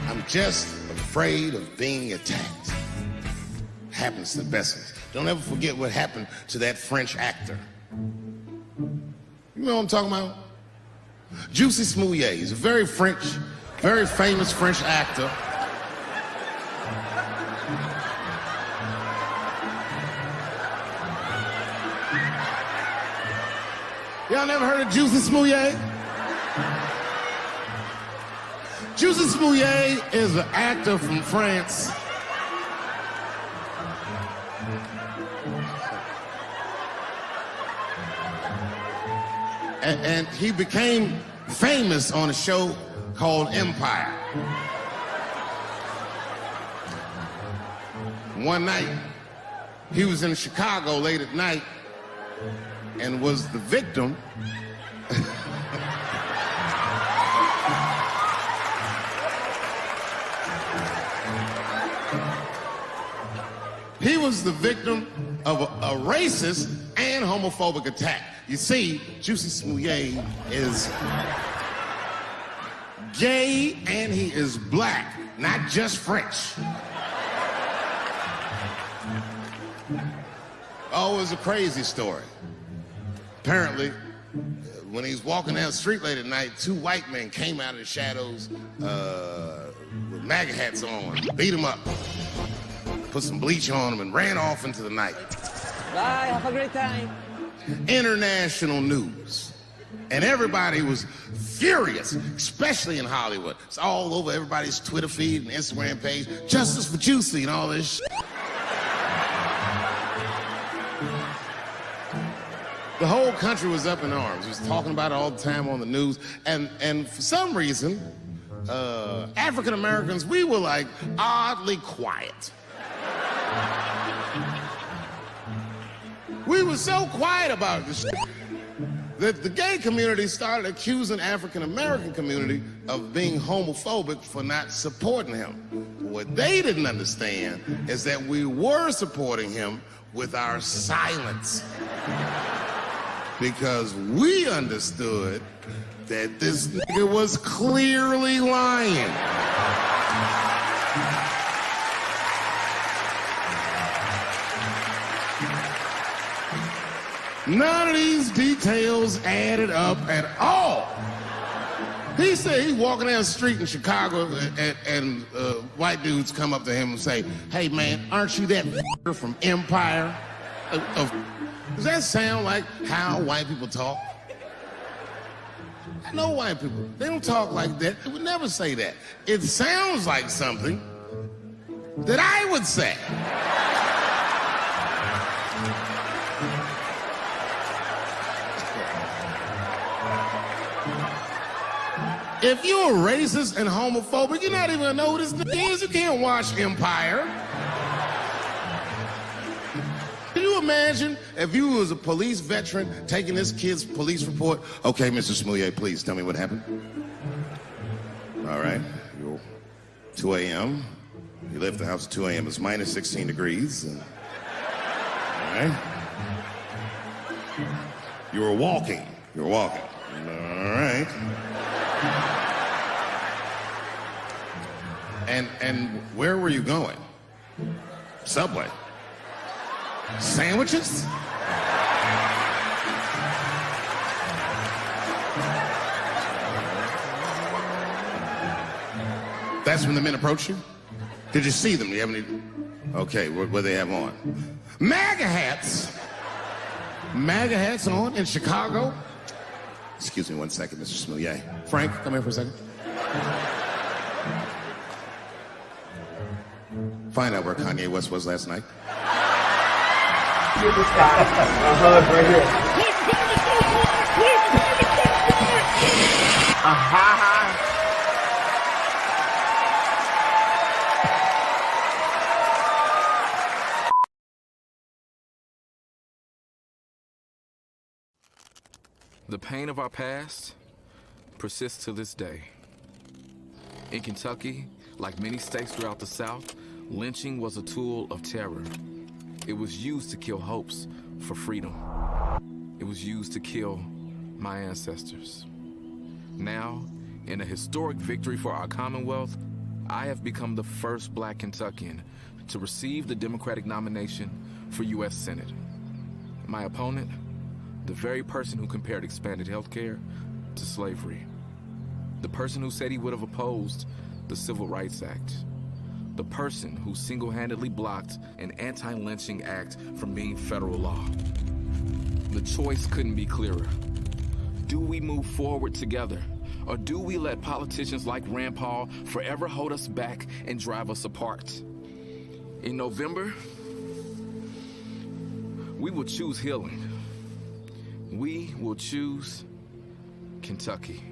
I'm just afraid of being attacked. Happens to the best of us. Don't ever forget what happened to that French actor. You know what I'm talking about? Juicy Smouillet. He's a very famous French actor. Y'all never heard of Juicy Smouillet? Juicy Smouillet is an actor from France. And he became famous on a show called Empire. One night, he was in Chicago late at night and was the victim he was the victim of a racist and homophobic attack. You see, Juicy Smouillet is gay and he is black, not just French. Oh, it was a crazy story. Apparently, when he was walking down the street late at night, two white men came out of the shadows with MAGA hats on, beat him up, put some bleach on him, and ran off into the night. Bye, have a great time. international news. And everybody was furious, especially in Hollywood. It's all over everybody's Twitter feed and Instagram page. Justice for Juicy and all this shit. The whole country was up in arms. It was talking about it all the time on the news. And for some reason, African Americans, we were like oddly quiet. We were so quiet about this shit that the gay community started accusing African American community of being homophobic for not supporting him. What they didn't understand is that we were supporting him with our silence. Because we understood that this nigga was clearly lying. None of these details added up at all. He said he's walking down the street in Chicago and white dudes come up to him and say, "Hey man, aren't you that from Empire?" Does that sound like how white people talk? I know white people, they don't talk like that. They would never say that. It sounds like something that I would say. If you're racist and homophobic, you're not even gonna know who this nigga is. You can't watch Empire. Can you imagine if you was a police veteran taking this kid's police report? Okay, Mr. Smouillet, please tell me what happened. All right, 2 a.m. You left the house at 2 a.m. It's minus 16 degrees. All right. You were walking. All right. And where were you going? Subway. Sandwiches? That's when the men approached you? Did you see them? Do you have any? Okay, what do they have on? MAGA hats. MAGA hats on in Chicago. Excuse me one second, Mr. Smouillet. Frank, come here for a second. Find out where Kanye West was last night. Give this guy a hug right here. The pain of our past persists to this day. In Kentucky, like many states throughout the South, lynching was a tool of terror. It was used to kill hopes for freedom. It was used to kill my ancestors. Now, in a historic victory for our Commonwealth, I have become the first Black Kentuckian to receive the Democratic nomination for U.S. Senate. My opponent, the very person who compared expanded health care to slavery. The person who said he would have opposed the Civil Rights Act. The person who single-handedly blocked an anti-lynching act from being federal law. The choice couldn't be clearer. Do we move forward together, or do we let politicians like Rand Paul forever hold us back and drive us apart? In November, we will choose healing. We will choose Kentucky.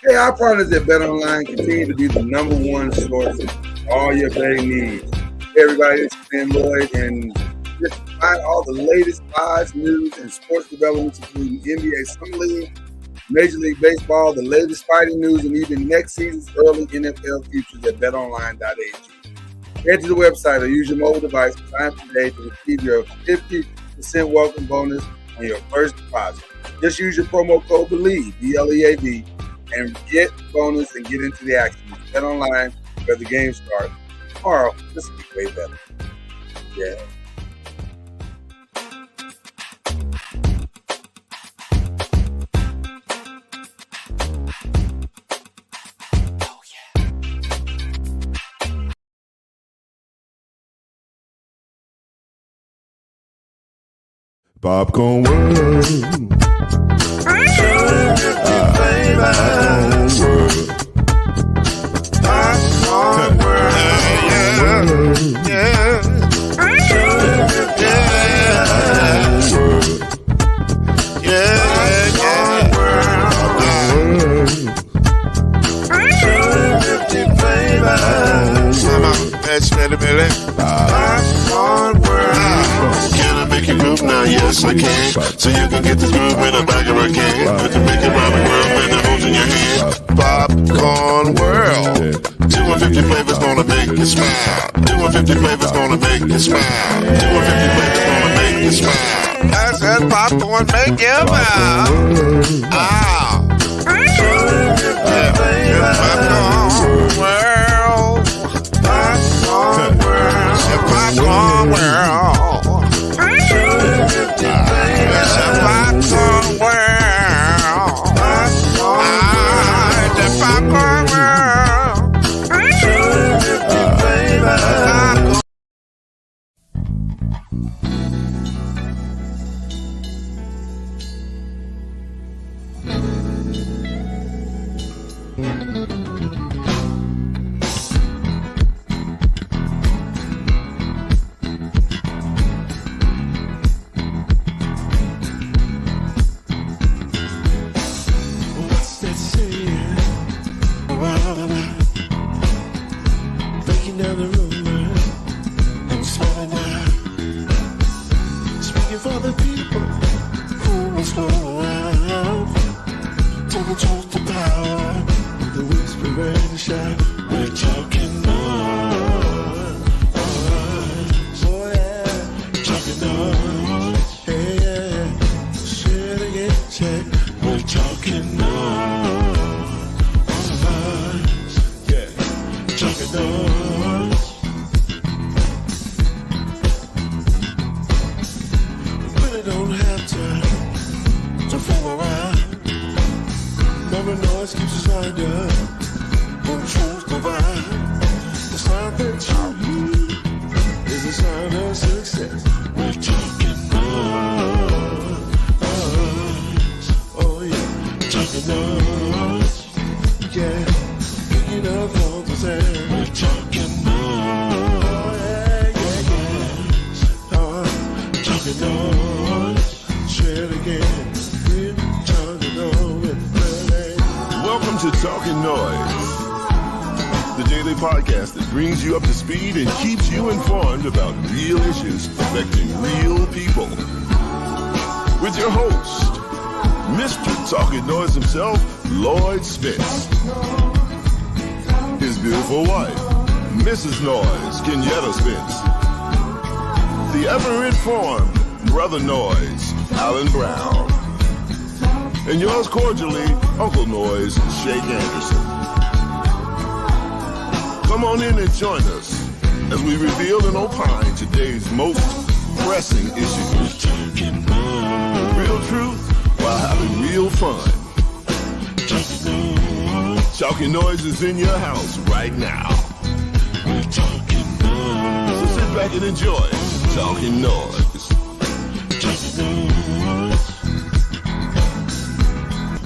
Hey, our partners at BetOnline continue to be the #1 source for all your betting needs. Hey, everybody, it's Ben Lloyd, and just find all the latest odds, news, and sports developments, including NBA Summer League, Major League Baseball, the latest fighting news, and even next season's early NFL futures at betonline.ag. Head to the website or use your mobile device to sign up today to receive your 50% welcome bonus on your first deposit. Just use your promo code BELIEVE, BLEAV, and get the bonus and get into the action. Bet online where the game starts. Tomorrow, this will be way better. Yeah. Popcorn World. Popcorn World. Yeah. Now, yes, I can. So you can get this groove in the back of a can. You can make it round the world with the moves in your hand. Popcorn World. 250 flavors gonna make you smile. 250 flavors gonna make you smile. 250 flavors gonna make you smile. I said popcorn make you smile. Ah. Popcorn World. Popcorn World. Popcorn World. Welcome to Talkin NOIZ, the daily podcast that brings you up to speed and keeps you informed about real issues affecting real people. With your host, Mr. Talkin NOIZ himself, Lloyd Spence. His beautiful wife, Mrs. NOIZ, Kenyatta Spence. The ever-informed Brother NOIZ, Alan Brown. And yours cordially, Uncle NOIZ, Shake Anderson. Come on in and join us as we reveal and opine today's most pressing issues. Real truth while having real fun. Talkin NOIZ is in your house right now. We're talking noise. So sit back and enjoy Talkin NOIZ. Talkin NOIZ.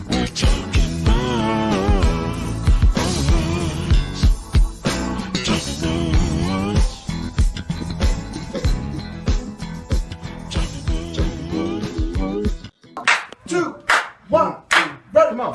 We're talking noise. Talkin NOIZ. 2, 1, ready, come on.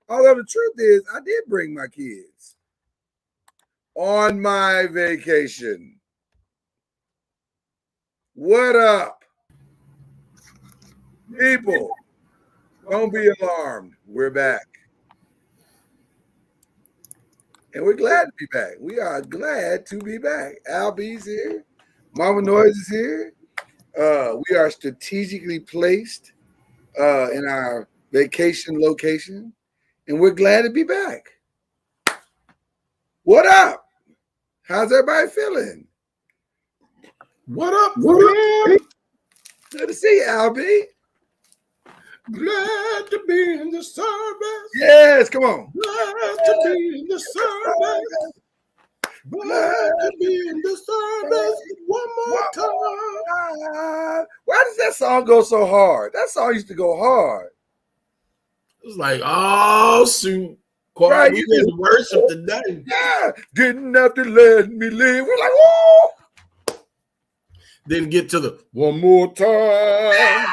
Although the truth is, I did bring my kids on my vacation. What up? People, don't be alarmed. We're back. And we're glad to be back. We are glad to be back. Albie's here. Mama Noise is here. We are strategically placed in our vacation location. And we're glad to be back. What up? How's everybody feeling? What up, fam? Good to see you, Albie. Glad to be in the service. Yes, come on. Glad to be in the service. Glad to be in the service one more time. Why does that song go so hard? That song used to go hard. It was like, oh, shoot. Right, We you just just- worship today. Yeah, didn't have to let me live. We're like, whoa. Then get to the one more time. Yeah.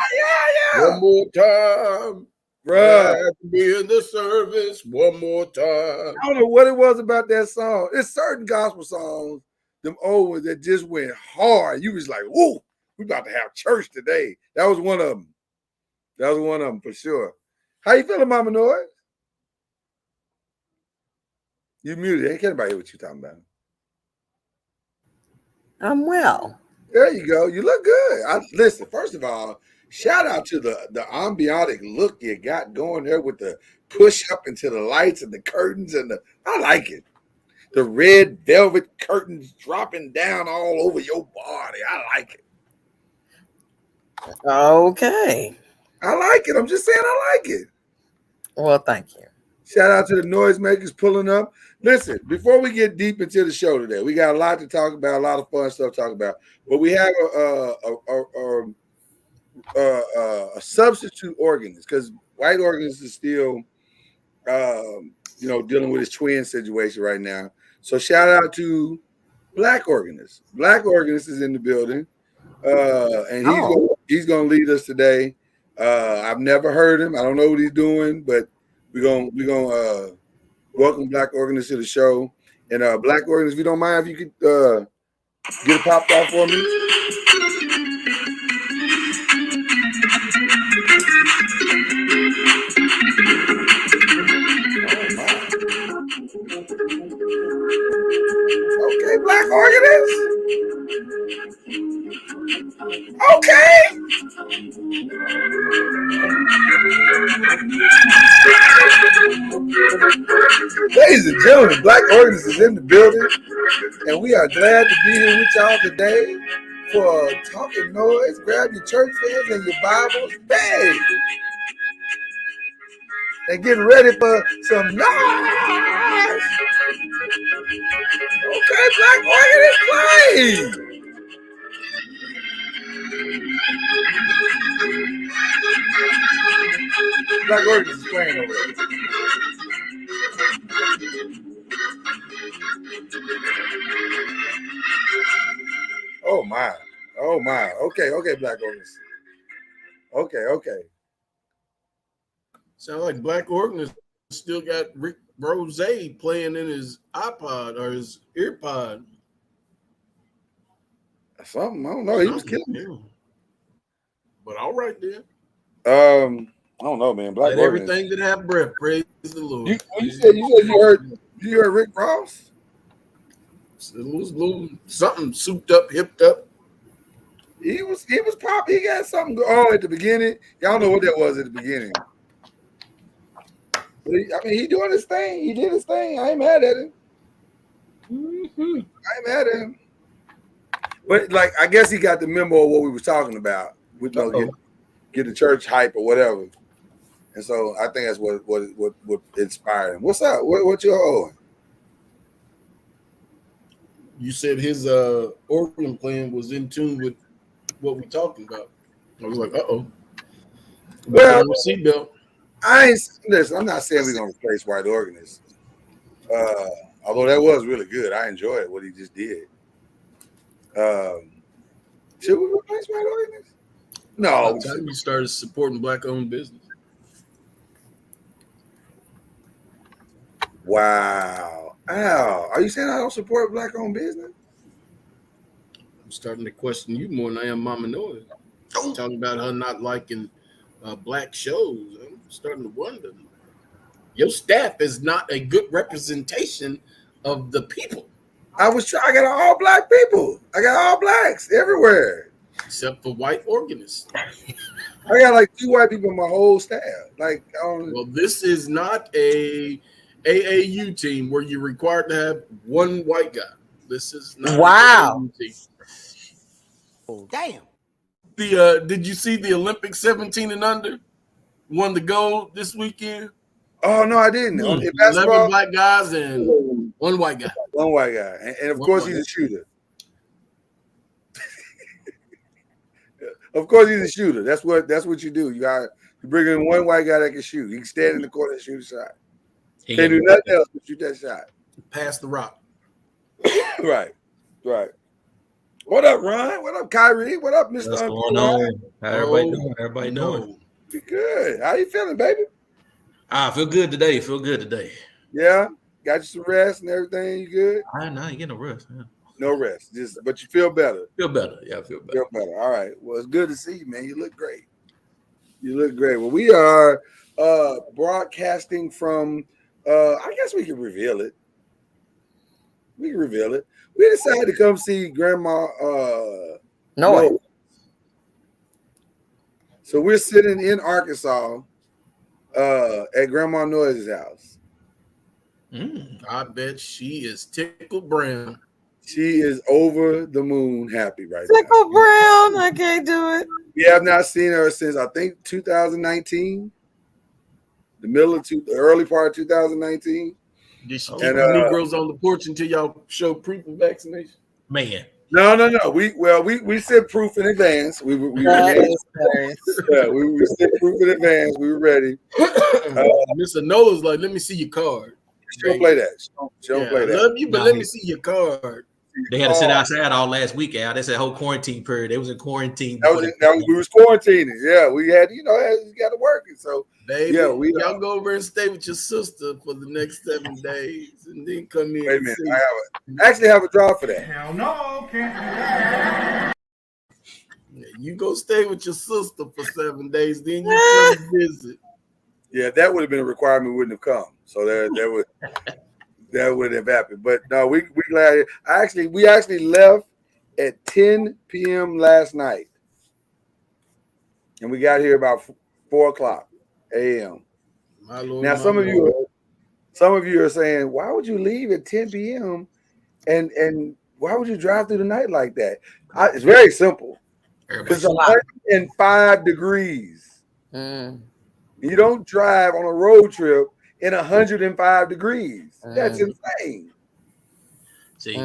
One more time. Bruh. Glad to be in the service one more time. I don't know what it was about that song. It's certain gospel songs, them old ones that just went hard. You was like, whoa, we about to have church today. That was one of them. That was one of them for sure. How you feeling, Mama Noise? You muted. Ain't anybody hear what you talking about. I'm well. There you go. You look good. Listen, first of all, shout out to the ambiotic look you got going there with the push up into the lights and the curtains and I like it. The red velvet curtains dropping down all over your body. I like it. Okay. I like it. I'm just saying I like it. Well, thank you. Shout out to the noisemakers pulling up. Listen, before we get deep into the show today, we got a lot to talk about, a lot of fun stuff to talk about. But we have a substitute organist because white organist is still, dealing with his twin situation right now. So shout out to black organist. Black organist is in the building, and he's gonna lead us today. I've never heard him. I don't know what he's doing, but we're gonna welcome Black Organist to the show. And Black Organist, if you don't mind, if you could get it popped off for me. Okay, Black Organist. Okay. Ladies and gentlemen, Black Organist is in the building, and we are glad to be here with y'all today for Talkin NOIZ. Grab your church fans and your Bibles, hey, and get ready for some noise. Okay, Black Organist, play. Black Organist is playing over there. Oh my. Oh my. Okay, Black Organist. Okay. Sound like Black Organist still got Rose playing in his iPod or his earpod. Something, I don't know. He was killing it. Yeah. But all right then. I don't know, man. Black Let Organist. everything that have breath praise the Lord. You said you heard Rick Ross? It was a little something souped up, hipped up. He was pop. He got something on at the beginning. Y'all know what that was at the beginning. But he doing his thing. He did his thing. I ain't mad at him. Mm-hmm. I ain't mad at him. But like, I guess he got the memo of what we was talking about. We get the church hype or whatever. And so I think that's what inspired him. What's up? What you owing? You said his organ playing was in tune with what we're talking about. I was like, Well, seatbelt. Listen, I'm not saying we're gonna replace white organists. Although that was really good. I enjoyed what he just did. Should we replace white organists? No. By the time you started supporting black-owned business. Wow. Al, are you saying I don't support black-owned business? I'm starting to question you more than I am Mama Noise. Talking about her not liking black shows. I'm starting to wonder. Your staff is not a good representation of the people. I got all black people. I got all blacks everywhere. Except for white organists. I got like 2 white people in my whole staff. Like, well, this is not a AAU team where you're required to have 1 white guy. This is not wow. an AAU team. Oh, damn. Did you see the Olympic 17 and under won the gold this weekend? Oh no, I didn't. 11 black guys and 1 white guy. 1 white guy, and of course he's a shooter. Of course he's a shooter. That's what you do. You bring in 1 white guy that can shoot. He can stand in the court and shoot a shot. Can't do nothing else but shoot that shot. Pass the rock. Right. What up, Ron? What up, Kyrie? What up, Mr. What's Uncle going Ron? on? How everybody doing? Everybody doing? Good. How you feeling, baby? I feel good today. Yeah. Got you some rest and everything. You good? I ain't getting no rest. Yeah. No rest. But you feel better. Feel better. Yeah, I feel better. All right. Well, it's good to see you, man. You look great. Well, we are broadcasting from I guess we can reveal it. We decided to come see Grandma No. So we're sitting in Arkansas at Grandma Noiz's house. I bet she is tickled brown. She is over the moon happy right Tickle Brown. I can't do it. We have not seen her since I think 2019, the early part of 2019. Did she keep the Negroes on the porch until y'all show proof of vaccination? Man. No. We sent proof in advance. We were ready. Yeah, we sent proof in advance. We were ready. Miss Anola's like, let me see your card. She don't play that. She don't play that. I love you, but let me see your card. They had to sit outside all last week, Al. That's that whole quarantine period. They was in quarantine. We was quarantining. Yeah, we had, you got to work it. So, baby, y'all go over and stay with your sister for the next 7 days and then come in. Wait a minute. I actually have a draw for that. Hell no, can't do that. You go stay with your sister for 7 days, then you come visit. Yeah, that would have been a requirement. We wouldn't have come. So that would have happened. But no, we glad. We actually left at 10 p.m. last night, and we got here about 4:00 a.m. Now, some of you are saying, why would you leave at 10 p.m. and why would you drive through the night like that? It's very simple. It's 105 degrees. You don't drive on a road trip in 105 degrees. That's insane. See,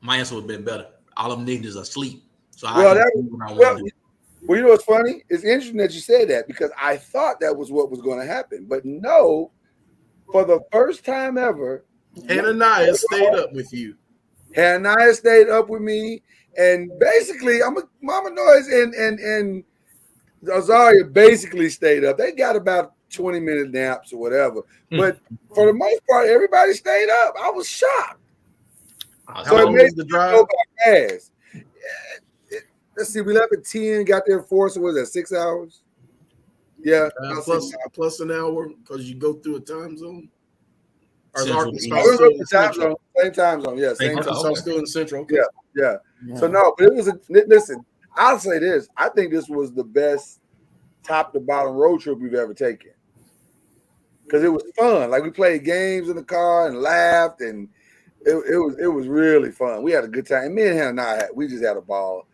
my answer would have been better. All I'm needing is a sleep. So you know what's funny? It's interesting that you said that because I thought that was what was going to happen. But no, for the first time ever, Hananiah stayed up with you. Hananiah stayed up with me. And basically, Mama Noise and Azaria basically stayed up. They got about 20-minute naps or whatever. But for the most part, everybody stayed up. I was shocked. How long was the drive? Fast. Let's see, we left at 10, got there at 4, so was that 6 hours? Yeah. Plus an hour because you go through a time zone. Or is Central, Arkansas East. still in the Time Central? zone, same time zone, yeah. Same time Arkansas zone. still in the Central. Okay. Yeah. So no, but it was listen, I'll say this. I think this was the best top to bottom road trip we've ever taken. Because it was fun. Like we played games in the car and laughed, and it was really fun. We had a good time. And me and Hannah we just had a ball.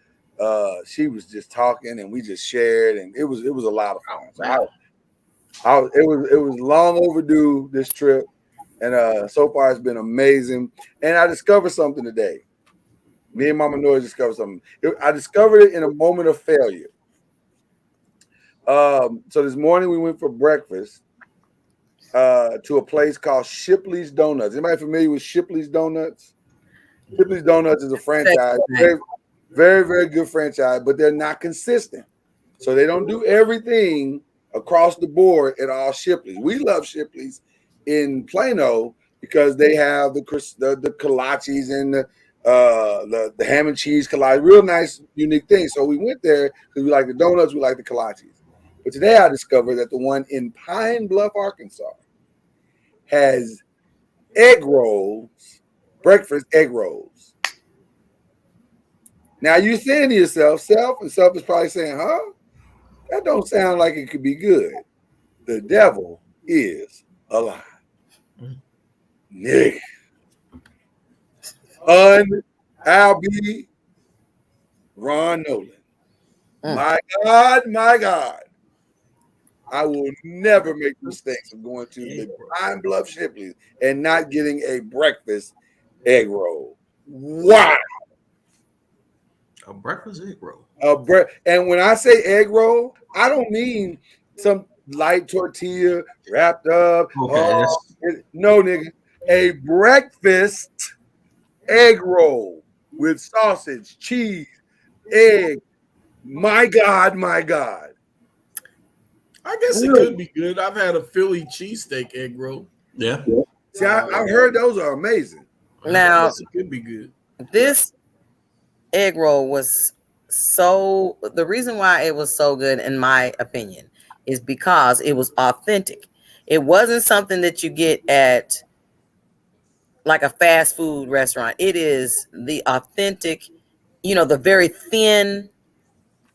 She was just talking and we just shared, and it was a lot of fun. So it was long overdue, this trip, and so far it's been amazing. And I discovered something today. Me and Mama Noise discovered something. I discovered it in a moment of failure. So this morning we went for breakfast to a place called Shipley's Donuts. Anybody familiar with Shipley's Donuts? Shipley's Donuts is a franchise. Very, very, very good franchise, but they're not consistent. So they don't do everything across the board at all Shipley's. We love Shipley's in Plano because they have the kolaches and the ham and cheese kolache, real nice, unique things. So we went there because we like the donuts, we like the kolaches. But today I discovered that the one in Pine Bluff, Arkansas, has egg rolls, breakfast egg rolls. Now you're saying to yourself, and self is probably saying, huh? That don't sound like it could be good. The devil is alive. Nigga. Albie Ron Nolan. My God. I will never make mistakes of going to the Pine Bluff Shipley's and not getting a breakfast egg roll. Wow. A breakfast egg roll. And when I say egg roll, I don't mean some light tortilla wrapped up. Okay, No, nigga. A breakfast egg roll with sausage, cheese, egg. My God. I guess it could be good. I've had a Philly cheesesteak egg roll. Yeah. See, I've heard those are amazing. Now, it could be good. This egg roll was the reason why it was so good, in my opinion, is because it was authentic. It wasn't something that you get at like a fast food restaurant. It is the authentic, the very thin.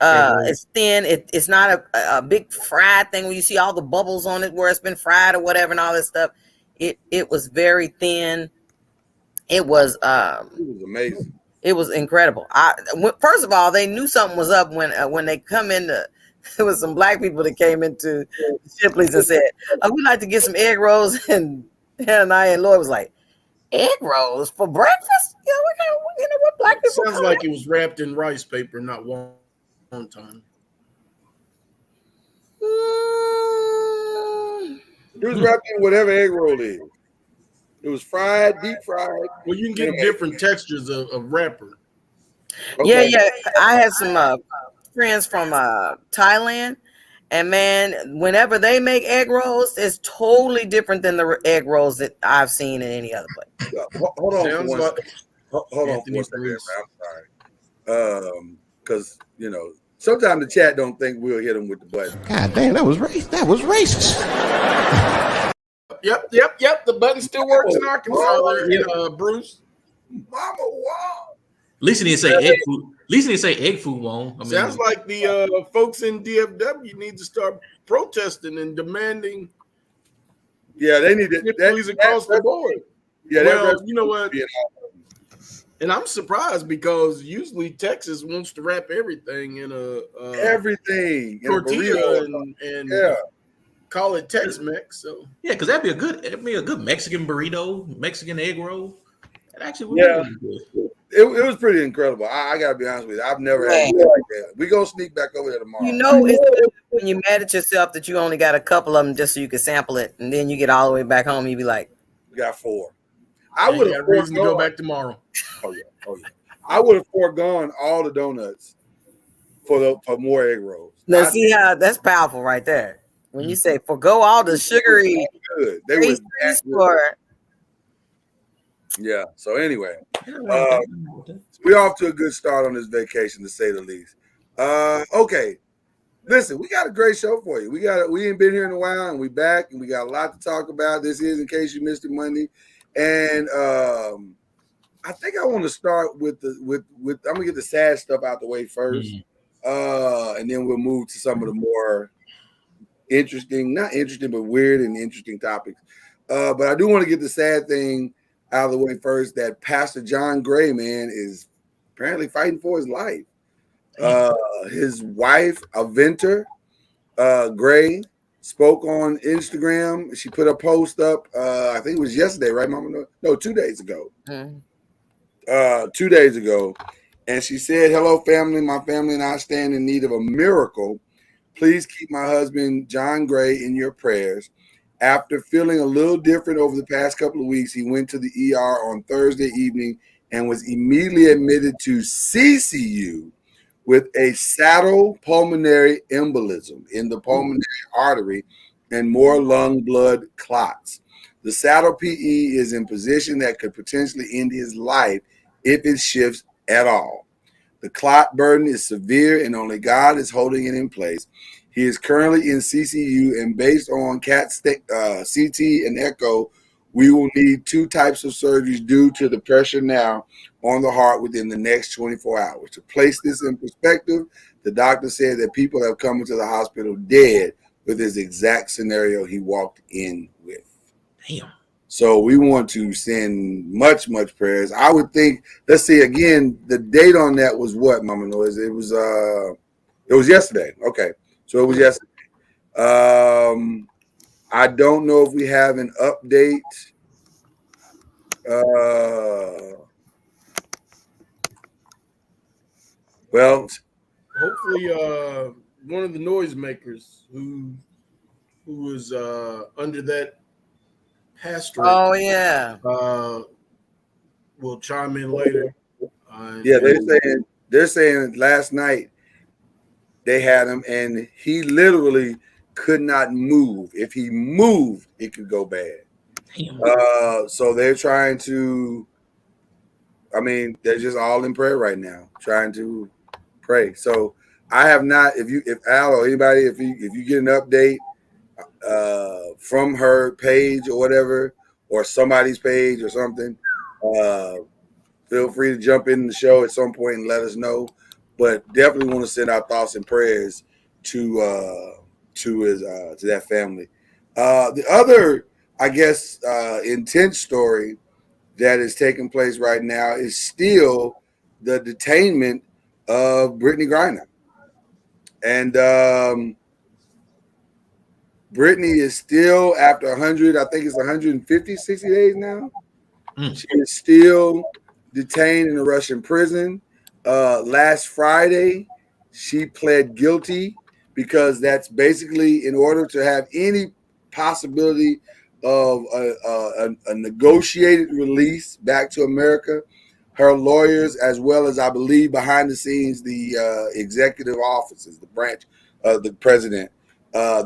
It's thin. It's not a big fried thing where you see all the bubbles on it where it's been fried or whatever and all this stuff. It was very thin. It was amazing. It was incredible. First of all, they knew something was up when they come into. There was some black people that came into Shipley's and said, "We'd like to get some egg rolls." And Hannah and Lloyd was like, "Egg rolls for breakfast? What black people?" Sounds like it was wrapped in rice paper, not one time. It was wrapped in whatever egg roll is. It was fried, deep fried. Well, you can get different textures of wrapper. Okay. Yeah. I have some friends from Thailand, and man, whenever they make egg rolls, it's totally different than the egg rolls that I've seen in any other place. Hold on Sounds for one like second. Hold on for Anthony 1 second. Bruce. I'm sorry. Because sometimes the chat don't think we'll hit them with the button. God damn, that was racist. Yep. The button still works in Arkansas there, Bruce. Mama, wow. At least he didn't say egg food. At least he didn't say egg food, Wong. Sounds like the folks in DFW need to start protesting and demanding. Yeah, they need to. Please across the board. Yeah, well, you know what? And I'm surprised because usually Texas wants to wrap everything in everything tortilla and call it Tex-Mex. So yeah, because that'd be a good Mexican burrito, Mexican egg roll. It actually would be really good. It was pretty incredible. I gotta be honest with you. I've never had anything like that. We gonna sneak back over there tomorrow. It's when you're mad at yourself that you only got a couple of them just so you can sample it, and then you get all the way back home, you be like, "We got 4." I would have reason to go back tomorrow. Oh yeah. I would have foregone all the donuts for more egg rolls. Now see how that's powerful right there. When you say forgo all the sugary good, they were pastries for. Yeah. So anyway, we're off to a good start on this vacation, to say the least. Okay. Listen, we got a great show for you. We ain't been here in a while, and we back, and we got a lot to talk about. This is In Case You Missed It Monday, and I think I want to start with I'm gonna get the sad stuff out the way first, and then we'll move to some of the more not interesting, but weird and interesting topics. But I do want to get the sad thing out of the way first, that Pastor John Gray, man, is apparently fighting for his life. His wife, Aventer Gray, spoke on Instagram. She put a post up, I think it was yesterday, right, Mama? No, 2 days ago. 2 days ago. And she said, "Hello, family. My family and I stand in need of a miracle. Please keep my husband, John Gray, in your prayers. After feeling a little different over the past couple of weeks, he went to the ER on Thursday evening and was immediately admitted to CCU with a saddle pulmonary embolism in the pulmonary artery and more lung blood clots. The saddle PE is in position that could potentially end his life if it shifts at all. The clot burden is severe and only God is holding it in place. He is currently in CCU, and based on CAT, CT, and echo, we will need 2 types of surgeries due to the pressure now on the heart within the next 24 hours. To place this in perspective, the doctor said that people have come into the hospital dead with this exact scenario he walked in with. Damn. So we want to send much prayers. I would think, let's see again, the date on that was what, Mama Noise? It was yesterday. Okay. So it was yesterday. I don't know if we have an update. Well, hopefully, one of the noisemakers who was under that pastor. Oh yeah. Will chime in later. Yeah, they're saying last night they had him, and he literally could not move. If he moved, it could go bad. So they're trying to. I mean, they're just all in prayer right now, trying to pray. So I have not. If Al or anybody, if you get an update from her page or whatever, or somebody's page or something, feel free to jump in the show at some point and let us know. But definitely want to send our thoughts and prayers to that family. The other, I guess, intense story that is taking place right now is still the detainment of Brittany Griner. And Brittany is still, after 100, I think it's 150, 60 days now. She is still detained in a Russian prison. Last Friday, she pled guilty because that's basically in order to have any possibility of a negotiated release back to America. Her lawyers, as well as I believe behind the scenes, the executive offices, the branch of the president,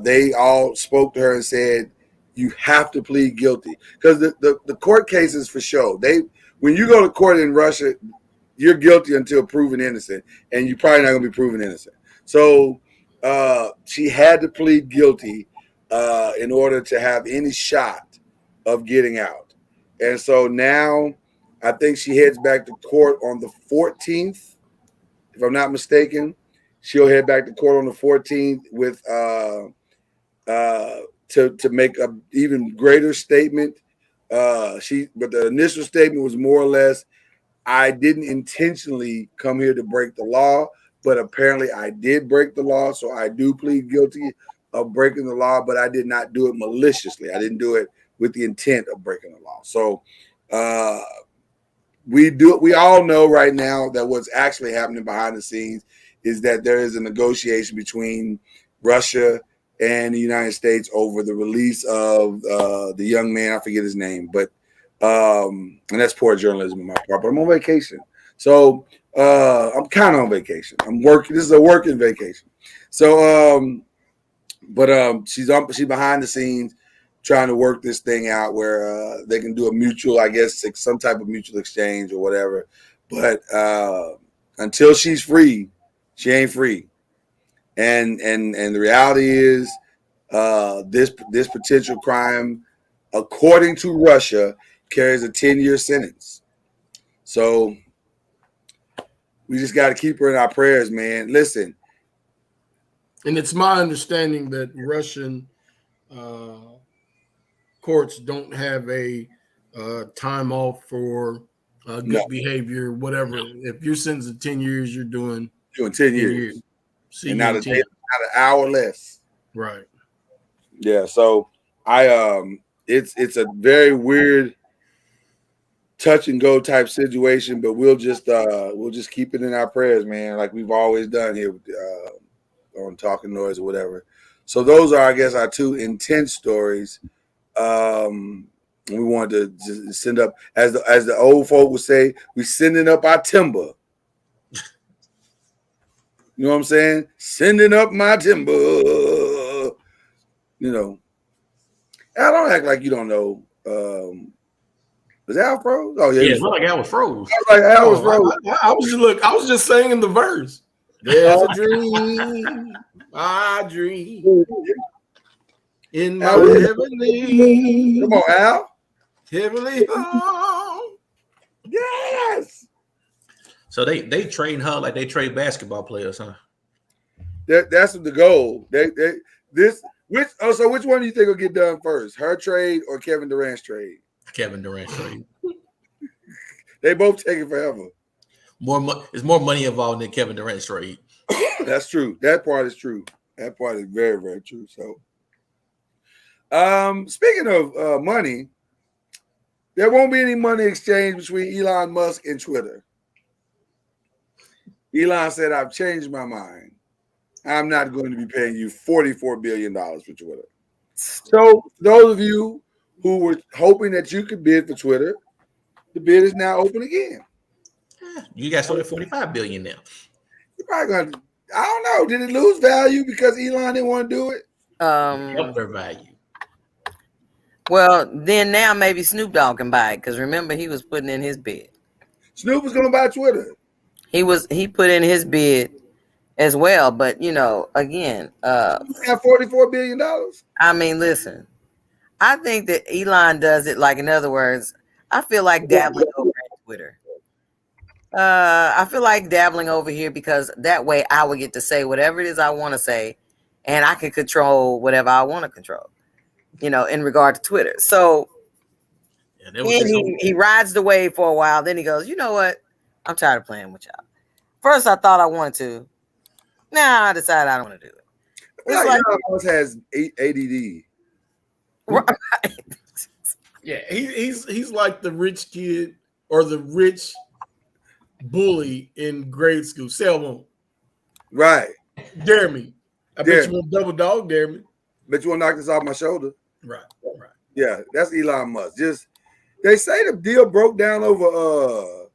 they all spoke to her and said, you have to plead guilty. Because the court cases for sure. When you go to court in Russia, you're guilty until proven innocent, and you're probably not going to be proven innocent. So she had to plead guilty in order to have any shot of getting out. And so now I think she heads back to court on the 14th, if I'm not mistaken. She'll head back to court on the 14th with to make an even greater statement. But the initial statement was more or less, I didn't intentionally come here to break the law, but apparently I did break the law. So I do plead guilty of breaking the law, but I did not do it maliciously. I didn't do it with the intent of breaking the law. So we all know right now that what's actually happening behind the scenes is that there is a negotiation between Russia and the United States over the release of the young man. I forget his name, but and that's poor journalism on my part, but I'm on vacation. So I'm kind of on vacation. I'm working. This is a working vacation. So But she's behind the scenes trying to work this thing out where they can do a mutual, I guess, some type of mutual exchange or whatever. But until she's free, she ain't free. And the reality is, this potential crime, according to Russia, carries a 10-year sentence. So we just got to keep her in our prayers, man. Listen. And it's my understanding that Russian courts don't have a time off for good behavior, whatever. If you're sentenced to 10 years, you're doing 10 years. See, and not an hour less. Right. Yeah. So it's a very weird touch and go type situation, but we'll just keep it in our prayers, man, like we've always done here on Talkin NOIZ or whatever. So those are, I guess, our two intense stories. We wanted to just send up, as the old folk would say, we sending up our timber. You know what I'm saying? Sending up my timber. You know. I don't act like you don't know. Was Al froze? Oh yeah. Yeah, it's like Al was froze. I was like Al was froze. I was just saying the verse. There's a dream, I dream in my heavenly. Come on, Al. Heavenly home. Yes. So they train her like they train basketball players, huh? That's the goal. So which one do you think will get done first? Her trade or Kevin Durant's trade? Kevin Durant's trade. They both take it forever. There's more money involved than Kevin Durant's trade. That's true. That part is true. That part is very, very true. So, speaking of money, there won't be any money exchange between Elon Musk and Twitter. Elon said, "I've changed my mind. I'm not going to be paying you $44 billion for Twitter." So, those of you who were hoping that you could bid for Twitter, the bid is now open again. You got sold at $45 billion now. You're probably going to, I don't know. Did it lose value because Elon didn't want to do it? Up their value. Well, then now maybe Snoop Dogg can buy it, because remember he was putting in his bid. Snoop was going to buy Twitter. He put in his bid as well, but you know, again, have $44 billion. I mean, listen, I think that Elon does it like, in other words, I feel like dabbling over at Twitter. I feel like dabbling over here because that way I would get to say whatever it is I want to say, and I can control whatever I want to control, you know, in regard to Twitter. So he rides the wave for a while. Then he goes, you know what? I'm tired of playing with y'all. First, I thought I wanted to. Now I decided I don't want to do it. It's like Elon has ADD. Right. Yeah, he's like the rich kid or the rich bully in grade school. Selma. Right. Dare me. I bet you want double dog, dare me. Bet you want to knock this off my shoulder. Right. Yeah, that's Elon Musk. Just they say the deal broke down over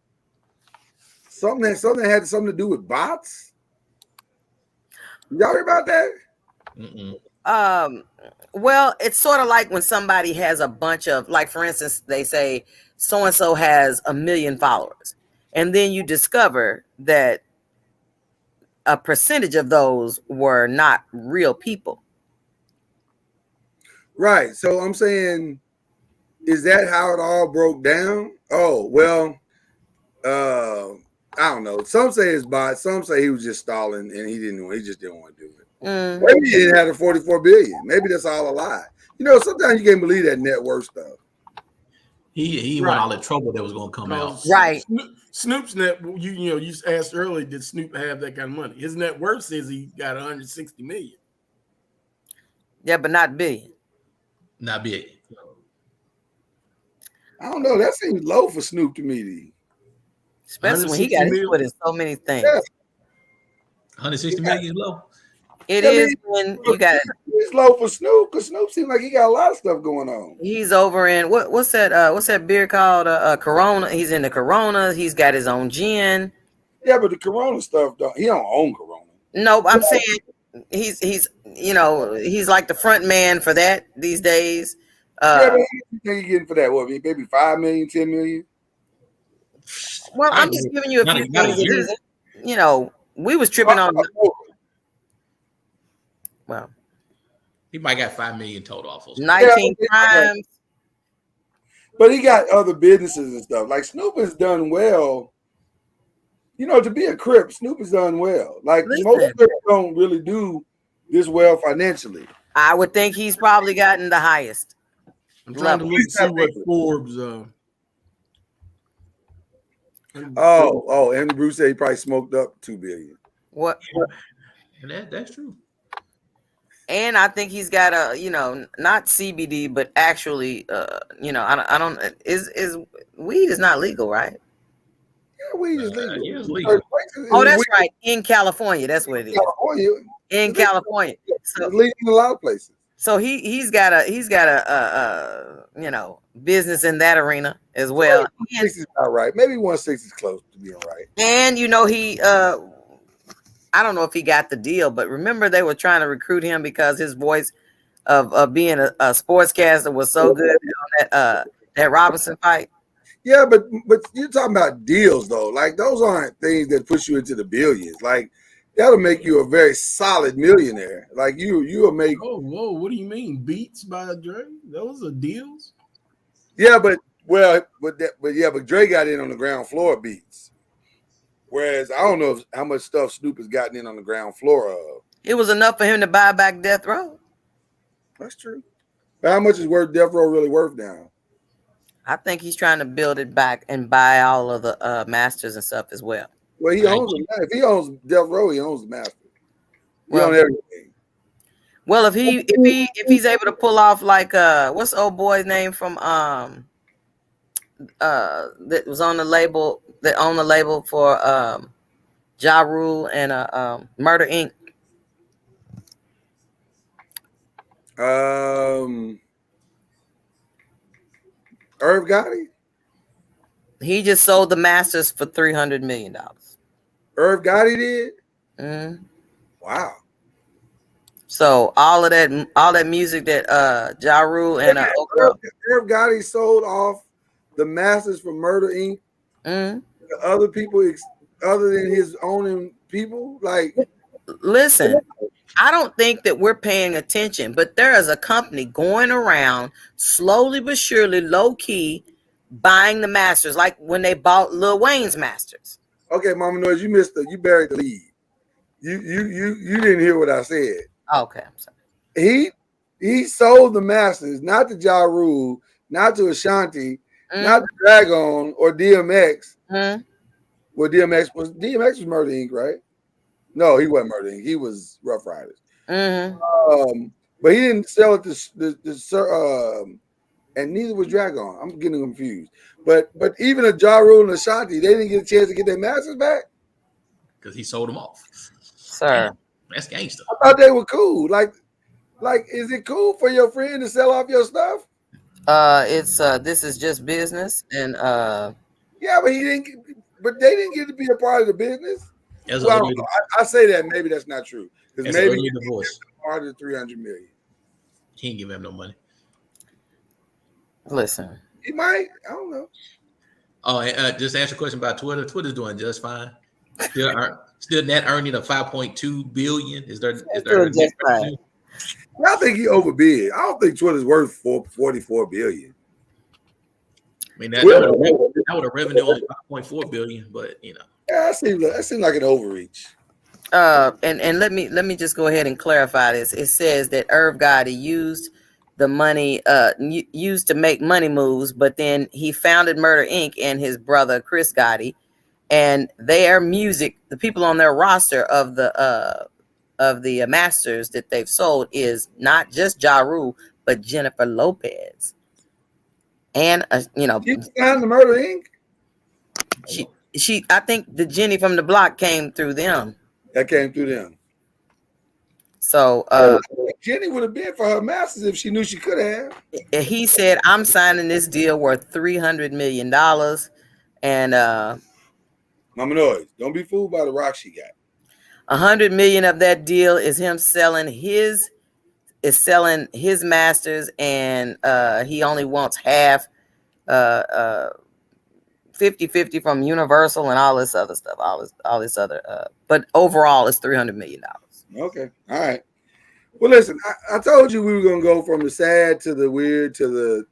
something had something to do with bots. Y'all heard about that? Mm-mm. Well, it's sort of like when somebody has a bunch of, like, for instance, they say so-and-so has 1 million followers. And then you discover that a percentage of those were not real people. Right. So I'm saying, is that how it all broke down? Oh, well, I don't know. Some say it's bots. Some say he was just stalling and he just didn't want to do it. Maybe he didn't have the 44 billion. Maybe that's all a lie. You know, sometimes you can't believe that net worth stuff. He want all the trouble that was going to come out. Right. Snoop's net, you asked earlier, did Snoop have that kind of money? His net worth says he got 160 million. Yeah, but not billion. Not big. I don't know. That seems low for Snoop to me. Especially when he got his foot in so many things. Yeah. 160 million is low. It is when you got it. It's low for Snoop because Snoop seems like he got a lot of stuff going on. He's over in what's that beer called? Corona. He's in the Corona. He's got his own gin. Yeah, but the Corona stuff he don't own Corona. No, I'm saying he's he's like the front man for that these days. Yeah, but you think you getting for that? What, maybe 5 million, 10 million? Well, I'm just giving you a few things that he's, we was tripping on. Well, he might got 5 million total off of 19 crimes. But he got other businesses and stuff. Like Snoop has done well. To be a Crip, Snoop has done well. Like most Crips don't really do this well financially. I would think he's probably gotten the highest. I'm trying to look and see what Forbes. Andy Bruce said he probably smoked up $2 billion. What? And that's true. And I think he's got not CBD, but actually, I don't. Is weed is not legal, right? Yeah, weed is legal. Yeah, it's legal. Oh, that's right. In California, that's what it is. In California, so it's legal in a lot of places. So he's got a business in that arena as well. 160 is about right. Maybe 160 is close to being right. And he I don't know if he got the deal, but remember they were trying to recruit him because his voice of being a sportscaster was so good on that Robinson fight. Yeah, but you're talking about deals though. Like those aren't things that push you into the billions. Like that'll make you a very solid millionaire. Like you'll make. Oh, whoa! What do you mean? Beats by Dre? Those are deals. Yeah, but Dre got in on the ground floor beats. Whereas I don't know how much stuff Snoop has gotten in on the ground floor of. It was enough for him to buy back Death Row. That's true. But how much is Death Row really worth now? I think he's trying to build it back and buy all of the masters and stuff as well. Well, he owns them. If he owns Death Row, he owns the master. He owns everything. Well, if he's able to pull off like what's the old boy's name from that was on the label for Ja Rule and Murder Inc. Irv Gotti? He just sold the masters for $300 million. Irv Gotti did? Mm-hmm. Wow. So all that music that Ja Rule and Irv Gotti sold off the masters for Murder Inc. Mm-hmm. To other people other than his own people. Like, listen, I don't think that we're paying attention, but there is a company going around slowly but surely, low key, buying the masters, like when they bought Lil Wayne's masters. Okay, Mama Noise, you buried the lead. You didn't hear what I said. Okay, I'm sorry. He sold the masters, not to Ja Rule, not to Ashanti, not to Dragon or DMX. Mm-hmm. Well, DMX was Murder Inc., right? No, he wasn't Murder Inc. He was Rough Riders. Mm-hmm. But he didn't sell it to and neither was Dragon. I'm getting confused. But even a Ja Rule and Ashanti, they didn't get a chance to get their masters back because he sold them off. Sir, that's gangster. I thought they were cool. Like, is it cool for your friend to sell off your stuff? It's this is just business, and yeah, but they didn't get to be a part of the business. Well, I say that maybe that's not true because maybe he divorce part of the $300 million. He ain't give him no money. Listen, he might. I don't know. Oh, just answer a question about Twitter. Twitter's doing just fine. Still net earning of $5.2 billion. Is there just fine. I think he overbid. I don't think Twitter's worth $44 billion. I mean, that would have revenue only $5.4 billion, but you know. Yeah, that seems like an overreach. And let me just go ahead and clarify this. It says that Irv Gotti used the money used to make money moves, but then he founded Murder Inc. and his brother Chris Gotti, and their music, the people on their roster of the masters that they've sold is not just Ja Rule, but Jennifer Lopez. And she signed the Murder Inc. She I think the Jenny from the block came through them. That came through them. So Jenny would have been for her masters if she knew she could have. He said, "I'm signing this deal worth $300 million." And Mama Noise, don't be fooled by the rock she got. 100 million of that deal is him selling his masters, and he only wants half, 50-50 from Universal and all this other stuff, all this other, but overall it's $300 million. Okay, all right. Well, listen, I told you we were gonna go from the sad to the weird to the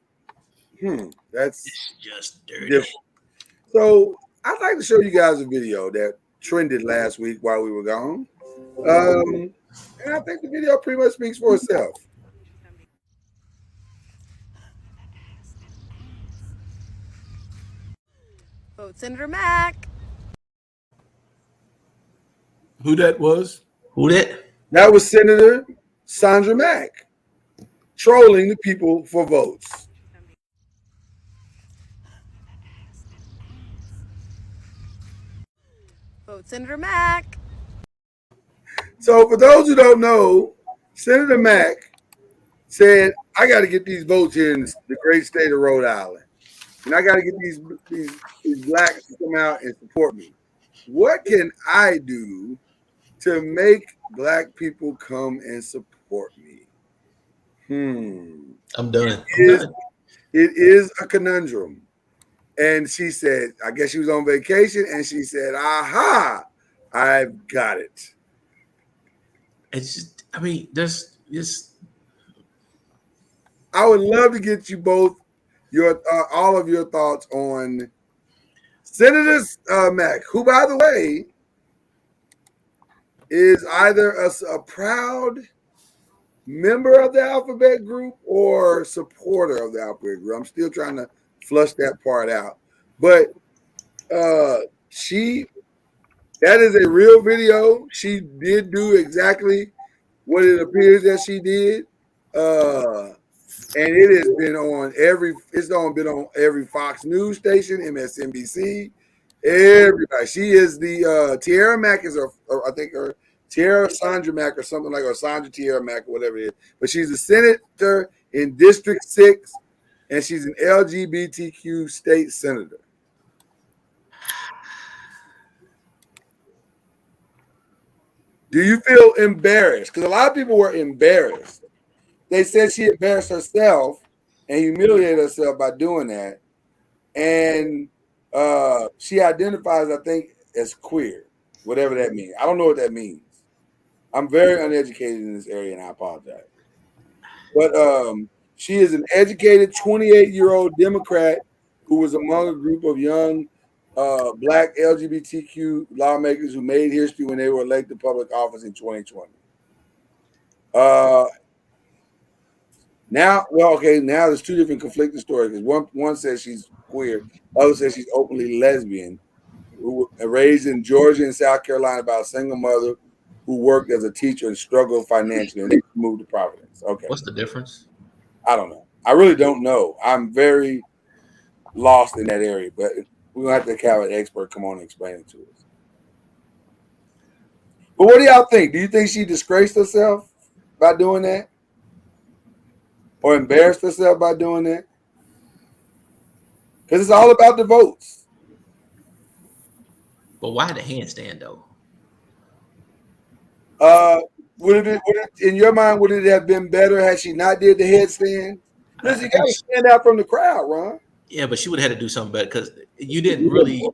that's It's just dirty. different. So I'd like to show you guys a video that trended last week while we were gone. And I think the video pretty much speaks for itself. Vote Senator Mack. Who that was? Who that? That was Senator Sandra Mack trolling the people for votes. Vote Senator Mack. So for those who don't know, Senator Mack said, I got to get these votes here in the great state of Rhode Island. And I got to get these blacks to come out and support me. What can I do to make black people come and support me? I'm done. It is a conundrum. And she said, I guess she was on vacation, and she said, aha, I've got it. It's just, I mean, there's just. I would love to get you both all of your thoughts on Senator Mack, who, by the way, is either a proud member of the Alphabet Group or supporter of the Alphabet Group. I'm still trying to flush that part out. But that is a real video. She did do exactly what it appears that she did. And it has been on been on every Fox News station, MSNBC, everybody. She is the Tiara Mack is I think her Tiara Sandra Mack or something like, or Sandra Tiara Mack or whatever it is. But she's a senator in District 6, and she's an LGBTQ state senator. Do you feel embarrassed? Because a lot of people were embarrassed. They said she embarrassed herself and humiliated herself by doing that. And she identifies, I think, as queer, whatever that means. I don't know what that means. I'm very uneducated in this area, and I apologize. But she is an educated 28-year-old Democrat who was among a group of young black LGBTQ lawmakers who made history when they were elected to public office in 2020. Now there's two different conflicting stories. Because one says she's queer, the other says she's openly lesbian, who was raised in Georgia and South Carolina by a single mother who worked as a teacher and struggled financially, and they moved to Providence. Okay. What's the difference? I don't know. I really don't know. I'm very lost in that area, but we're going to have to have an expert come on and explain it to us. But what do y'all think? Do you think she disgraced herself by doing that? Or embarrassed herself by doing that? Because it's all about the votes. But why the handstand though? Would it, in your mind, would it have been better had she not did the headstand? Listen, you got to stand out from the crowd, Ron. Yeah, but she would have had to do something better because you didn't really.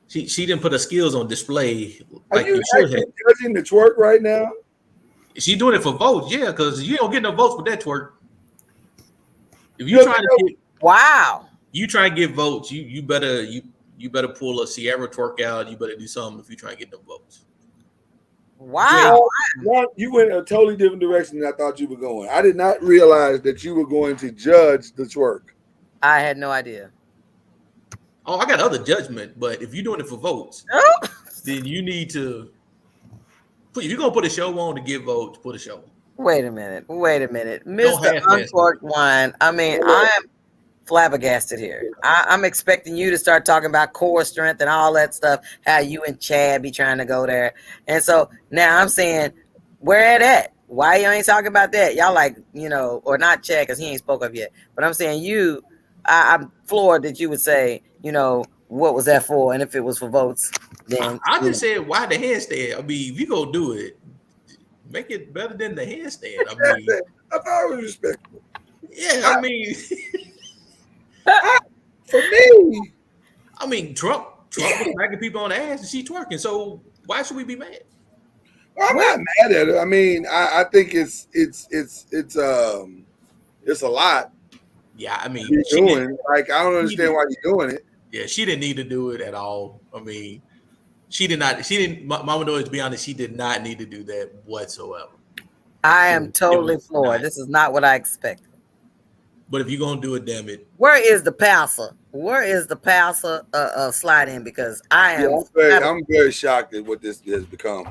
She didn't put her skills on display like you should have. Judging the twerk right now? She's doing it for votes, yeah, because you don't get no votes with that twerk. If you trying to get you try and get votes, you better pull a Sierra twerk out. You better do something if you try and get no votes. Wow. You went a totally different direction than I thought you were going. I did not realize that you were going to judge the twerk. I had no idea. Oh, I got other judgment, but if you're doing it for votes, then you need to. If you're gonna put a show on to get votes, put a show on. Wait a minute, Mr. Unforked Wine. I mean, I am flabbergasted here. I'm expecting you to start talking about core strength and all that stuff. How you and Chad be trying to go there, and so now I'm saying, where it at? Why you ain't talking about that? Y'all like, or not Chad because he ain't spoke up yet. But I'm saying I'm floored that you would say, what was that for? And if it was for votes, then I just said, why the handstand? I mean, if you gonna do it, make it better than the handstand. I mean, I thought it was respectable. Yeah, I mean, for me, I mean, Trump was smacking people on the ass and she twerking. So why should we be mad? Well, I'm not mad at it. I mean, I think it's a lot. Yeah, I mean, you're doing like I don't understand why you're doing it. Yeah, she didn't need to do it at all. I mean, she didn't. Mama Noise, to be honest, she did not need to do that whatsoever. I am totally floored. This is not what I expected. But if you're gonna do it, damn it. Where is the passer? Where is the passer slide in? Because I am. I'm very shocked at what this has become.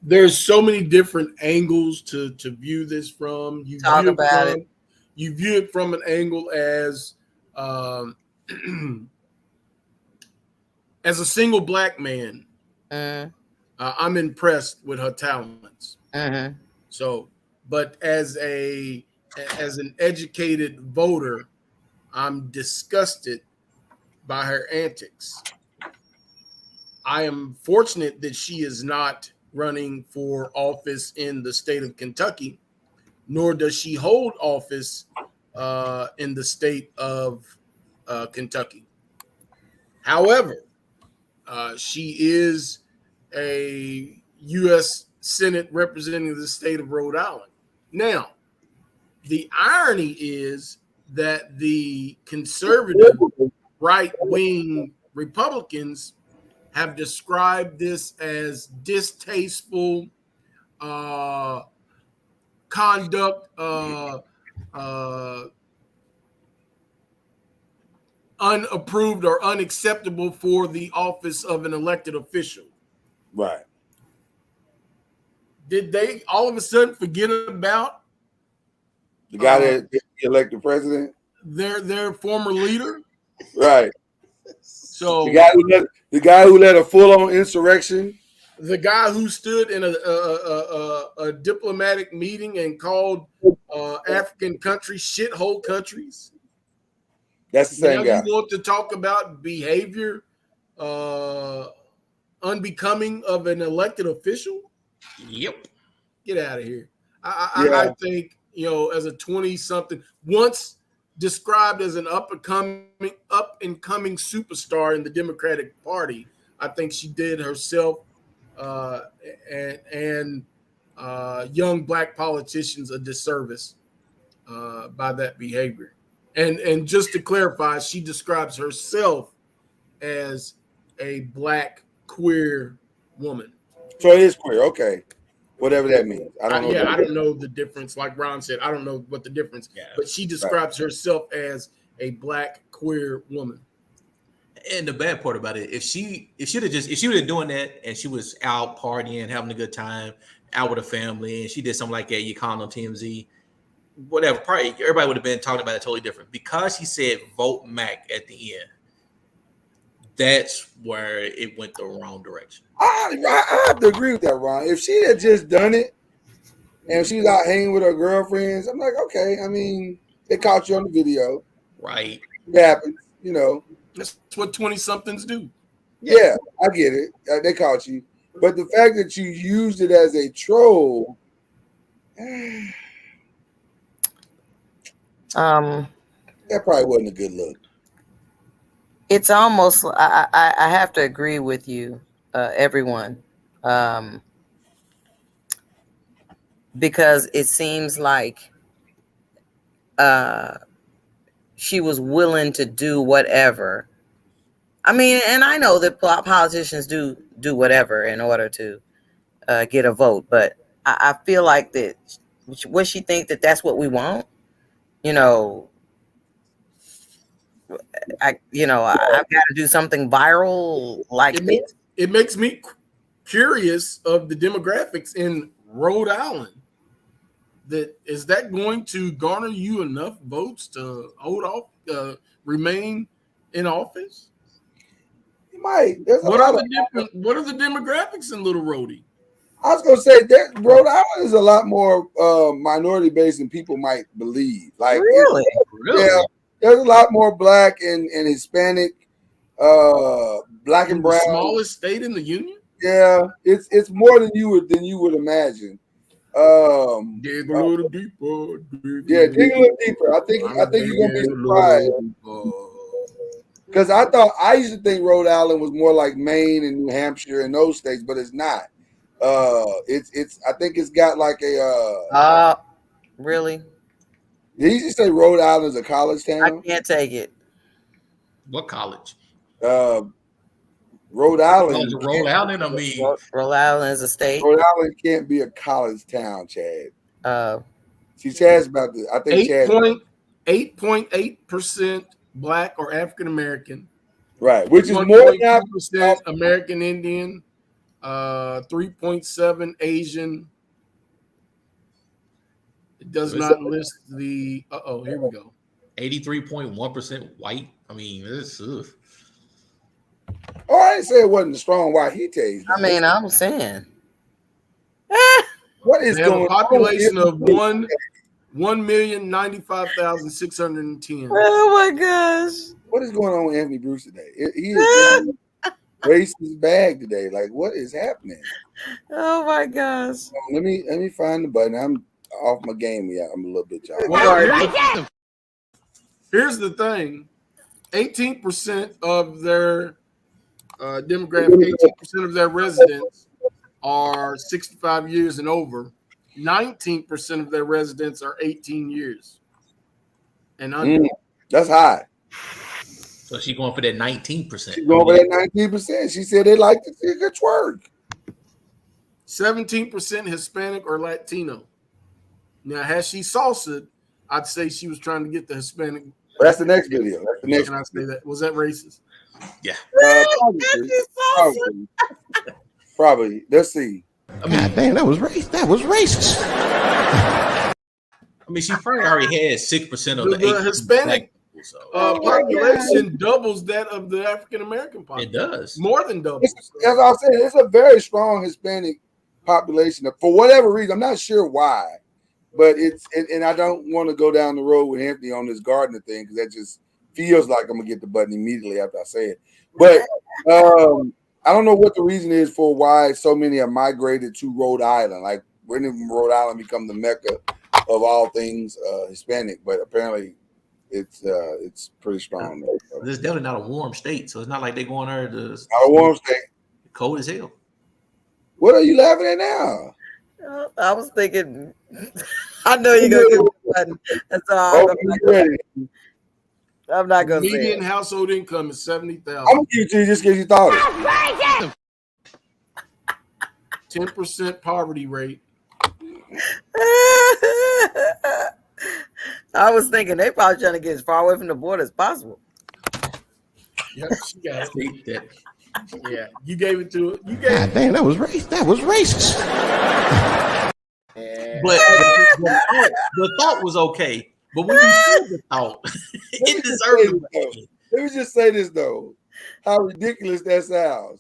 There's so many different angles to view this from. You Talk about it. You view it from an angle as as a single black man. I'm impressed with her talents. So, but as an educated voter, I'm disgusted by her antics. I am fortunate that she is not running for office in the state of Kentucky, nor does she hold office in the state of Kentucky. However, she is a U.S. Senate representing the state of Rhode Island. Now, the irony is that the conservative right-wing Republicans have described this as distasteful conduct, unapproved or unacceptable for the office of an elected official. Right. Did they all of a sudden forget about the guy that elected president? Their former leader? Right. So the guy who led a full-on insurrection. The guy who stood in a diplomatic meeting and called African countries shithole countries. That's the same guy. You want to talk about behavior unbecoming of an elected official? Yep. Get out of here. I think, as a 20-something, once described as an up and coming superstar in the Democratic Party, I think she did herself and young black politicians a disservice by that behavior. And just to clarify, she describes herself as a black queer woman. So it is queer, okay. Whatever that means. I don't know. I don't know the difference. Like Ron said, I don't know what the difference. But she describes herself as a black queer woman. And the bad part about it, if she was doing that and she was out partying, having a good time, out with her family, and she did something like that, you call on TMZ, whatever, probably everybody would have been talking about it totally different. Because she said vote Mac at the end, that's where it went the wrong direction. I have to agree with that, Ron. If she had just done it and she was out hanging with her girlfriends, I'm like, okay. I mean, they caught you on the video. Right. It happens, That's what 20-somethings do. Yeah, I get it. They caught you. But the fact that you used it as a troll, that probably wasn't a good look. It's almost, I have to agree with you, everyone, because it seems like she was willing to do whatever. I mean, and I know that politicians do whatever in order to get a vote, but I feel like that, would she think that that's what we want? I've got to do something viral like this. It makes me curious of the demographics in Rhode Island. Is that going to garner you enough votes to hold off, remain in office? You might. What are the demographics in Little Rhodey? I was going to say that Rhode Island is a lot more minority based than people might believe. Like, really? Yeah. There's a lot more black and Hispanic, black and brown. The smallest state in the union. Yeah, it's more than you would imagine. Dig a little deeper. Dig a little deeper. I think you're gonna be surprised. Because I used to think Rhode Island was more like Maine and New Hampshire and those states, but it's not. It's I think it's got like a really? Did he just say Rhode Island is a college town? I can't take it. What college? Rhode Island. Rhode Island, I mean. Rhode Island is a state. Rhode Island can't be a college town, Chad. See, Chad's about to. I think 8.8% black or African American. Right, which is more than percent American Indian. 3.7 Asian. It does not list the. Here we go. 83.1% white. I mean, this. Oh, I didn't say it wasn't a strong white heat taste. I mean, I'm saying. What is they have going a population on? Of 1,095,610. Oh my gosh! What is going on with Anthony Bruce today? He is raced his bag today. Like, what is happening? Oh my gosh! Let me find the button. I'm off my game. Yeah, I'm a little bit tired. Well, here's the thing: 18% of their demographic, 18% of their residents are 65 years and over. 19% of their residents are 18 years and under. That's high. So she's going for that 19%. She's going for that 19%. She said they like to see a good twerk. 17% Hispanic or Latino. Now, has she salsa, I'd say she was trying to get the Hispanic. That's the next video. That's the next. Can I say that? Was that racist? Yeah. Probably. Let's see. I mean, God damn, that was racist. I mean, she probably already had 6% of the Hispanic population doubles that of the African American population. It does. More than double. As I said, it's a very strong Hispanic population. For whatever reason, I'm not sure why, but and I don't want to go down the road with Anthony on this Gardner thing because that just feels like I'm gonna get the button immediately after I say it. But I don't know what the reason is for why so many are migrated to Rhode Island. Like, when did Rhode Island become the mecca of all things Hispanic? But apparently, it's pretty strong. This is definitely not a warm state, so it's not like they're going there to. Not a warm state. Cold as hell. What are you laughing at now? I was thinking. I know you're gonna give me the button. That's all. I'm not gonna say it. Median household income is $70,000. I'm gonna give it to you just because you thought it. 10% poverty rate. I was thinking they probably trying to get as far away from the border as possible. Yep, she got it. Yeah, you gave it to it. You gave God damn, that was racist. That was racist. But the thought was okay. But when you said the thought, it deserved it. Let me just say this though, how ridiculous that sounds.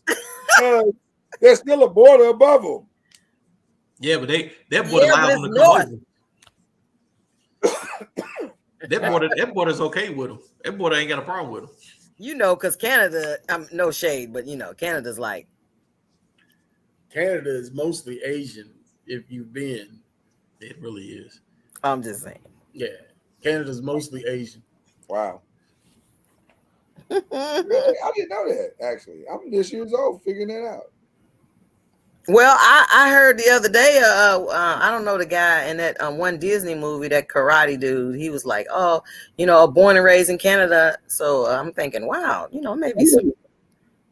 There's still a border above them. Yeah, but that border allows them to come over. That border's okay with them. That border ain't got a problem with them. You know, because Canada, no shade, but you know, Canada's like. Canada is mostly Asian. If you've been, it really is. I'm just saying. Yeah, Canada's mostly Asian. Wow. Really? I didn't know that. Actually, I'm this years old figuring that out. Well, I heard the other day, I don't know the guy in that one Disney movie, that karate dude. He was like, "Oh, you know, born and raised in Canada." So I'm thinking, wow, you know, maybe some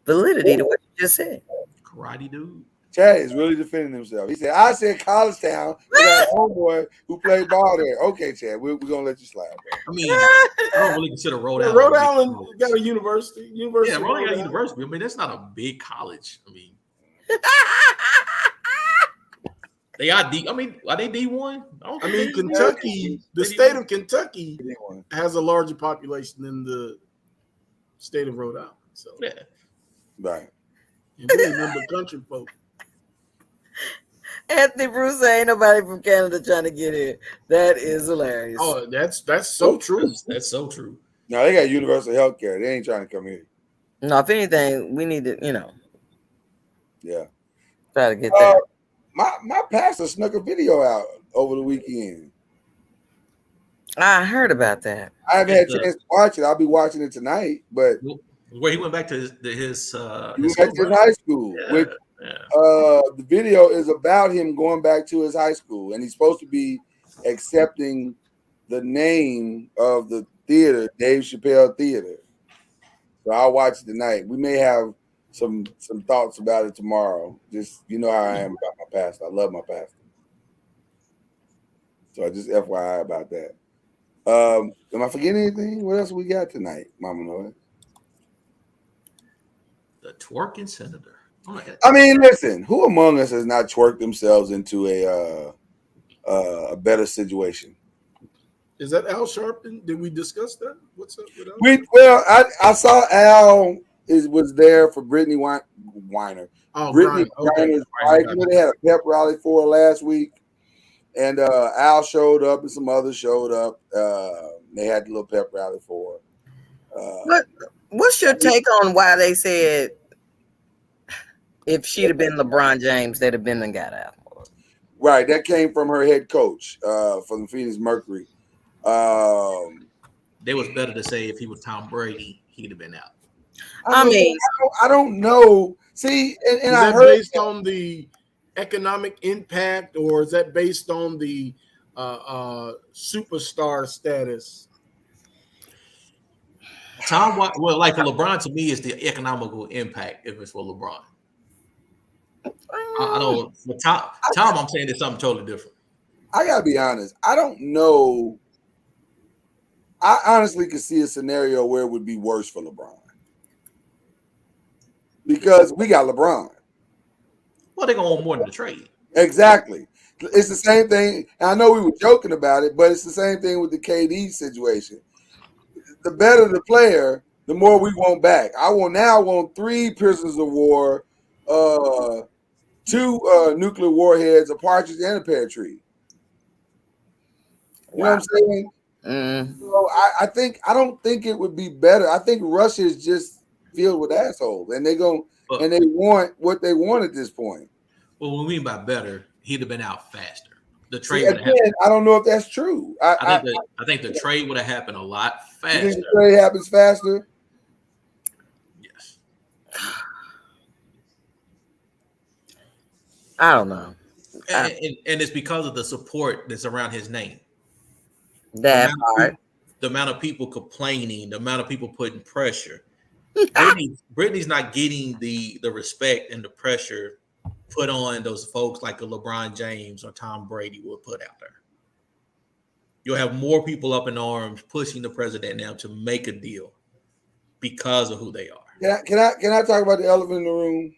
validity to what you just said. Karate dude. Chad is really defending himself. He said, "I said college town. We got a homeboy who played ball there." Okay, Chad, we're gonna let you slide. Bro. I mean, I don't really consider Rhode Island. Rhode Island got a university. Yeah, Rhode Island got a university. I mean, that's not a big college. I mean. They are D. I mean, are they D1? I mean, Kentucky, the state of Kentucky has a larger population than the state of Rhode Island. So yeah, right. And we remember country folk. Anthony Bruce, ain't nobody from Canada trying to get here. That is hilarious. Oh, that's so true. That's so true. No, they got universal health care. They ain't trying to come here. No, if anything, we need to, Yeah. try to get that. My pastor snuck a video out over the weekend. I heard about that. I haven't had a chance to watch it. I'll be watching it tonight, but where he went back to his he went back to his high school. Yeah, which the video is about him going back to his high school, and he's supposed to be accepting the name of the theater, Dave Chappelle Theater. So I'll watch it tonight. We may have some thoughts about it tomorrow. Just how I am about my pastor. I love my pastor. So just FYI about that. Am I forgetting anything? What else we got tonight, Mama Noise? The twerking senator. I mean, listen, who among us has not twerked themselves into a better situation? Is that Al Sharpton? Did we discuss that? What's up with Al? I saw Al was there for Brittany Griner. Oh, Brittany Griner's wife. They had a pep rally for her last week, and Al showed up and some others showed up. They had a little pep rally for her. What's your take on why they said if she'd have been LeBron James, they'd have been and got out? Right, that came from her head coach from the Phoenix Mercury. They was better to say if he was Tom Brady, he'd have been out. I don't know. See, and is I that heard based on the economic impact, or is that based on the superstar status? Like for LeBron, to me, is the economical impact if it's for LeBron. I don't. For Tom, I'm saying it's something totally different. I gotta be honest. I don't know. I honestly could see a scenario where it would be worse for LeBron because we got LeBron. Well, they're gonna want more than the trade. Exactly. It's the same thing. And I know we were joking about it, but it's the same thing with the KD situation. The better the player, the more we want back. I want 3 prisoners of war, 2 nuclear warheads, a partridge, and a pear tree. You know what I'm saying? So I don't think it would be better. I think Russia is just filled with assholes, and they want what they want at this point. Well, what we mean by better, he'd have been out faster. The trade would have happened. I don't know if that's true. I think the trade would have happened a lot faster. You think the trade happens faster? Yes. I don't know. And it's because of the support that's around his name. That part. The amount of people complaining, the amount of people putting pressure. Brittany's not getting the respect and the pressure put on those folks like a LeBron James or Tom Brady would put out there. You'll have more people up in arms pushing the president now to make a deal because of who they are. Can I talk about the elephant in the room?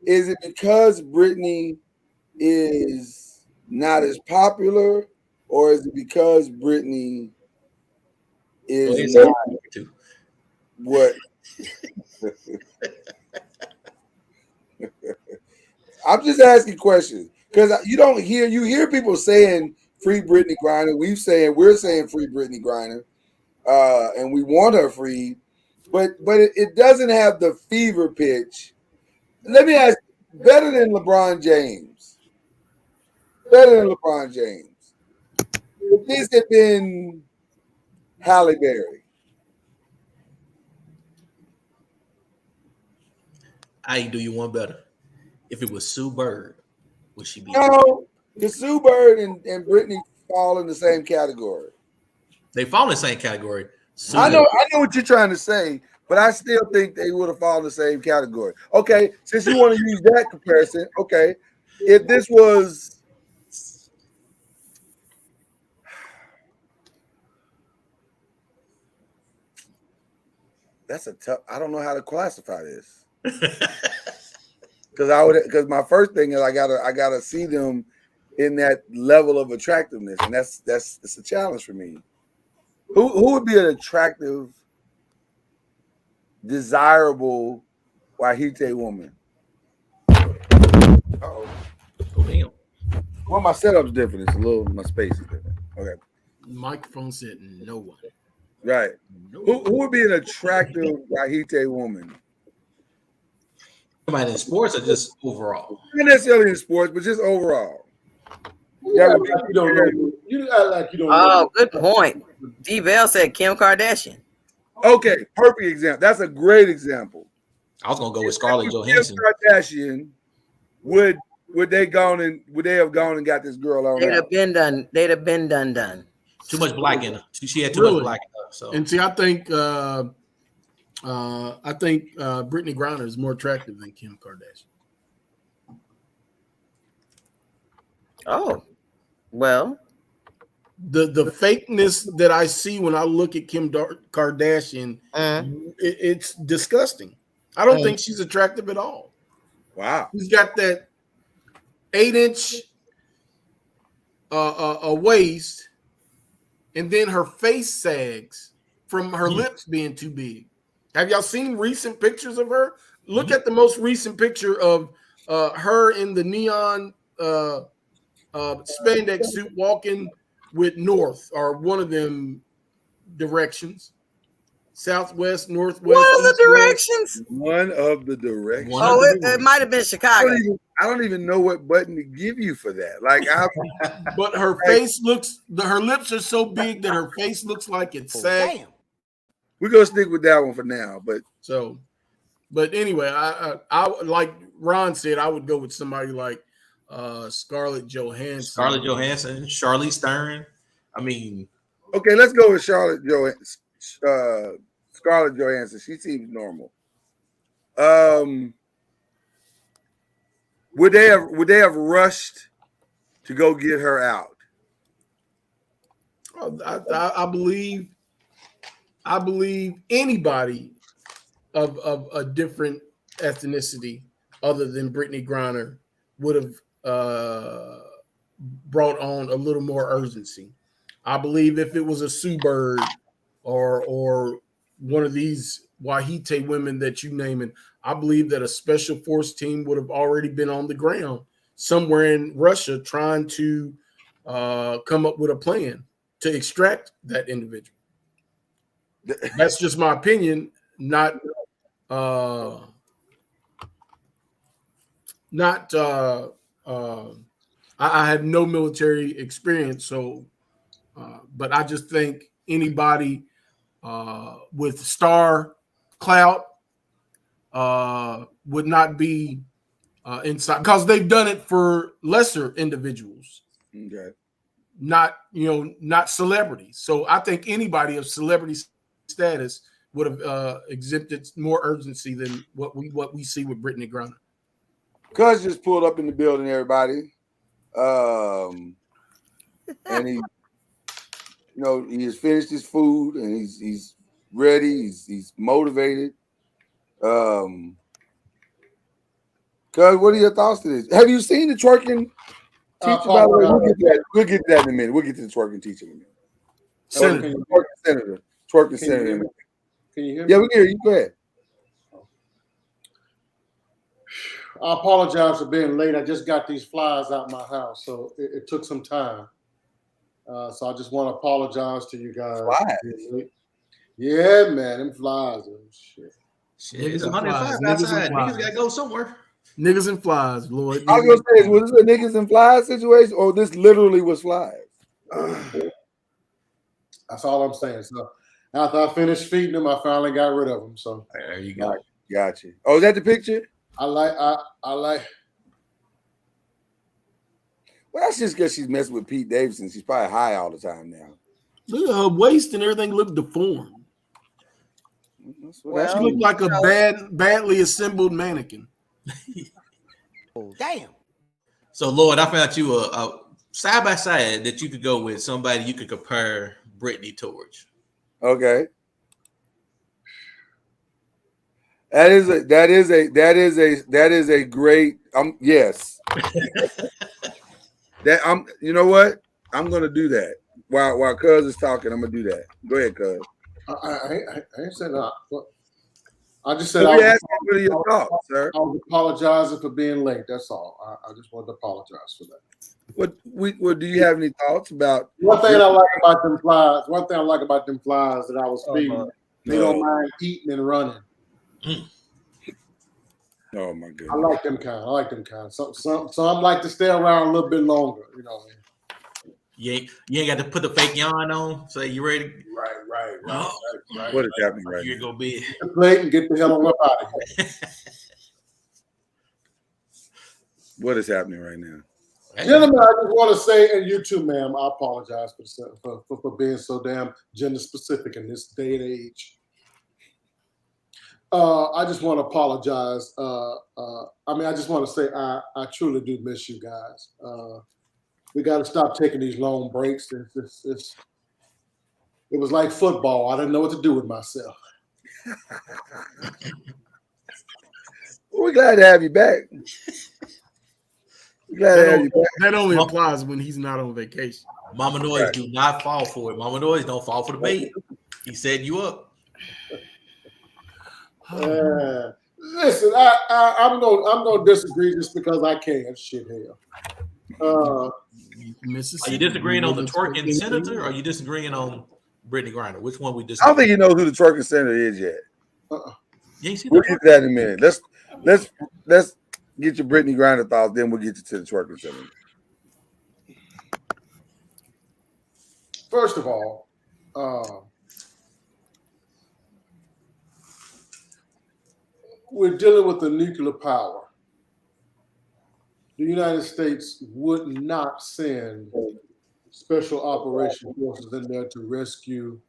Is it because Brittany is not as popular, or is it because Brittany is not what? I'm just asking questions because you hear people saying free Brittany Griner. We're saying free Brittany Griner, and we want her free, but it doesn't have the fever pitch. Let me ask: better than LeBron James? Better than LeBron James? If this had been Halle Berry, I do you one better. If it was Sue Bird, would she be? No, the Sue Bird and Brittany fall in the same category. They fall in the same category. I know what you're trying to say, but I still think they would have fallen in the same category. Okay, since you want to use that comparison, okay, if this was that's a tough. I don't know how to classify this because my first thing is I gotta see them in that level of attractiveness, and it's a challenge for me. Who would be an attractive, desirable Wahite woman? Oh damn! Well, my setup's different. My space is different. Okay. Microphone said no one. Right. Who would be an attractive Wahite woman? Somebody in sports or just overall? Not necessarily in sports, but just overall. You act like you don't know. You act like you don't know. Oh, good point. D-Bell said Kim Kardashian. Okay, perfect example. That's a great example. I was gonna go with Scarlett Johansson. Kim Kardashian, would they have gone and got this girl on? They'd have been done. They'd have been done. Too much black in her. She had too much black in her. So And see, I think Brittany Griner is more attractive than Kim Kardashian. Oh, well, the fakeness that I see when I look at Kim Kardashian, it's disgusting. I don't think she's attractive at all. Wow, she's got that 8-inch a waist, and then her face sags from her lips being too big. Have y'all seen recent pictures of her? Look at the most recent picture of her in the neon spandex suit walking with North, or one of them directions. Southwest, Northwest. What are the directions? One of the directions. Oh, it might have been Chicago. I don't even know what button to give you for that. Like, but her face looks. Her lips are so big that her face looks like it's sagged. Damn. We're gonna stick with that one for now. But anyway, I like Ron said, I would go with somebody like Scarlett Johansson. Scarlett Johansson, Charlize Theron. I mean, okay, let's go with Scarlett Johansson. She seems normal. Would they have rushed to go get her out? I believe anybody of a different ethnicity other than Brittany Griner would have brought on a little more urgency. I believe if it was a Sue Bird or one of these Wahite women that you naming, I believe that a special force team would have already been on the ground somewhere in Russia trying to come up with a plan to extract that individual. That's just my opinion, not I have no military experience, so but I just think anybody with star clout would not be inside, because they've done it for lesser individuals. Okay. Not celebrities. So I think anybody of celebrity status would have exhibited more urgency than what we see with Brittany Griner. Cuz just pulled up in the building, everybody. And he has finished his food and he's ready, he's motivated. Cuz, what are your thoughts to this? Have you seen the twerking teacher? By the way, we'll get to that in a minute. We'll get to the twerking teacher in a minute. Senator. Twerking senator. Can you hear me? Yeah, we can hear you. Go ahead. I apologize for being late. I just got these flies out my house, so it took some time. So I just want to apologize to you guys. Flies? Yeah, man, them flies. Shit. It's 105 outside. Niggas gotta go somewhere. Niggas and flies, Lord. I was gonna say, was this a niggas and flies situation, or this literally was flies? That's all I'm saying. So after I finished feeding them, I finally got rid of them. So there you go. Got you. Oh, is that the picture? I like. Well, that's just because she's messing with Pete Davidson. She's probably high all the time now. Look at her waist and everything look deformed. She looked like a badly assembled mannequin. Damn. So, Lord, I found you a side by side that you could go with, somebody you could compare Brittany towards. Okay. That is a great yes. You know what? I'm gonna do that. While Cuz is talking, I'm gonna do that. Go ahead, Cuz. I ain't said that. I just said what are your thoughts, sir? I was apologizing for being late. That's all. I just wanted to apologize for that. What do you have any thoughts about? One thing I like about them flies that I was feeding, they don't mind eating and running. Oh my goodness. I like them kind. Some like to stay around a little bit longer, you know. You ain't got to put the fake yawn on. Say you ready? Right. What is happening right You're now? gonna be Get the plate and get the hell on up out of here. What is happening right now? Gentlemen, I just want to say, and you too, ma'am, I apologize for being so damn gender specific in this day and age. I just want to apologize. I just want to say I truly do miss you guys. We got to stop taking these long breaks. It was like football. I didn't know what to do with myself. We're glad to have you back. That only applies when he's not on vacation. Mama Noise, do not fall for it. Mama Noise, don't fall for the bait. He setting you up. Listen, I'm gonna disagree just because I can. Shit, hell. Are you disagreeing on the twerking senator, or are you disagreeing on Brittany Griner? Which one we I disagree? don't think you know who the twerking senator is yet. You ain't seen We'll get to that in a minute. Let's get your Brittany Griner thoughts, then we'll get you to the twerking senator. First of all, we're dealing with a nuclear power. The United States would not send special operation forces in there to rescue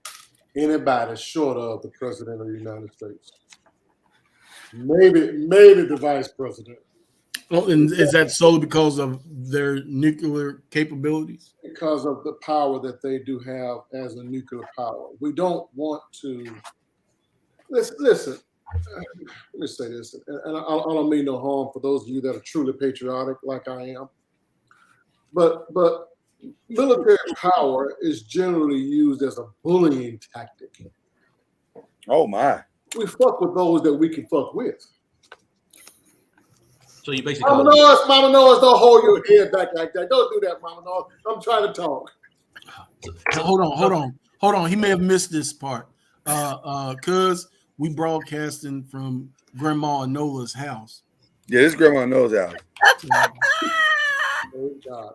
anybody short of the President of the United States. Maybe the Vice President. Oh, and is that solely because of their nuclear capabilities? Because of the power that they do have as a nuclear power. We don't want to listen. Let me say this, and I don't mean no harm for those of you that are truly patriotic like I am. But military power is generally used as a bullying tactic. Oh my. We fuck with those that we can fuck with. So you basically Mama Noise, don't hold your head back like that. Don't do that, Mama Noise. I'm trying to talk. Hold on. He may have missed this part. Cause we broadcasting from Grandma Nola's house. Yeah, this Grandma knows how.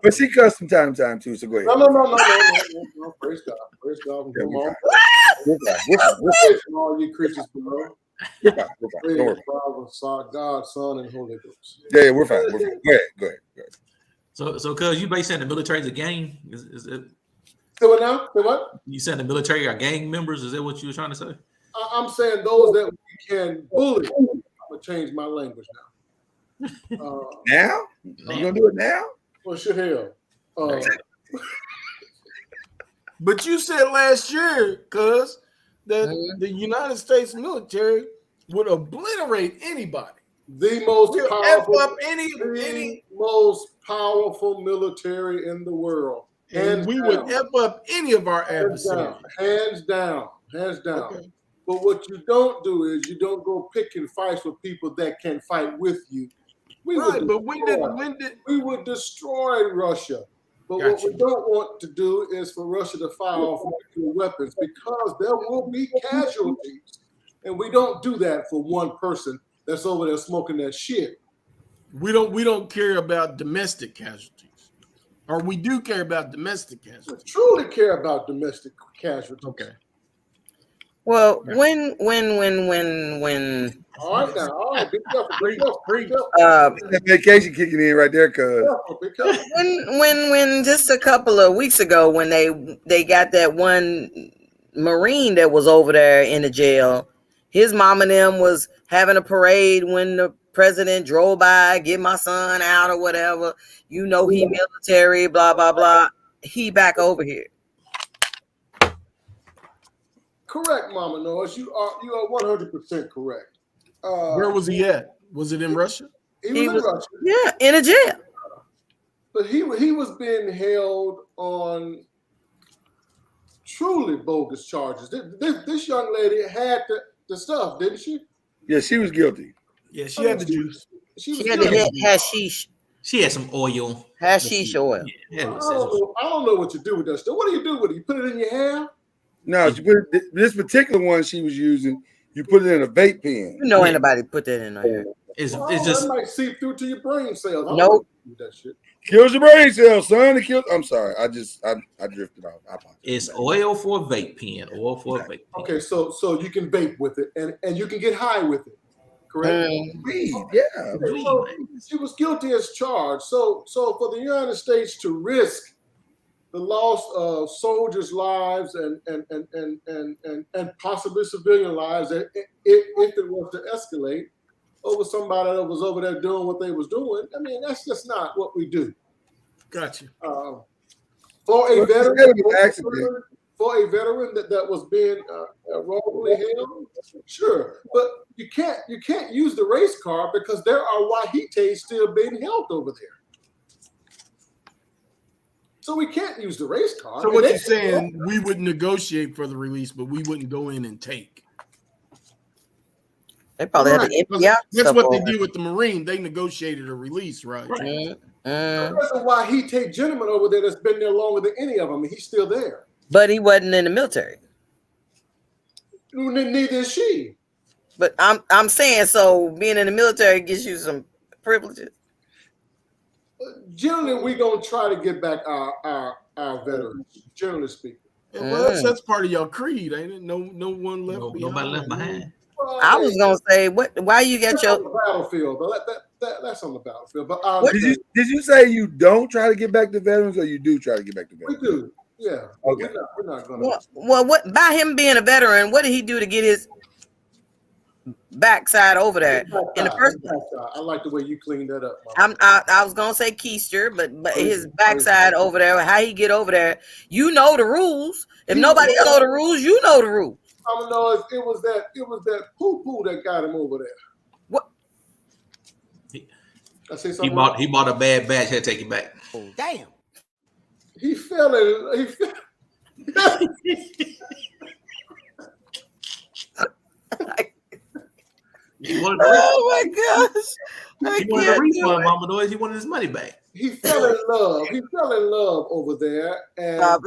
But she cussed from time to time too, so go ahead. No. Praise God. Praise God. Come on. All you creatures below. We're fine. Father, God, Son, and Holy Ghost. Yeah, we're fine. Go ahead. So cuz you basically saying the military is a gang? Is it? So what now? So what? You saying the military are gang members? Is that what you were trying to say? I'm saying those that we can bully. I'm gonna change my language now. Now? You gonna do it now? Well, shit, hell. But you said last year, cuz, that the United States military would obliterate anybody. The most powerful, F up any most powerful military in the world. And we would F up any of our adversaries. Hands down. Okay. But what you don't do is you don't go picking fights with people that can fight with you. We would destroy Russia. But what we don't want to do is for Russia to fire off nuclear weapons because there will be casualties. And we don't do that for one person that's over there smoking that shit. We don't care about domestic casualties. Or we do care about domestic casualties. We truly care about domestic casualties. Okay. Well, when all right, be careful. That vacation kicking in right there, cuz. When just a couple of weeks ago, when they got that one Marine that was over there in the jail, his mom and them was having a parade when the president drove by, get my son out or whatever. You know he military, blah blah blah. He back over here. Correct, Mama Noise. You are 100% correct. Where was he at? Was it in Russia? He was in Russia. Yeah, in a jail. But he was being held on truly bogus charges. This young lady had the stuff, didn't she? Yeah, she was guilty. Yeah, she had the juice. She had the hashish. She had some oil. Hashish oil. I don't know what you do with that stuff. What do you do with it? You put it in your hair? No, she put this particular one she was using. You put it in a vape pen. You know, anybody put that in her hair. It's just just that might seep through to your brain cells. Nope. That shit kills your brain cells, son. It kills. I'm sorry. I drifted off. It's oil for a vape pen. Oil for a vape pen. Okay, so you can vape with it, and you can get high with it. Correct. Weed, yeah. So she was guilty as charged. So for the United States to risk the loss of soldiers' lives and possibly civilian lives, if it was to escalate over somebody that was over there doing what they was doing, I mean, that's just not what we do. Gotcha. For a veteran that was being wrongfully held, sure, but you can't use the race card because there are Wahites still being held over there. So we can't use the race card. So what you're saying, we would negotiate for the release, but we wouldn't go in and take. They probably had to empty out. That's what they did with the Marine. They negotiated a release, right? There's a Wahite gentleman over there that's been there longer than any of them, and he's still there. But he wasn't in the military. Neither is she. But I'm saying, so being in the military gives you some privileges. Generally, we're gonna try to get back our veterans. Generally speaking. Yeah, well, that's part of your creed, ain't it? No one left behind. Nobody left behind. Well, I was gonna say, why you got that's your on the battlefield? But that's on the battlefield. But did you say you don't try to get back to veterans, or you do try to get back to veterans? We do. Yeah. Okay. We're not gonna. well, what by him being a veteran? What did he do to get his backside over there in the first place? I like the way you cleaned that up. I was gonna say keister, but his backside over there. How he get over there? You know the rules. If nobody else know the rules, you know the rules. I don't know if it was that poo that got him over there. What? I say something. He bought a bad batch. Had to take it back. Oh, damn. He fell in. Oh my gosh! He wanted a refund, Mama Noise. He wanted his money back. He fell in love. He fell in love over there, and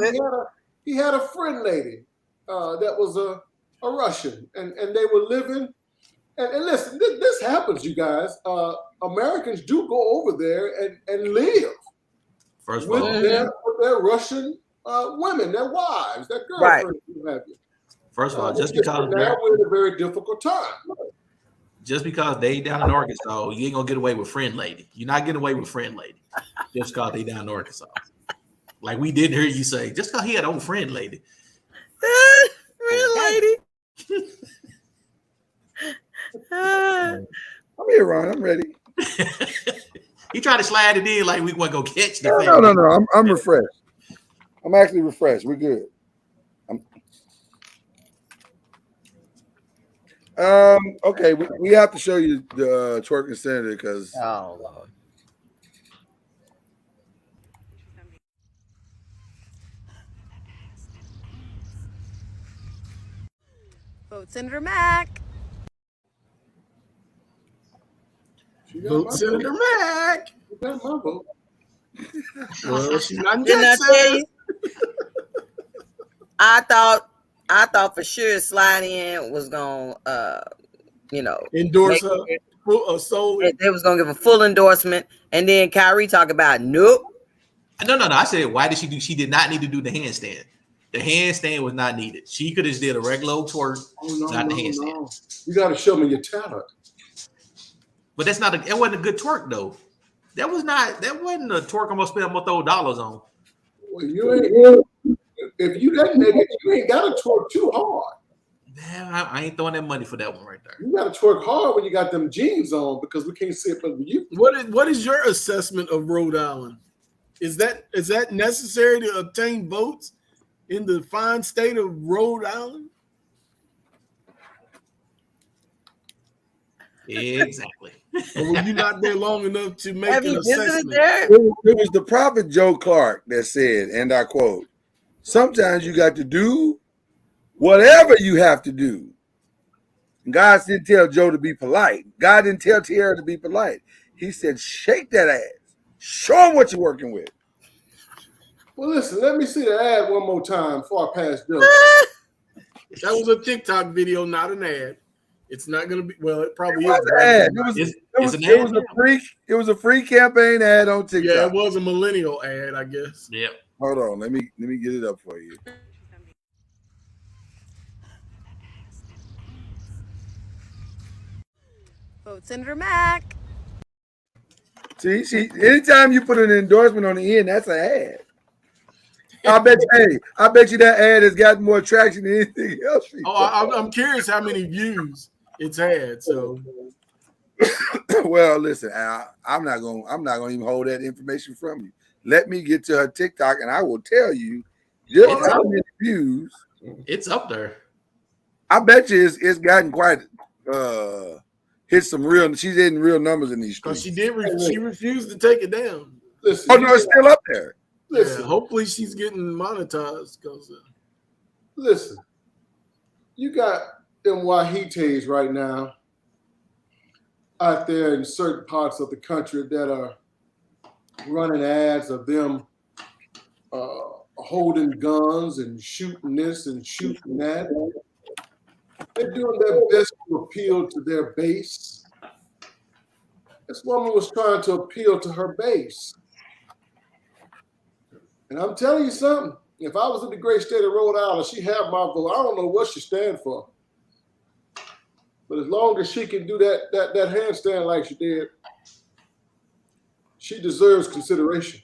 he had a friend lady that was a Russian, and they were living. And listen, this happens, you guys. Americans do go over there and live with their Russian women, their wives, their girlfriends. Right. First of all, just because now we're in a very difficult time. Just because they down in Arkansas, you ain't gonna get away with friend lady. You're not getting away with friend lady just because they down in Arkansas. Like we didn't hear you say, just because he had old friend lady. Friend lady. I'm here, Ron. I'm ready. He tried to slide it in like we want to go catch the No. I'm refreshed. I'm actually refreshed. We're good. Okay, we have to show you the twerking senator because oh Lord. Vote Senator Mack. Vote Senator Mack. You got my vote. Well, she's not Didn't I tell you? I thought for sure Slide In was gonna endorse her solely. They was gonna give a full endorsement, and then Kyrie talk about nope. No. I said, why did she do? She did not need to do the handstand. The handstand was not needed. She could have just did a regular old twerk, not the handstand. No. You got to show me your talent. But that's not. It wasn't a good twerk though. That wasn't a twerk I'm gonna spend almost throw dollars on. Well, if you that nigga, you ain't got to twerk too hard. Damn, I ain't throwing that money for that one right there. You got to twerk hard when you got them jeans on because we can't see it under you. What is your assessment of Rhode Island? Is that necessary to obtain votes in the fine state of Rhode Island? Exactly. Or were you not there long enough to make an assessment? It was the prophet Joe Clark that said, and I quote, "Sometimes you got to do whatever you have to do." God didn't tell Joe to be polite. God didn't tell Tierra to be polite. He said, shake that ass. Show them what you're working with. Well, listen, let me see the ad one more time before I pass Bill. That was a TikTok video, not an ad. It's not going to be. Well, it probably is. It was a free campaign ad on TikTok. Yeah, it was a millennial ad, I guess. Yep. Hold on, let me get it up for you. Vote Senator Mack. See, anytime you put an endorsement on the end, that's an ad. I bet you that ad has gotten more traction than anything else. I'm curious how many views it's had. So, well, listen, I'm not gonna even hold that information from you. Let me get to her TikTok, and I will tell you just how many views. It's up there. I bet you it's gotten quite hit some real. She's hitting real numbers in these streets. She did. She refused to take it down. Listen, oh no, it's still up there. Listen, yeah, hopefully she's getting monetized. Listen, you got them Wahites right now out there in certain parts of the country that are running ads of them holding guns and shooting this and shooting that. They're doing their best to appeal to their base. This woman was trying to appeal to her base. And I'm telling you something, if I was in the great state of Rhode Island, she'd have my vote. I don't know what she stands for. But as long as she can do that handstand like she did, she deserves consideration.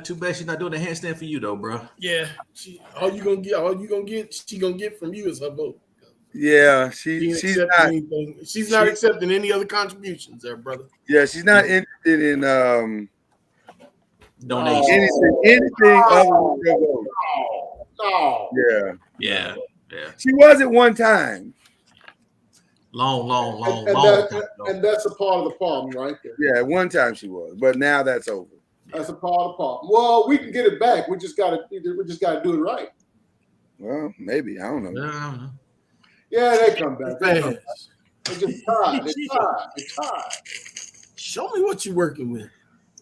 Too bad she's not doing the handstand for you though, bro. Yeah. All you gonna get from you is her vote. Yeah, she's not accepting any other contributions there, brother. Yeah, she's not interested in donations. Anything other than No. Yeah. She was at one time. Long. And that's a part of the problem right there. Yeah, at one time she was, but now that's over. That's a part of the problem. Well, we can get it back. We just gotta do it right. Well, maybe. I don't know. Yeah, they come back. They're just tired. They're tired. Show me what you're working with.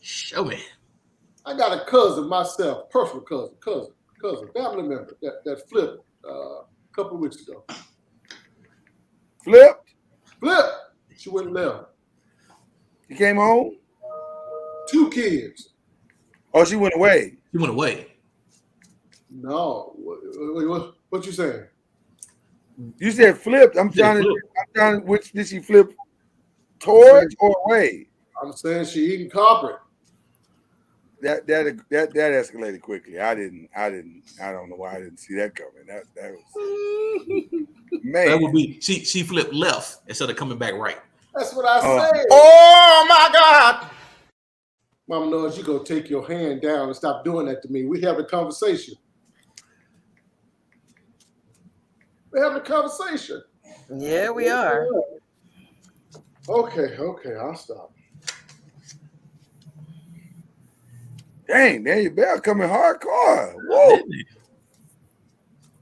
Show me. I got a cousin myself, personal cousin, family member that flipped a couple of weeks ago. Flipped? She went left. She came home? 2 kids. Oh, she went away. She went away. No. What you saying? You said flipped. I'm trying to which did she flip towards or away? I'm saying she eating carpet. That escalated quickly. I don't know why I didn't see that coming. That was man. That would be she flipped left instead of coming back right. That's what I said. Oh my God. Mama knows you go take your hand down and stop doing that to me. We have a conversation. Yeah, we are. Okay, I'll stop. Dang, Daniel Bell coming hardcore. Whoa.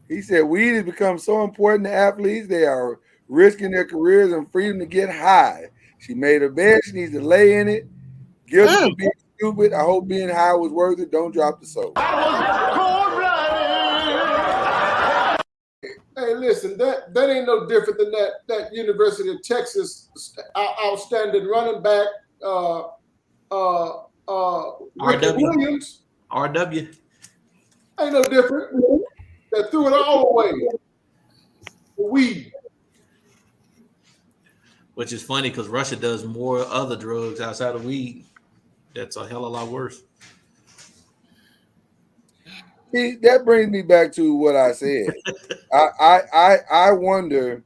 He said weed has become so important to athletes, they are risking their careers and freedom to get high. She made her bed, she needs to lay in it. Guilty for being stupid. I hope being high was worth it. Don't drop the soap. Hey, listen, that ain't no different than that University of Texas outstanding running back, Ricky Williams. RW. Ain't no different. That threw it all away. Weed. Which is funny because Russia does more other drugs outside of weed. That's a hell of a lot worse. See, that brings me back to what I said. I wonder,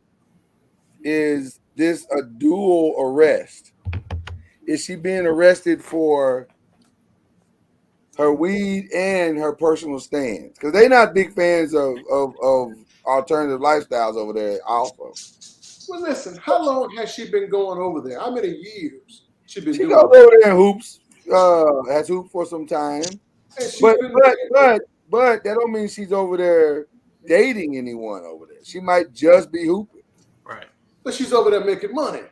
is this a dual arrest? Is she being arrested for her weed and her personal stance? Because they're not big fans of alternative lifestyles over there also. Well, listen, how long has she been going over there? How many years she been doing? She goes over there and hoops. Has hooped for some time. But that don't mean she's over there dating anyone over there. She might just be hooping. Right. But she's over there making money.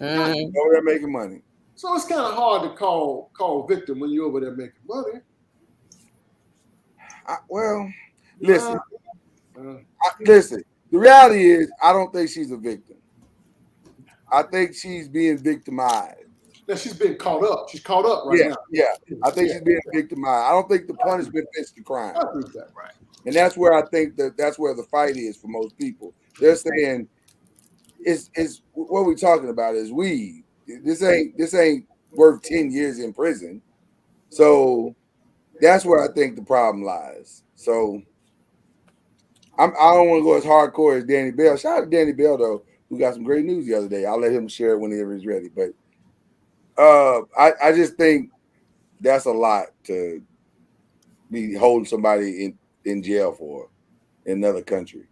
Over there making money. So it's kind of hard to call victim when you're over there making money. Listen. Listen. The reality is, I don't think she's a victim. I think she's being victimized. Now she's being caught up. She's caught up right now. Yeah. I think she's being victimized. I don't think the punishment fits the crime. I agree with that. Right. And that's where I think that's where the fight is for most people. They're saying it's what we're talking about is weed. This ain't worth 10 years in prison. So that's where I think the problem lies. So I don't want to go as hardcore as Danny Bell. Shout out to Danny Bell though, who got some great news the other day. I'll let him share it whenever he's ready. But I just think that's a lot to be holding somebody in jail for in another country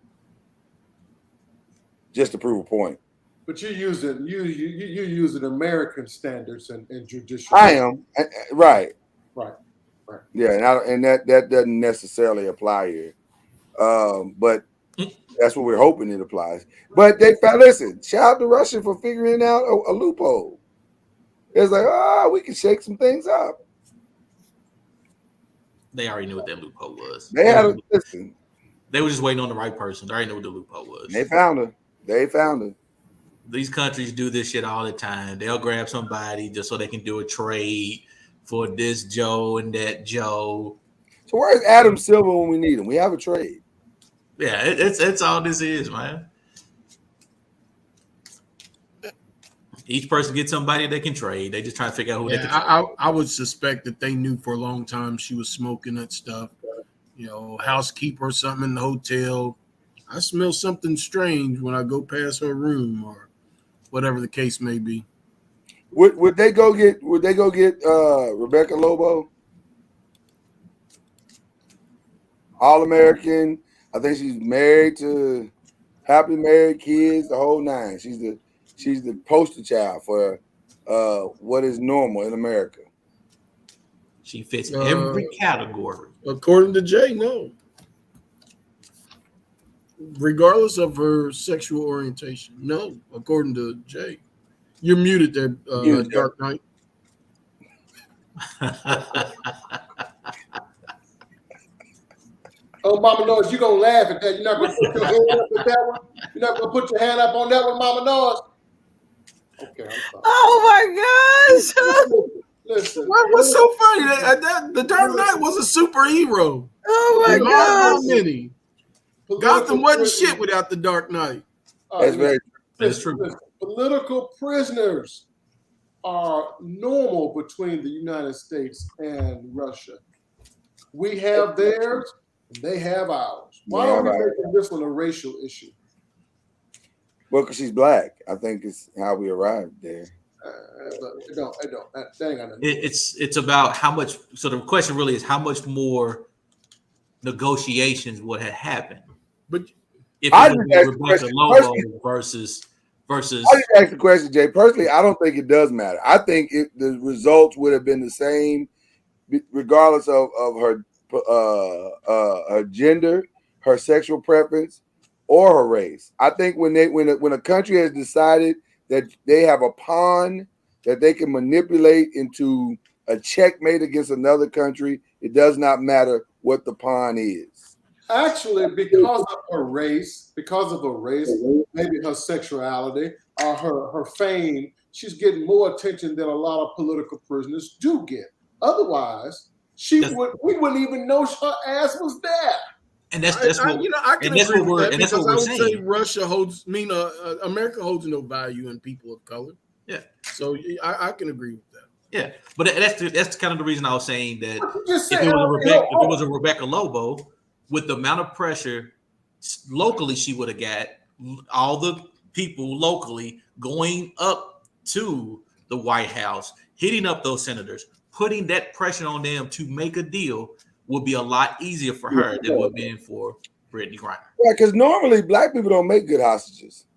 just to prove a point. But you're using American standards and judicial. I am right. Right. Yeah, and that doesn't necessarily apply here. But that's what we're hoping it applies. But they listen. Shout out to Russia for figuring out a loophole. It's like, we can shake some things up. They already knew what that loophole was. They had a listen. They were just waiting on the right person. They already knew what the loophole was. They found her. These countries do this shit all the time. They'll grab somebody just so they can do a trade for this Joe and that Joe. So where's Adam Silver when we need him? We have a trade. Yeah, it's all this is, man. Each person gets somebody they can trade. They just try to figure out who they can trade. I would suspect that they knew for a long time she was smoking that stuff. You know, housekeeper or something in the hotel. I smell something strange when I go past her room or whatever the case may be. Would they go get Rebecca Lobo? All-American. I think she's married to happily married kids, the whole nine. She's the poster child for what is normal in America. She fits every category. According to Jay, no. Regardless of her sexual orientation, no. According to Jay, you're muted there, Dark Knight. Oh, Mama Noise, you gonna laugh at that? You're not gonna put your hand up at that one. You're not gonna put your hand up on that one, Mama Noise. Okay, I'm sorry. Oh my gosh! Listen, what's so funny? The Dark Knight was a superhero. Oh my gosh! Gotham wasn't shit without the Dark Knight. That's true. Listen, political prisoners are normal between the United States and Russia. We have theirs, and they have ours. Why are we making this one a racial issue? Well, because she's black. I think it's how we arrived there. It's about how much. So the question really is how much more negotiations would have happened. But if it was Rebecca Lobo versus. I just ask the question, Jay. Personally, I don't think it does matter. I think the results would have been the same, regardless of her gender, her sexual preference, or her race. I think when a country has decided that they have a pawn that they can manipulate into a checkmate against another country, it does not matter what the pawn is. Actually, because of her race, maybe her sexuality, or her fame, she's getting more attention than a lot of political prisoners do get. Otherwise, we wouldn't even know her ass was there. And that's what I can agree with that because I would say Russia America holds no value in people of color. Yeah, so I can agree with that. Yeah, but that's kind of the reason I was saying that if it was a Rebecca Lobo, with the amount of pressure locally she would have got, all the people locally going up to the White House, hitting up those senators, putting that pressure on them to make a deal would be a lot easier for her than would have been for Brittany Griner. Yeah, because normally black people don't make good hostages.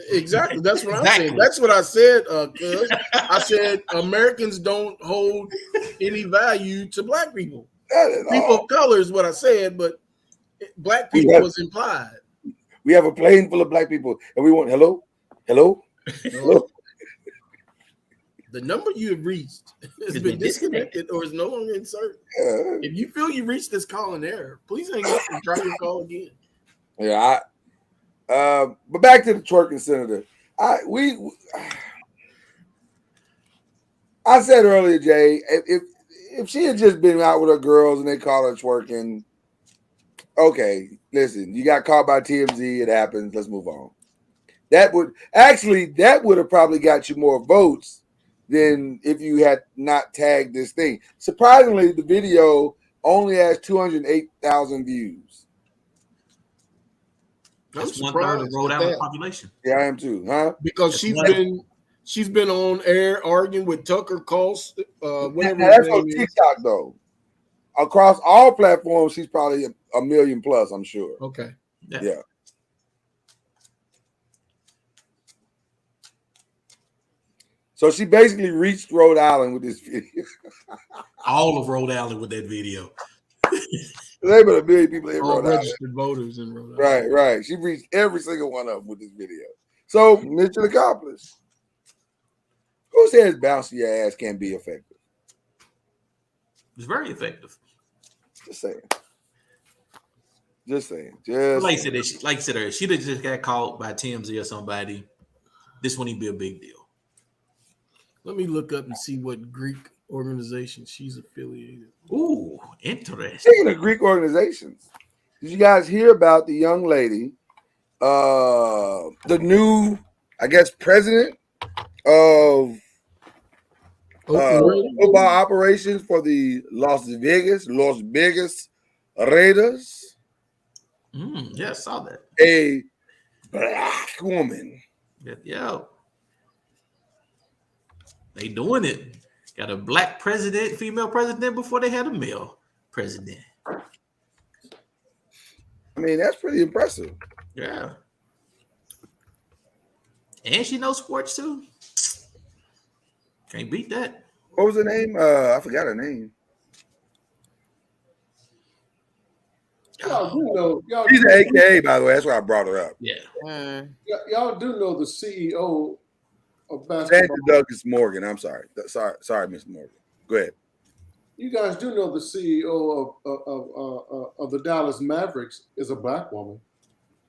Exactly. That's what I'm saying. That's what I said, cuz. I said Americans don't hold any value to black people. People of color is what I said, but black people was implied. We have a plane full of black people, and we want hello. The number you have reached has been disconnected or is no longer in service. If you feel you reached this call in error, please hang up and try your call again. Yeah, but back to the twerking senator. I said earlier, Jay, if she had just been out with her girls and they call her twerking, okay, listen, you got caught by TMZ, it happens, let's move on. That would have probably got you more votes than if you had not tagged this thing. Surprisingly, the video only has 208,000 views. That's 1/3 of Rhode Island population. Yeah, I am too, huh? Because she's been on air arguing with Tucker Carlson. Now that's on TikTok though. Across all platforms, she's probably a million plus, I'm sure. Okay. Yeah. So she basically reached Rhode Island with this video. All of Rhode Island with that video. There been a million people in All Rhode Island. registered voters in Rhode Island. Right. She reached every single one of them with this video. So mission accomplished. Who says bouncing your ass can't be effective? It's very effective. Just saying. Like I said, if she'd have just got caught by TMZ or somebody, this wouldn't be a big deal. Let me look up and see what Greek organization she's affiliated. Ooh, interesting. Speaking of Greek organizations, did you guys hear about the young lady, the new, I guess, president of football operations for the Las Vegas Raiders? Yeah, I saw that. A black woman. Yeah. They doing it. Got a black president, female president before they had a male president. I mean, that's pretty impressive. Yeah. And she knows sports too. Can't beat that. What was her name? I forgot her name. Y'all do know. She's an AKA, by the way. That's why I brought her up. Yeah. Y'all do know the CEO of basketball. Sandra Douglas Morgan. I'm sorry. Sorry, Mr. Morgan. Go ahead. You guys do know the CEO of the Dallas Mavericks is a black woman.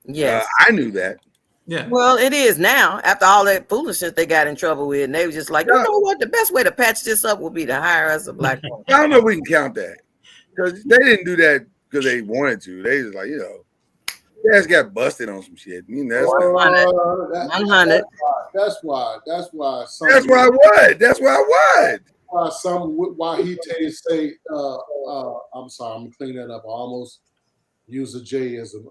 Yes. I knew that. Yeah. Well, it is now. After all that foolishness they got in trouble with, and they were just like, you know what? The best way to patch this up would be to hire us a black woman. I don't know if we can count that because they didn't do that because they wanted to. They just like, they just got busted on some shit. You know, 100. That's why. Why he say, I'm sorry, I'm gonna clean that up. I almost used a J-ism.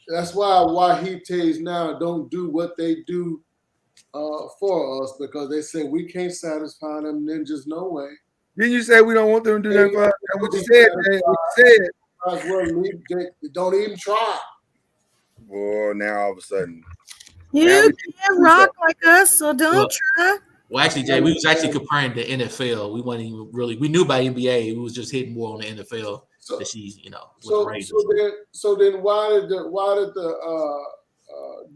That's why he tells now don't do what they do for us because they say we can't satisfy them ninjas no way. Didn't you say we don't want them to do that for us? That's what you said, man. What you said. Don't even try. Boy, now all of a sudden. You can't rock like us, so don't try. Well, actually, Jay, we was actually comparing the NFL. We wasn't even really, we knew about NBA. We was just hitting more on the NFL that she's, with the Raiders. So then why did the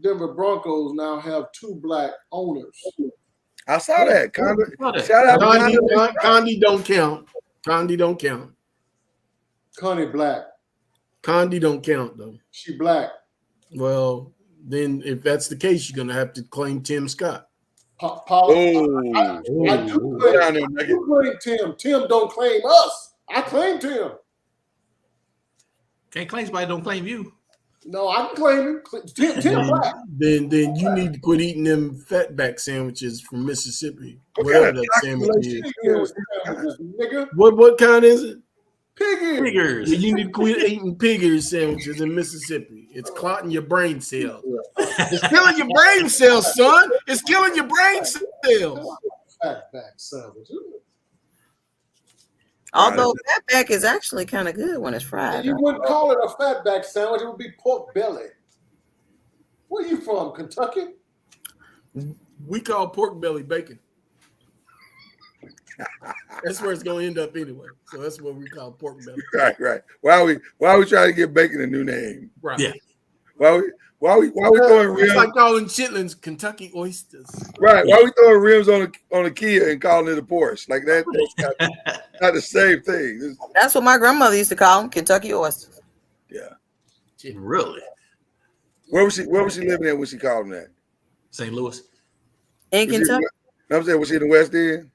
Denver Broncos now have two black owners? I saw that. Shout out to Condi don't count. Condi don't count. Connie black. Condi don't count though. She black. Well, then if that's the case, you're gonna have to claim Tim Scott. I do claim Tim. Tim don't claim us. I claim Tim. Can't claim somebody don't claim you. No, I can claim him. Tim black. Then you need to quit eating them fatback sandwiches from Mississippi. Whatever that sandwich is. Nigga. What kind is it? Piggers. Yeah, you need to quit eating piggers sandwiches in Mississippi. It's clotting your brain cells. It's killing your brain cells, son. It's killing your brain cells. Fatback sandwich. Although fatback is actually kind of good when it's fried. You wouldn't call it a fatback sandwich. It would be pork belly. Where you from, Kentucky? We call pork belly bacon. That's where it's going to end up anyway. So that's what we call pork belly. Right. Why are we trying to give bacon a new name? Right. Yeah. Why we throwing rims? It's like calling chitlins Kentucky oysters. Right. Why we throwing rims on a Kia and calling it a Porsche? Like that's not the same thing. That's what my grandmother used to call them, Kentucky oysters. Yeah. Really? Where was she living at when she called them that? St. Louis. In Kentucky? I'm saying, was she in the West End?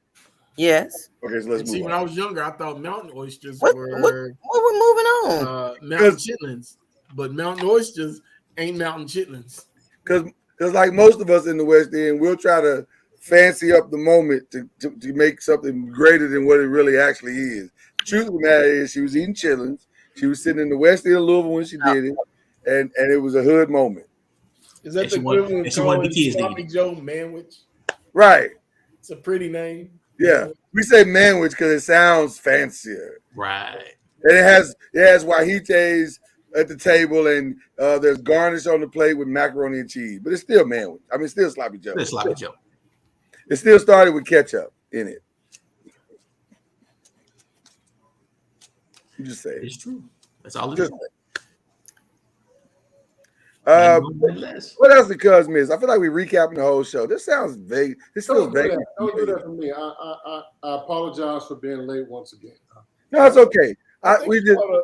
Yes. Okay, so let's move on. When I was younger, I thought mountain oysters What were. we're moving on? Mountain chitlins, but mountain oysters ain't mountain chitlins. Because like most of us in the West End, we'll try to fancy up the moment to make something greater than what it really actually is. The truth of the matter is, she was eating chitlins. She was sitting in the West End of Louisville when she did it, and it was a hood moment. Is that the equivalent of calling Sloppy Joe Manwich? Right. It's a pretty name. Yeah, we say manwich because it sounds fancier. Right. And it has wajitas at the table, and there's garnish on the plate with macaroni and cheese. But it's still manwich. I mean, it's still sloppy Joe. It's sloppy Joe. It still started with ketchup in it. You just say it's true. That's all it is. What else did Cuz miss? I feel like we're recapping the whole show. This sounds vague. This feels vague. Don't do that for me. I apologize for being late once again. No, it's okay.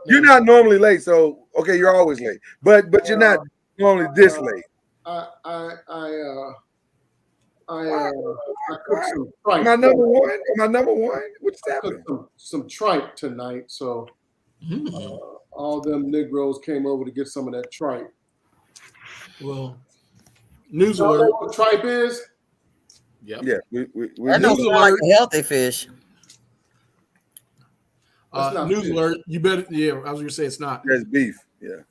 You're not normally late, so okay, you're always late. But you're not normally this late. I cooked some tripe. Am I number one? What's happening? Some tripe tonight, so all them Negroes came over to get some of that tripe. Well, news you know alert. What tripe is? Yeah. That don't sound like a healthy fish. News alert. You better. Yeah, I was gonna say it's not. That's beef. Yeah.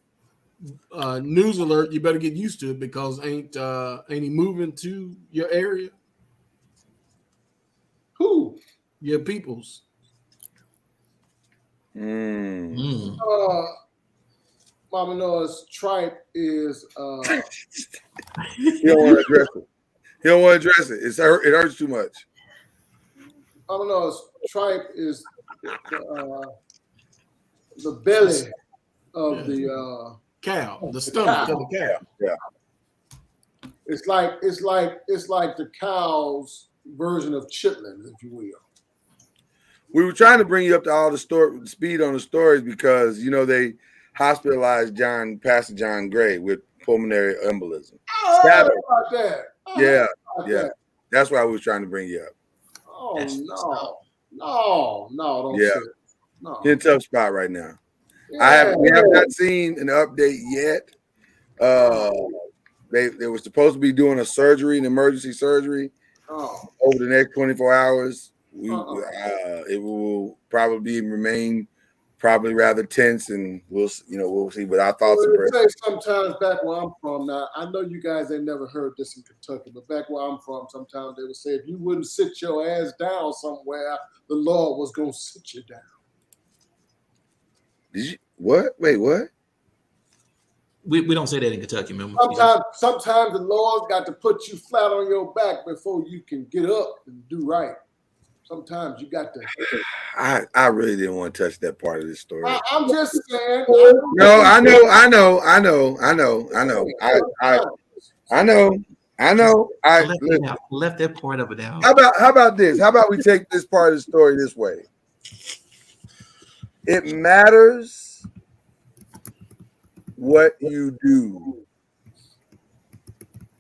News alert. You better get used to it because ain't he moving to your area? Who? Your peoples. Mama knows tripe is. He don't want to address it. He don't want to address it. It hurts too much. Mama knows tripe is the belly of the cow, the stomach of the cow. Yeah. It's like the cow's version of chitlins, if you will. We were trying to bring you up to all the speed on the stories because they hospitalized Pastor John Gray with pulmonary embolism. About that. Yeah. That's why we was trying to bring you up. Oh no, don't say it. No. In a tough spot right now. Yeah. We have not seen an update yet. They were supposed to be doing an emergency surgery over the next 24 hours. It will probably remain rather tense, and we'll see. But our thoughts and prayers. Sometimes back where I'm from, now I know you guys ain't never heard this in Kentucky, but back where I'm from, sometimes they would say if you wouldn't sit your ass down somewhere, the Lord was gonna sit you down. Did you what? Wait, what? We don't say that in Kentucky, remember? Sometimes the Lord's got to put you flat on your back before you can get up and do right. Sometimes you got to. I really didn't want to touch that part of this story. I'm just saying. No, I know. I left that part of it out. How about this? How about we take this part of the story this way? It matters what you do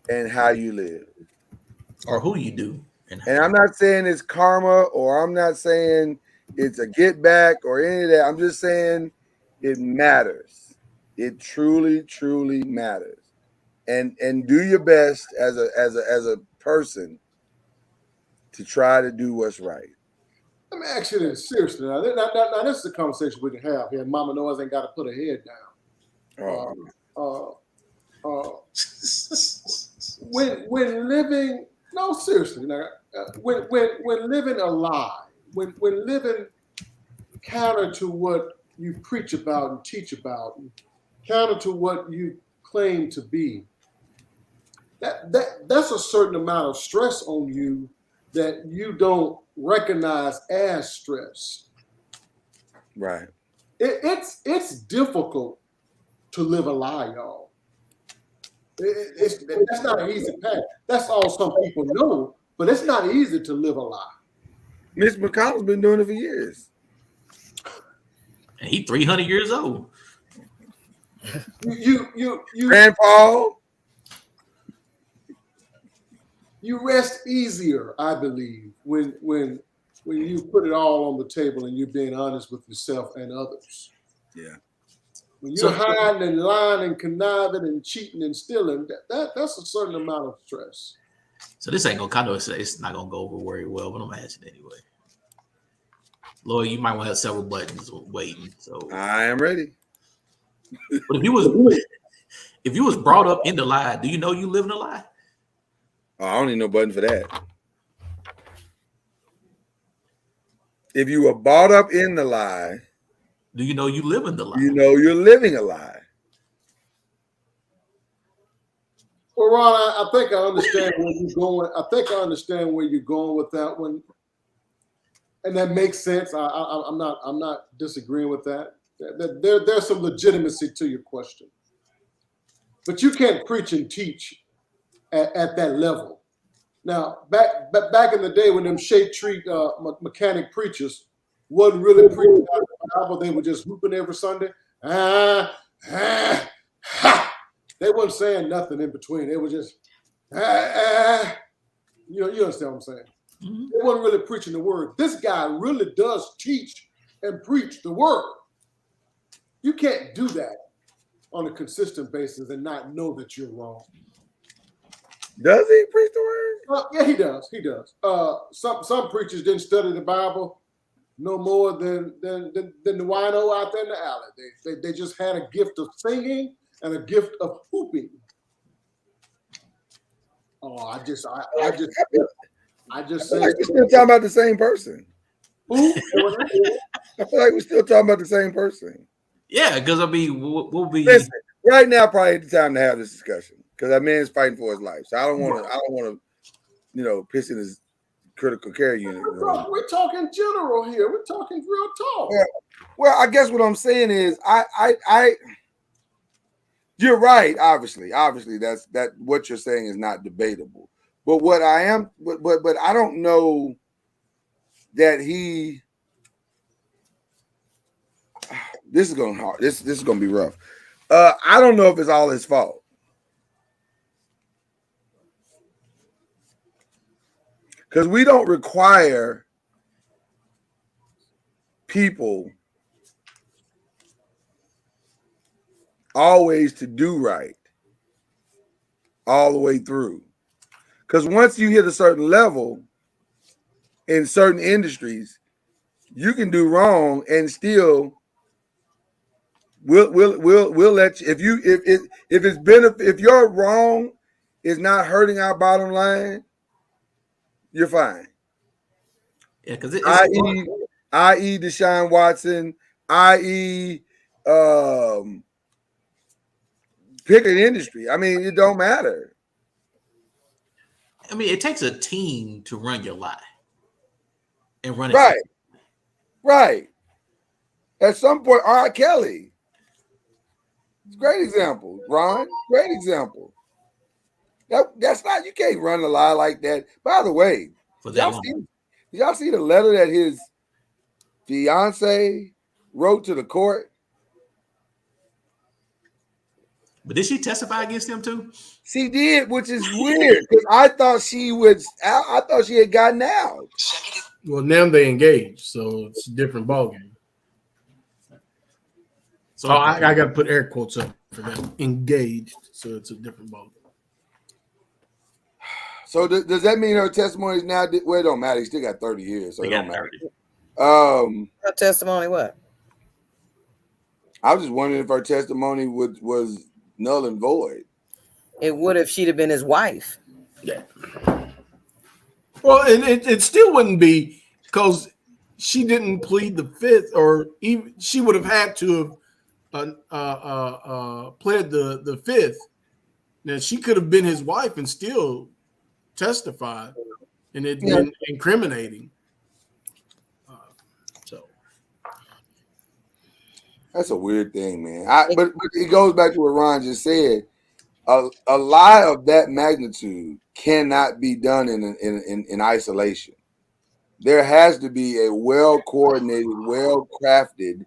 and how you live, or who you do. And I'm not saying it's karma, or I'm not saying it's a get back or any of that. I'm just saying it matters. It truly, truly matters. And do your best as a person to try to do what's right. Let me ask you this seriously. Now this is a conversation we can have here. Mama Noise ain't got to put her head down. When living, no, seriously. Now, when living a lie, when living counter to what you preach about and teach about, and counter to what you claim to be, that's a certain amount of stress on you that you don't recognize as stress. Right. It's difficult to live a lie, y'all. That's not an easy path. That's all some people know, but it's not easy to live a lie. Mitch McConnell's been doing it for years. And he 300 years old. You Grandpa. You rest easier, I believe, when you put it all on the table and you're being honest with yourself and others. Yeah. When you're hiding and lying and conniving and cheating and stealing, that's a certain amount of stress. So this ain't gonna kind of it's not gonna go over very well, but I'm gonna ask it anyway. Lloyd, you might want to have several buttons waiting. So I am ready. But if you was brought up in the lie, do you know you live in a lie? Oh, I don't need no button for that. If you were brought up in the lie, do you know you live in the lie? You know you're living a lie. Well, Ron, I think I understand where you're going. I think I understand where you're going with that one, and that makes sense. I'm not disagreeing with that. There's some legitimacy to your question, but you can't preach and teach at that level. Now, back in the day when them shade tree mechanic preachers wasn't really preaching out of the Bible, they were just whooping every Sunday. They weren't saying nothing in between. They were just, you understand what I'm saying? Mm-hmm. They weren't really preaching the word. This guy really does teach and preach the word. You can't do that on a consistent basis and not know that you're wrong. Does he preach the word? Yeah, he does. He does. Some preachers didn't study the Bible no more than the wino out there in the alley. They just had a gift of singing and a gift of hooping. Oh, I just feel like we're still talking about the same person. Who? I feel like we're still talking about the same person. Yeah, because I mean, we'll be listen, right now. Probably the time to have this discussion because that man's fighting for his life. So I don't want to, piss in his critical care unit. We're talking general here. We're talking real talk. Well, I guess what I'm saying is, you're right. Obviously, that's what you're saying is not debatable. But what I am, but I don't know that he. This is going hard. This is going to be rough. I don't know if it's all his fault. Because we don't require people always to do right all the way through. Because once you hit a certain level in certain industries, you can do wrong and still we'll let you if your wrong is not hurting our bottom line, you're fine. Yeah, because i.e. Deshaun Watson, i.e. pick an industry. I mean, it don't matter. I mean, it takes a team to run your lie and run it. Right. At some point, R. Kelly. It's a great example, Ron. Great example. That's not, you can't run a lie like that. By the way, did y'all see the letter that his fiance wrote to the court? But did she testify against him too? She did, which is weird because I thought she had gotten out. Well, now they engaged, so it's a different ballgame. So I got to put air quotes up for that. Engaged, so it's a different ballgame. So does that mean her testimony is now? Well, it don't matter. He still got 30 years, so it don't matter. Her testimony what? I was just wondering if her testimony was null and void. It would if she'd have been his wife. Yeah. Well, and it still wouldn't be because she didn't plead the fifth, or even she would have had to have pled the fifth. Now she could have been his wife and still testified, and it'd been incriminating. So that's a weird thing, man. But it goes back to what Ron just said. a lie of that magnitude cannot be done in isolation. There has to be a well-coordinated, well-crafted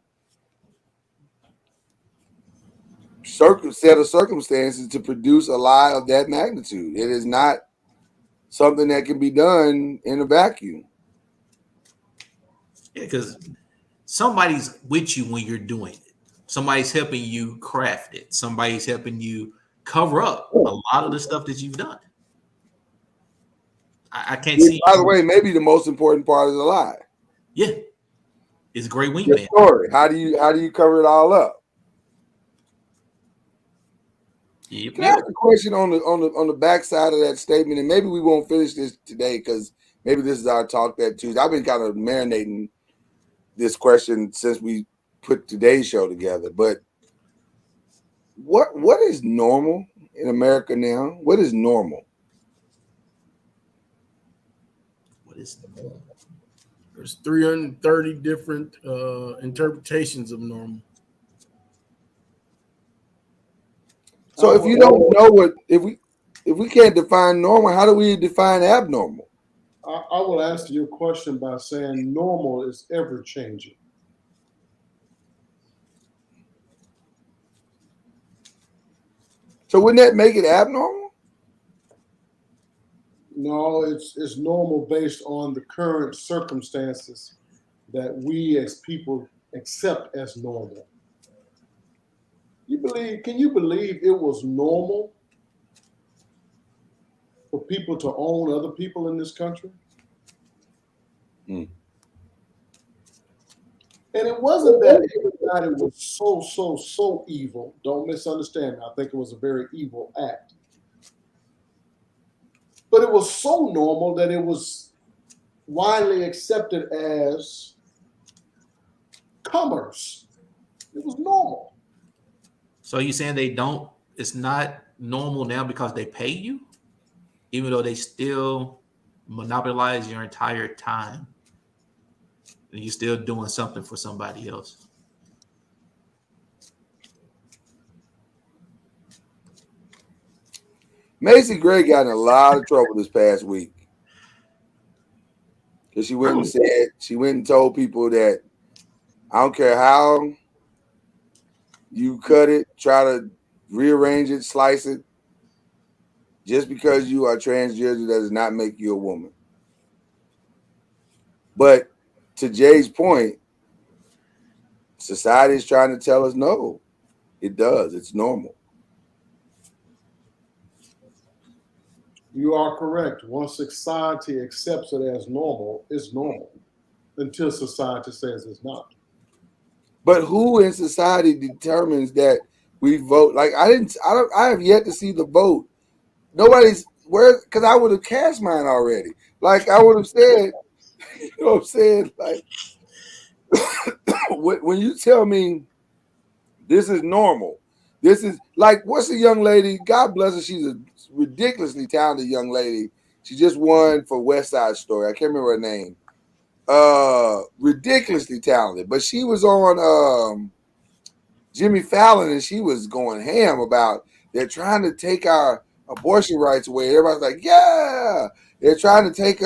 set of circumstances to produce a lie of that magnitude. It is not something that can be done in a vacuum. Yeah, because somebody's with you when you're doing it. Somebody's helping you craft it. Somebody's helping you cover up a lot of the stuff that you've done. I can't see. By the way, maybe the most important part is a lie. Yeah, it's a great wingman. Story. How do you cover it all up? Yep. Can I ask a question on the backside of that statement? And maybe we won't finish this today because maybe this is our talk that Tuesday. I've been kind of marinating this question since we put today's show together. But what is normal in America now? What is normal? What is normal? There's 330 different interpretations of normal. So if you don't know if we can't define normal, how do we define abnormal? I will answer your question by saying normal is ever changing. So wouldn't that make it abnormal? No, it's normal based on the current circumstances that we as people accept as normal. Can you believe it was normal for people to own other people in this country? And it wasn't that everybody was so evil. Don't misunderstand me. I think it was a very evil act. But it was so normal that it was widely accepted as commerce. It was normal. So you saying it's not normal now because they pay you, even though they still monopolize your entire time and you're still doing something for somebody else? Macy Gray got in a lot of trouble this past week because she went and told people that I don't care how you cut it, try to rearrange it, slice it, just because you are transgender does not make you a woman. But to Jay's point, society is trying to tell us no, it does. It's normal. You are correct. Once society accepts it as normal, it's normal until society says it's not. But who in society determines that we vote? Like I have yet to see the vote. Nobody's where because I would have cast mine already. Like I would have said, you know what I'm saying? Like when you tell me this is normal, this is like what's a young lady? God bless her, she's a ridiculously talented young lady. She just won for West Side Story. I can't remember her name. Ridiculously talented, but she was on Jimmy Fallon and she was going ham about they're trying to take our abortion rights away. Everybody's like, yeah, they're trying to take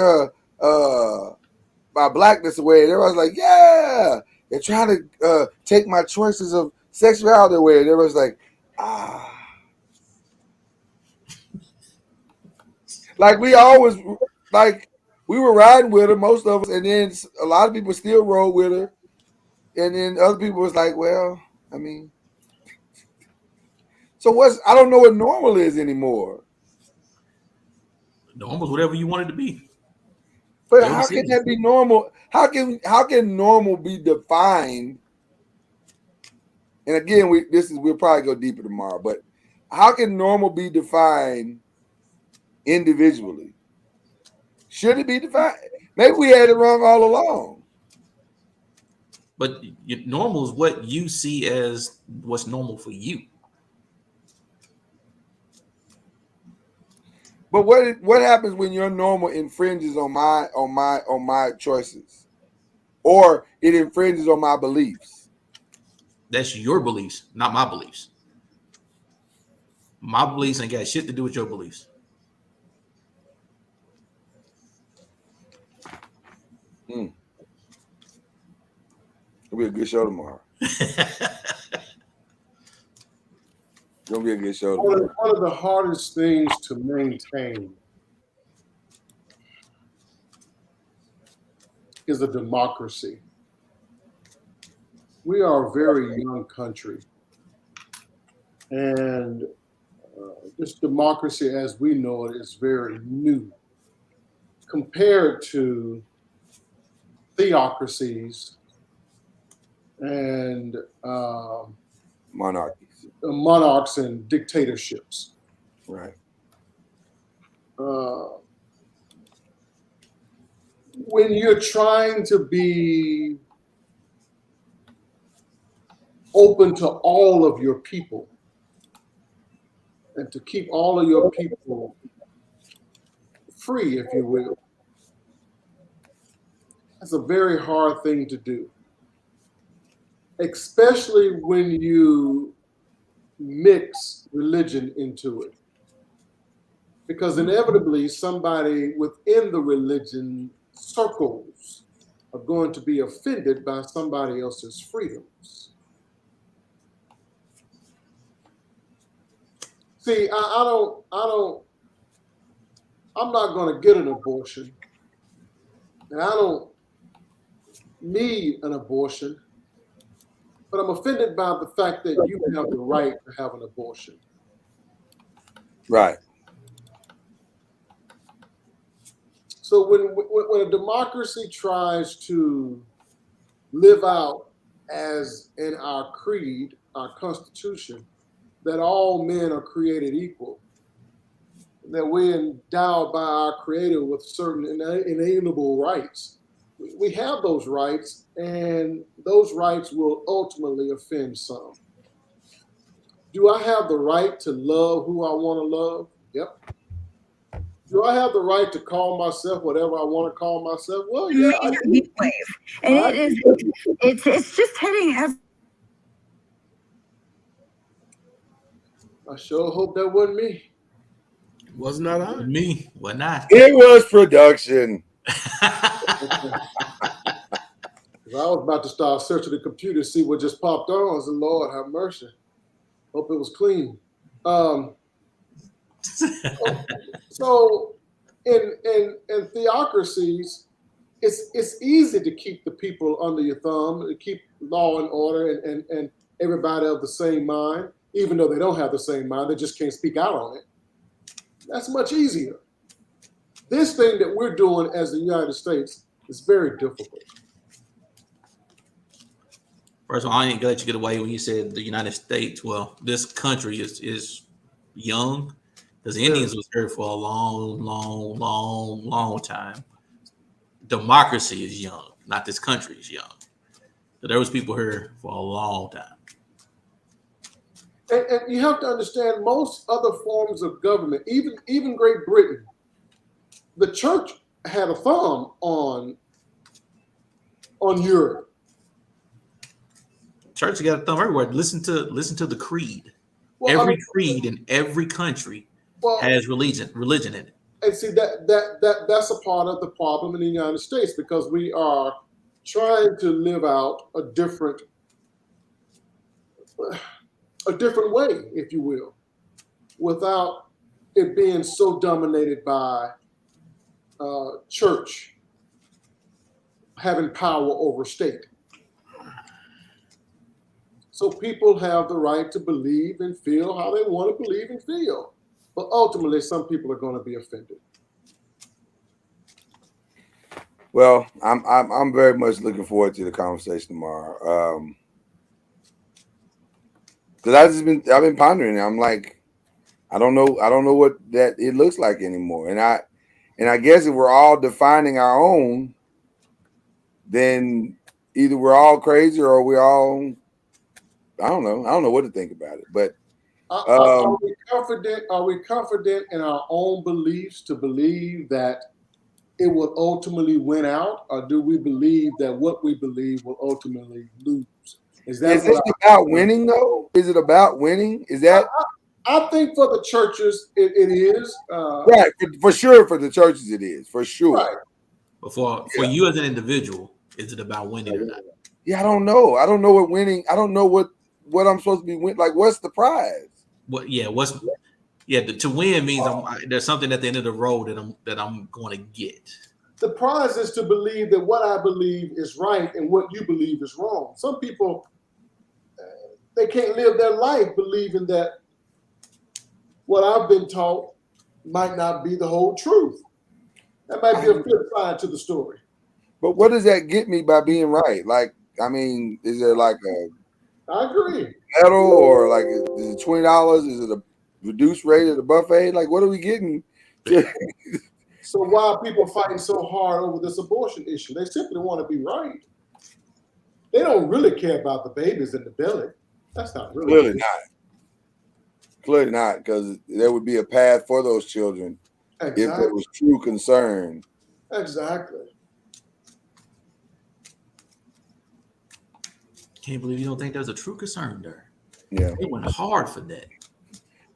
my blackness away. And everybody's like, yeah, they're trying to take my choices of sexuality away. And everybody's like, ah. Like we always, like we were riding with her, most of us, and then a lot of people still rode with her. And then other people was like, well, I mean, so I don't know what normal is anymore. Normal is whatever you want it to be. But how can that be normal? How can normal be defined? And again, we'll probably go deeper tomorrow, but how can normal be defined individually? Should it be defined? Maybe we had it wrong all along. But normal is what you see as what's normal for you. But what happens when your normal infringes on my choices, or it infringes on my beliefs? That's your beliefs, not my beliefs. My beliefs ain't got shit to do with your beliefs. It'll be a good show tomorrow. It'll be a good show tomorrow. One of the hardest things to maintain is a democracy. We are a very young country, and this democracy as we know it is very new compared to theocracies and monarchs and dictatorships. Right. When you're trying to be open to all of your people and to keep all of your people free, if you will, that's a very hard thing to do, especially when you mix religion into it. Because inevitably somebody within the religion circles are going to be offended by somebody else's freedoms. See, I'm not going to get an abortion, and I don't need an abortion, but I'm offended by the fact that you have the right to have an abortion. Right. So when a democracy tries to live out as in our creed, our Constitution, that all men are created equal, that we're endowed by our Creator with certain inalienable rights. We have those rights, and those rights will ultimately offend some. Do I have the right to love who I want to love? Yep. Do I have the right to call myself whatever I want to call myself? Well, yeah. Heat wave. And it's just hitting every. I sure hope that wasn't me. Was not on me. Why not? It was production. I was about to start searching the computer to see what just popped on. I said, Lord, have mercy. Hope it was clean. So in theocracies, it's easy to keep the people under your thumb, to keep law and order and everybody of the same mind, even though they don't have the same mind, they just can't speak out on it. That's much easier. This thing that we're doing as the United States is very difficult. First of all, I ain't gonna let you get away when you said the United States. Well, this country is young, because the Indians was here for a long time. Democracy is young, not this country is young. So there was people here for a long time. And you have to understand, most other forms of government, even Great Britain, the church had a thumb on Europe. Church got a thumb everywhere. Listen to the creed. Well, every creed in every country has religion in it. And see that's a part of the problem in the United States, because we are trying to live out a different way, if you will, without it being so dominated by church having power over state. So people have the right to believe and feel how they want to believe and feel. But ultimately, some people are going to be offended. Well, I'm very much looking forward to the conversation tomorrow. Because I've been pondering it. I'm like, I don't know what that it looks like anymore. And I guess if we're all defining our own, then either we're all crazy or we all, I don't know what to think about it. But are we confident? Are we confident in our own beliefs to believe that it will ultimately win out, or do we believe that what we believe will ultimately lose? Is it about winning though? Is it about winning? Is that? I think for the churches, it is. Right, for sure. For the churches, it is for sure. Right. But for you as an individual, is it about winning or not? Yeah, I don't know. I don't know what winning. I don't know what I'm supposed to be winning. Like, what's the prize? To win means there's something at the end of the road that I'm going to get. The prize is to believe that what I believe is right and what you believe is wrong. Some people, they can't live their life believing that what I've been taught might not be the whole truth. That might be a flip side to the story. But what does that get me by being right? Like, I mean, is there like I agree. medal or like is it $20? Is it a reduced rate at the buffet? Like, what are we getting? So why are people fighting so hard over this abortion issue? They simply want to be right. They don't really care about the babies in the belly. That's not really Clearly not. Clearly not, because there would be a path for those children if there was true concern. Exactly. Can't believe you don't think there's a true concern there. Yeah, they went hard for that.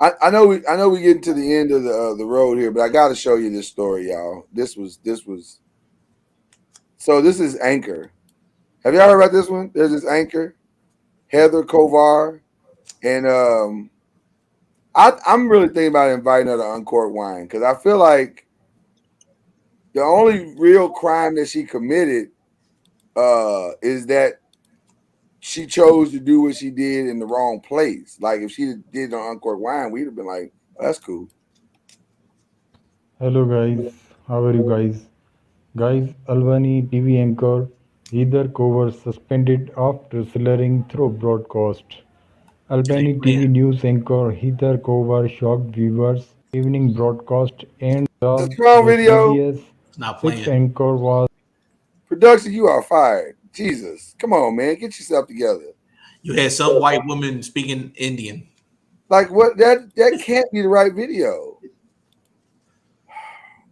I know we get to the end of the road here, but I got to show you this story, y'all. This was so this is Anchor. Have y'all heard about this one? There's this Anchor, Heather Kovar, and I'm really thinking about inviting her to Uncorked Wine because I feel like the only real crime that she committed is that she chose to do what she did in the wrong place. Like if she did it on Uncorked Wine, we'd have been like, oh, that's cool. Hello guys, how are you guys? Guys, Albany TV anchor Heather Kovar suspended after slurring through broadcast. Albany TV news anchor Heather Kovar shocked viewers. Evening broadcast and the video. 6 anchor was production. You are fired. Jesus, come on, man, get yourself together. You had some white woman speaking Indian. Like what? That can't be the right video.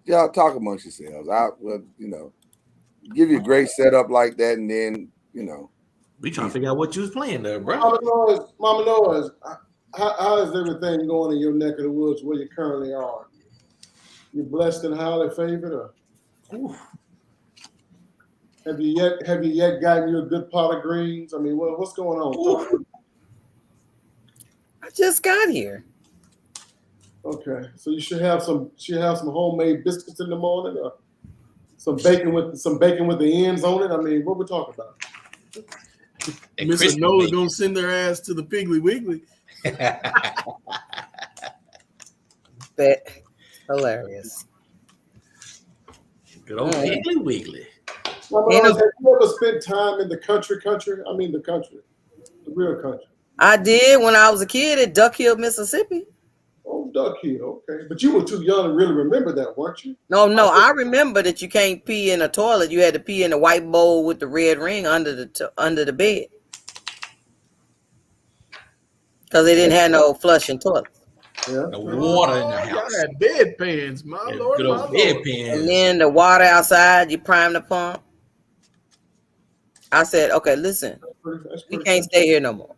Y'all talk amongst yourselves. Give you a great setup like that, and then we trying to figure out what you was playing there, bro. Mama Noise, how is everything going in your neck of the woods where you currently are? You blessed and highly favored, or have you yet gotten you a good pot of greens? I mean, what's going on? I just got here. Okay, so you should have some homemade biscuits in the morning, or some bacon with the ends on it. I mean, what we talking about? Mr. Noah don't send their ass to the Piggly Wiggly. That hilarious. Good old Piggly Wiggly. Have you ever spent time in the country? I mean the country, the real country. I did when I was a kid at Duck Hill, Mississippi. Oh, Duck Hill, okay. But you were too young to really remember that, weren't you? No, I remember that you can't pee in a toilet. You had to pee in a white bowl with the red ring under the bed. Because they didn't have no flushing toilets. Yeah. The water in the house. Y'all had bedpans, my lord. Good old bedpans. And then the water outside, you prime the pump. I said, okay, listen, we can't stay here no more.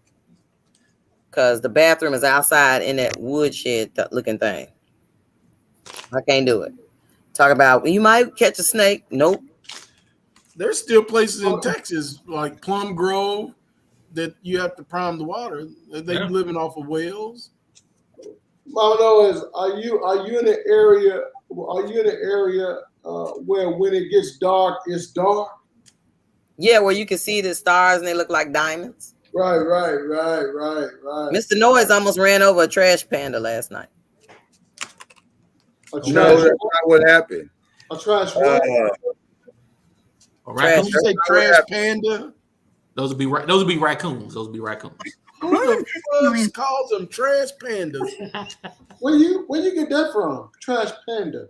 Because the bathroom is outside in that woodshed looking thing. I can't do it. Talk about, you might catch a snake. Nope. There's still places in Texas like Plum Grove that you have to prime the water. They living off of wells. Mama Noise, are you in the area? Are you in the area where when it gets dark, it's dark? Yeah, where you can see the stars and they look like diamonds. Right. Mr. Noise almost ran over a trash panda last night. No, that's not what happened. A trash what? Did you say trash panda? Those would be raccoons. Those would be raccoons. Who the fuck calls them trash pandas? Where you get that from? Trash panda.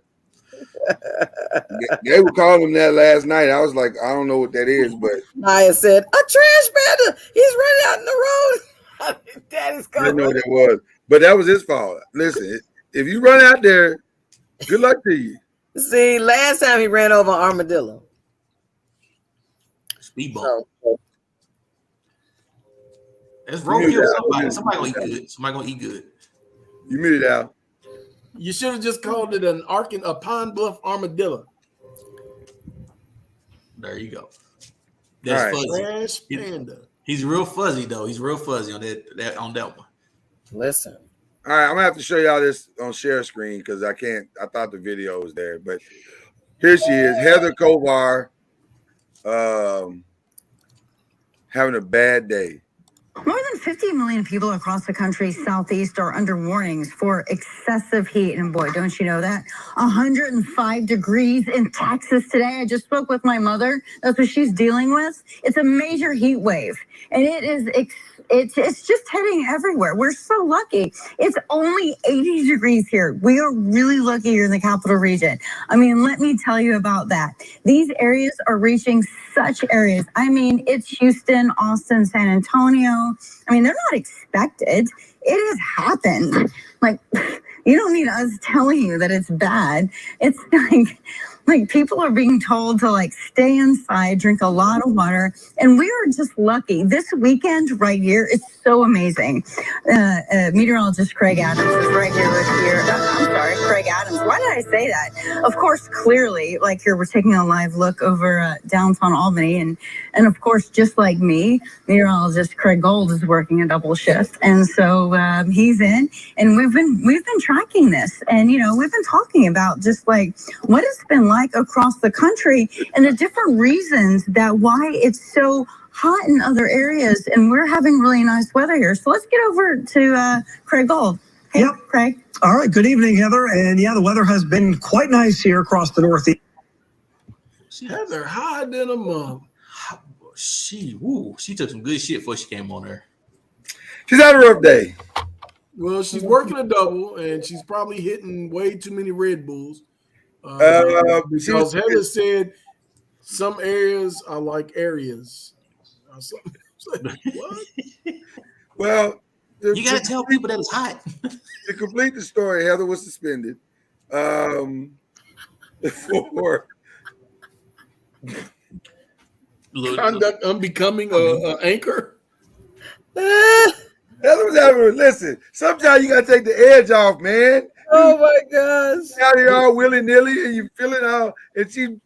They were calling him that last night. I was like, I don't know what that is, but Maya said, a trash panda. He's running out in the road. That is I didn't know what it was. But that was his fault. Listen, if you run out there, good luck to you. See, last time he ran over an armadillo. Speedball. That's roadkill. Somebody gonna eat good. Somebody gonna eat good. You muted out. You should have just called it a Pine Bluff armadillo. There you go. That's fuzzy. Trash panda. He's real fuzzy though. He's real fuzzy on that one. Listen. All right, I'm gonna have to show y'all this on share screen because I can't. I thought the video was there, but here she is, Heather Kovar, having a bad day. More than 50 million people across the country's southeast are under warnings for excessive heat. And boy, don't you know that? 105 degrees in Texas today. I just spoke with my mother. That's what she's dealing with. It's a major heat wave. And it is it's just hitting everywhere. We're so lucky. It's only 80 degrees here. We are really lucky here in the capital region. I mean, let me tell you about that. These areas are reaching such areas. I mean, it's Houston, Austin, San Antonio. I mean, they're not expected. It has happened. Like, you don't need us telling you that it's bad. It's like people are being told to like stay inside, drink a lot of water, and we are just lucky. This weekend right here is so amazing. Meteorologist Craig Adams is right here with I'm sorry, Craig Adams. Why did I say that? Of course, clearly, like here, we're taking a live look over downtown Albany, and of course, just like me, meteorologist Craig Gold is working a double shift, and so he's in, and we've been tracking this, and we've been talking about just like what it's been like across the country and the different reasons that why it's so hot in other areas, and we're having really nice weather here. So let's get over to Craig Gold. Hey, yep. Craig. All right. Good evening, Heather. And yeah, the weather has been quite nice here across the Northeast. Heather hot than a mom. She took some good shit before she came on there. She's had a rough day. Well, she's working a double, and she's probably hitting way too many Red Bulls. Because Heather said some areas are like areas. What? Well, you gotta tell people that it's hot. To complete the story, Heather was suspended for conduct unbecoming an anchor. Heather was having listen. Sometimes you gotta take the edge off, man. Oh my gosh! Out here all willy nilly, and you feeling all. And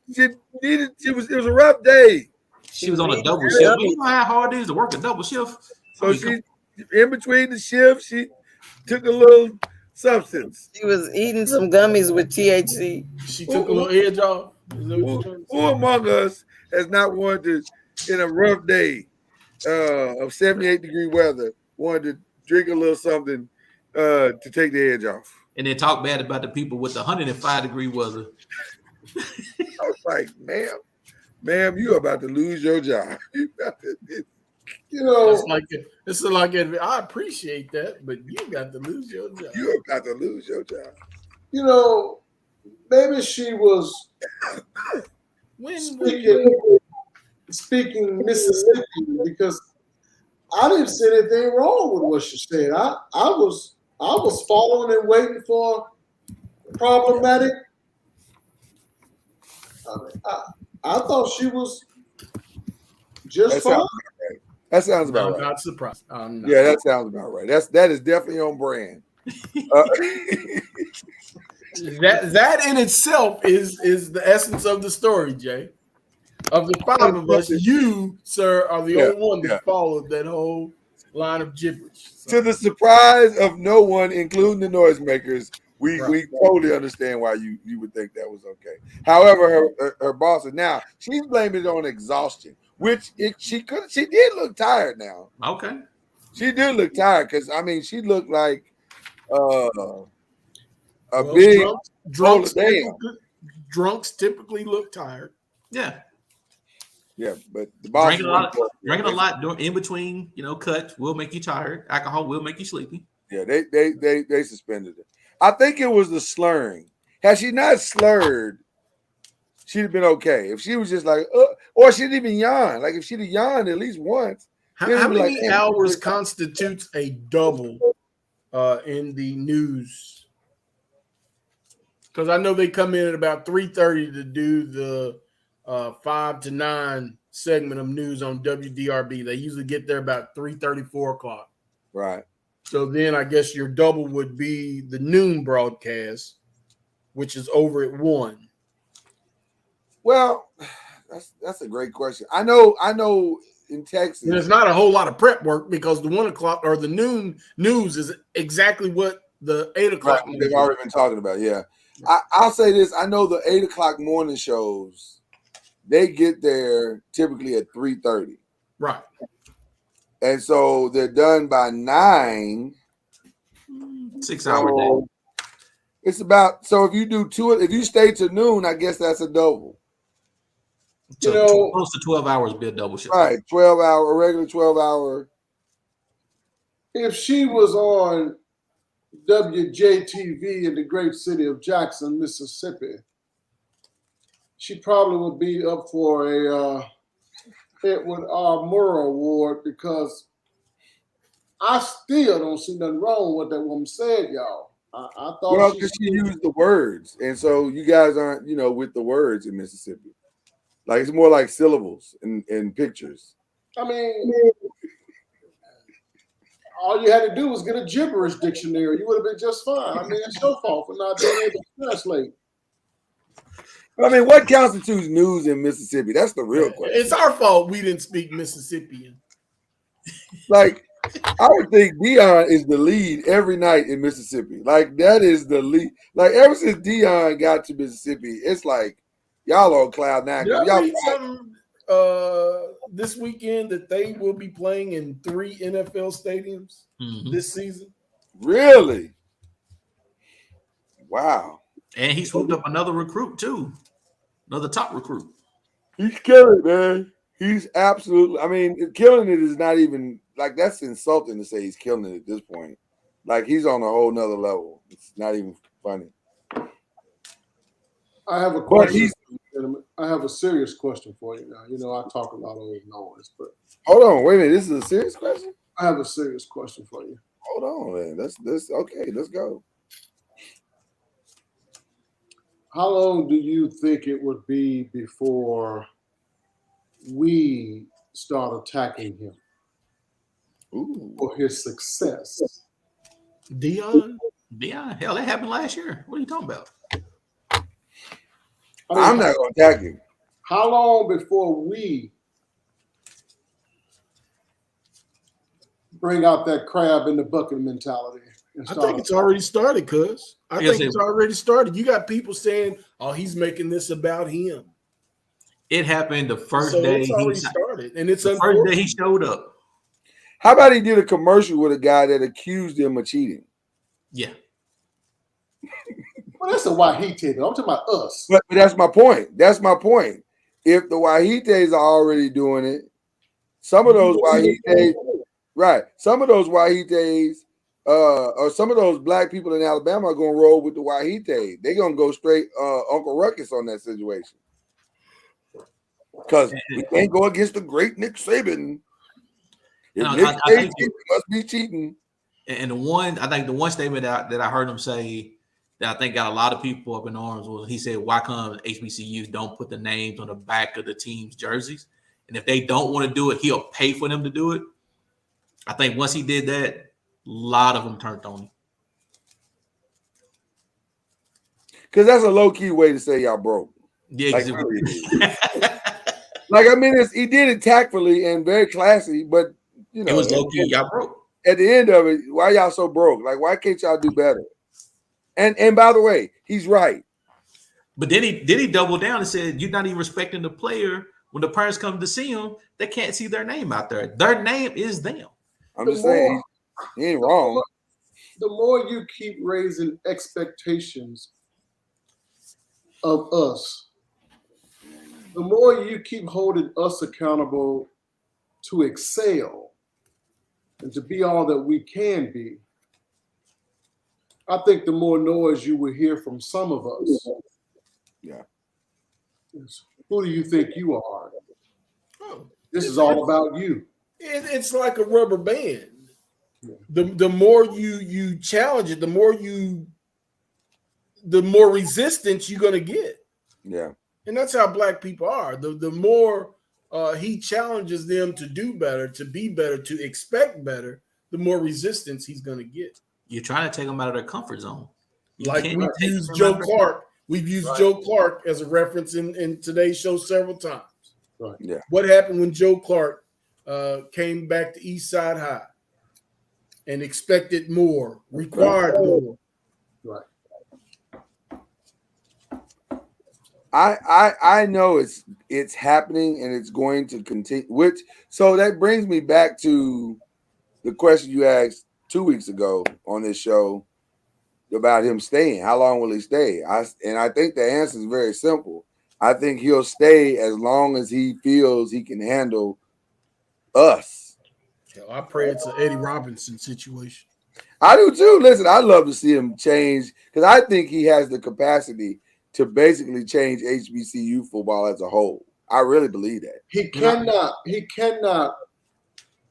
it was a rough day. She was on a double shift. You know how hard it is to work a double shift. So she, in between the shifts, she took a little substance. She was eating some gummies with THC. She took a little edge off. Who among us has not wanted to, in a rough day of 78-degree weather, wanted to drink a little something to take the edge off? And then talk bad about the people with the 105-degree weather. I was like, ma'am, you're about to lose your job. It's like I appreciate that, but you got to lose your job. You're about to lose your job. Maybe she was speaking Mississippi because I didn't see anything wrong with what she said. I was following and waiting for problematic. I thought she was just fine. That sounds about right. I'm not surprised. Yeah, that sounds about right. That is definitely on brand. That in itself is the essence of the story, Jay. Of the five of us, you, sir, are the only one that followed that whole line of gibberish. So. To the surprise of no one, including the noisemakers, we totally understand why you would think that was okay. However, her boss is now she's blaming it on exhaustion, which she did look tired now. Okay, she did look tired because she looked like big drunks typically look tired. Yeah. Yeah, but the boss drinking a lot in between, cuts will make you tired. Alcohol will make you sleepy. Yeah, they suspended it. I think it was the slurring. Had she not slurred, she'd have been okay. If she was just like, or she didn't even yawn. Like if she'd have yawned at least once. How many hours constitutes a double in the news? Because I know they come in at about 3:30 to do the 5 to 9 segment of news on WDRB. They usually get there about 3:30, 4 o'clock. Right. So then I guess your double would be the noon broadcast, which is over at 1. Well, that's a great question. I know in Texas. There's not a whole lot of prep work because the 1 o'clock or the noon news is exactly what the 8 o'clock right, they've already been talking about. Yeah. I'll say this. I know the 8 o'clock morning shows, they get there typically at 3:30. Right. And so they're done by 9. 6 hour day. It's about, so if you do 2, if you stay to noon, I guess that's a double. So close to 12 hours be a double shift. Right, 12-hour, a regular 12-hour. If she was on WJTV in the great city of Jackson, Mississippi, she probably would be up for a Edward R. Murrow Award, because I still don't see nothing wrong with what that woman said, y'all. I thought because she used the words, and so you guys aren't, with the words in Mississippi. Like, it's more like syllables and pictures. I mean, all you had to do was get a gibberish dictionary. You would have been just fine. I mean, it's your fault for not being able to translate. I mean, what constitutes news in Mississippi? That's the real question. It's our fault we didn't speak Mississippian. Like, I would think Dion is the lead every night in Mississippi. Like, that is the lead. Like, ever since Dion got to Mississippi, it's like y'all on cloud 9. Did I Y'all read something this weekend that they will be playing in 3 NFL stadiums this season? Really? Wow. And he swooped up another recruit too. Another top recruit. He's killing it, man. He's absolutely, I mean, killing it is not even, like, that's insulting to say he's killing it at this point. Like, he's on a whole nother level. It's not even funny. I have a question. I have a serious question for you now. I talk a lot of old noise, but hold on, wait a minute. This is a serious question? I have a serious question for you. Hold on, man. That's okay. Let's go. How long do you think it would be before we start attacking him for his success? Dion? Hell, that happened last year. What are you talking about? I'm not going to attack him. How long before we bring out that crab in the bucket mentality? I think it's already started, cuz. I think it's already started. You got people saying, "Oh, he's making this about him." It happened the first day it's already started, and it's the first day he showed up. How about he did a commercial with a guy that accused him of cheating? Yeah. Well, that's a Wahite. I'm talking about us. But that's my point. That's my point. If the Wahites are already doing it, some of those Wahites, right? Some of those Wahites, or some of those black people in Alabama are going to roll with the Wahite. They're going to go straight Uncle Ruckus on that situation. Because we can't go against the great Nick Saban. If Nick Saban must be cheating. And I think the one statement that I heard him say that I think got a lot of people up in arms was he said, "Why come HBCUs don't put the names on the back of the team's jerseys? And if they don't want to do it, he'll pay for them to do it." I think once he did that, a lot of them turned on him. Because that's a low-key way to say y'all broke. Yeah, like, like, I mean, he did it tactfully and very classy, but, it was low-key, y'all broke. At the end of it, why y'all so broke? Like, why can't y'all do better? And by the way, he's right. But then he doubled down and said, "You're not even respecting the player. When the parents come to see him, they can't see their name out there. Their name is them." I'm just saying, he ain't wrong. The more you keep raising expectations of us, the more you keep holding us accountable to excel and to be all that we can be, I think the more noise you will hear from some of us. Yeah. Who do you think you are? This is all about you. It's like a rubber band. The more you challenge it, the more resistance you're gonna get. Yeah. And that's how black people are. The more he challenges them to do better, to be better, to expect better, the more resistance he's going to get. You're trying to take them out of their comfort zone. Like we've used Joe Clark. We've used Joe Clark as a reference in today's show several times. Right. Yeah. What happened when Joe Clark came back to East Side High and expected more, required more? Right. I know it's happening and it's going to continue. So that brings me back to the question you asked 2 weeks ago on this show about him staying. How long will he stay? I think the answer is very simple. I think he'll stay as long as he feels he can handle us. Hell, I pray it's an Eddie Robinson situation. I do too. Listen, I'd love to see him change because I think he has the capacity to basically change HBCU football as a whole. I really believe that. He cannot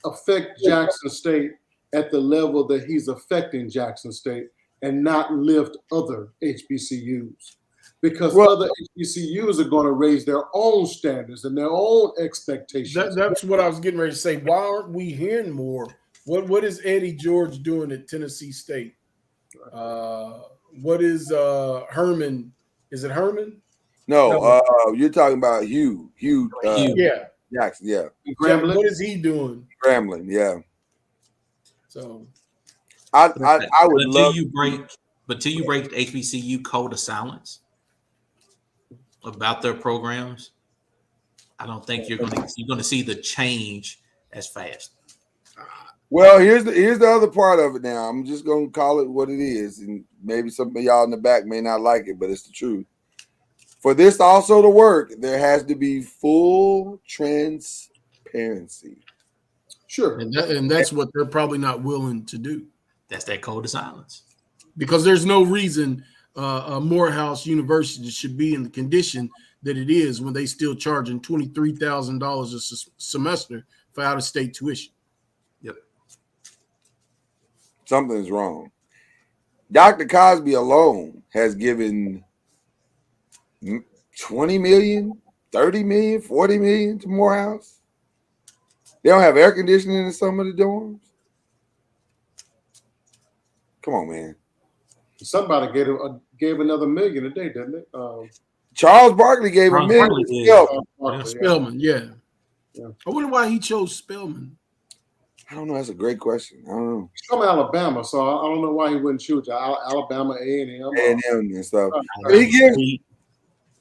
affect Jackson State at the level that he's affecting Jackson State and not lift other HBCUs. Because other HBCUs are going to raise their own standards and their own expectations. That's what I was getting ready to say. Why aren't we hearing more? What is Eddie George doing at Tennessee State? What is Herman? Is it Herman? No, you're talking about Hugh. Yeah. Jackson, yeah. Grambling. What is he doing? Grambling, yeah. So I would love but till you break the HBCU code of silence about their programs, I don't think you're going to see the change as fast. Well, here's the other part of it now. I'm just going to call it what it is, and maybe some of y'all in the back may not like it, but it's the truth. For this also to work, there has to be full transparency. Sure. And that's what they're probably not willing to do. That's that code of silence. Because there's no reason Morehouse University should be in the condition that it is when they still charging $23,000 a semester for out-of-state tuition. Yep. Something's wrong. Dr. Cosby alone has given 20 million, 30 million, 40 million to Morehouse. They don't have air conditioning in some of the dorms. Come on, man. Somebody gave another million a day, didn't they? Charles Barkley gave a million. Spellman, yeah. I wonder why he chose Spellman. I don't know. That's a great question. I don't know. He's from Alabama, so I don't know why he wouldn't choose Alabama A&M. A&M and stuff.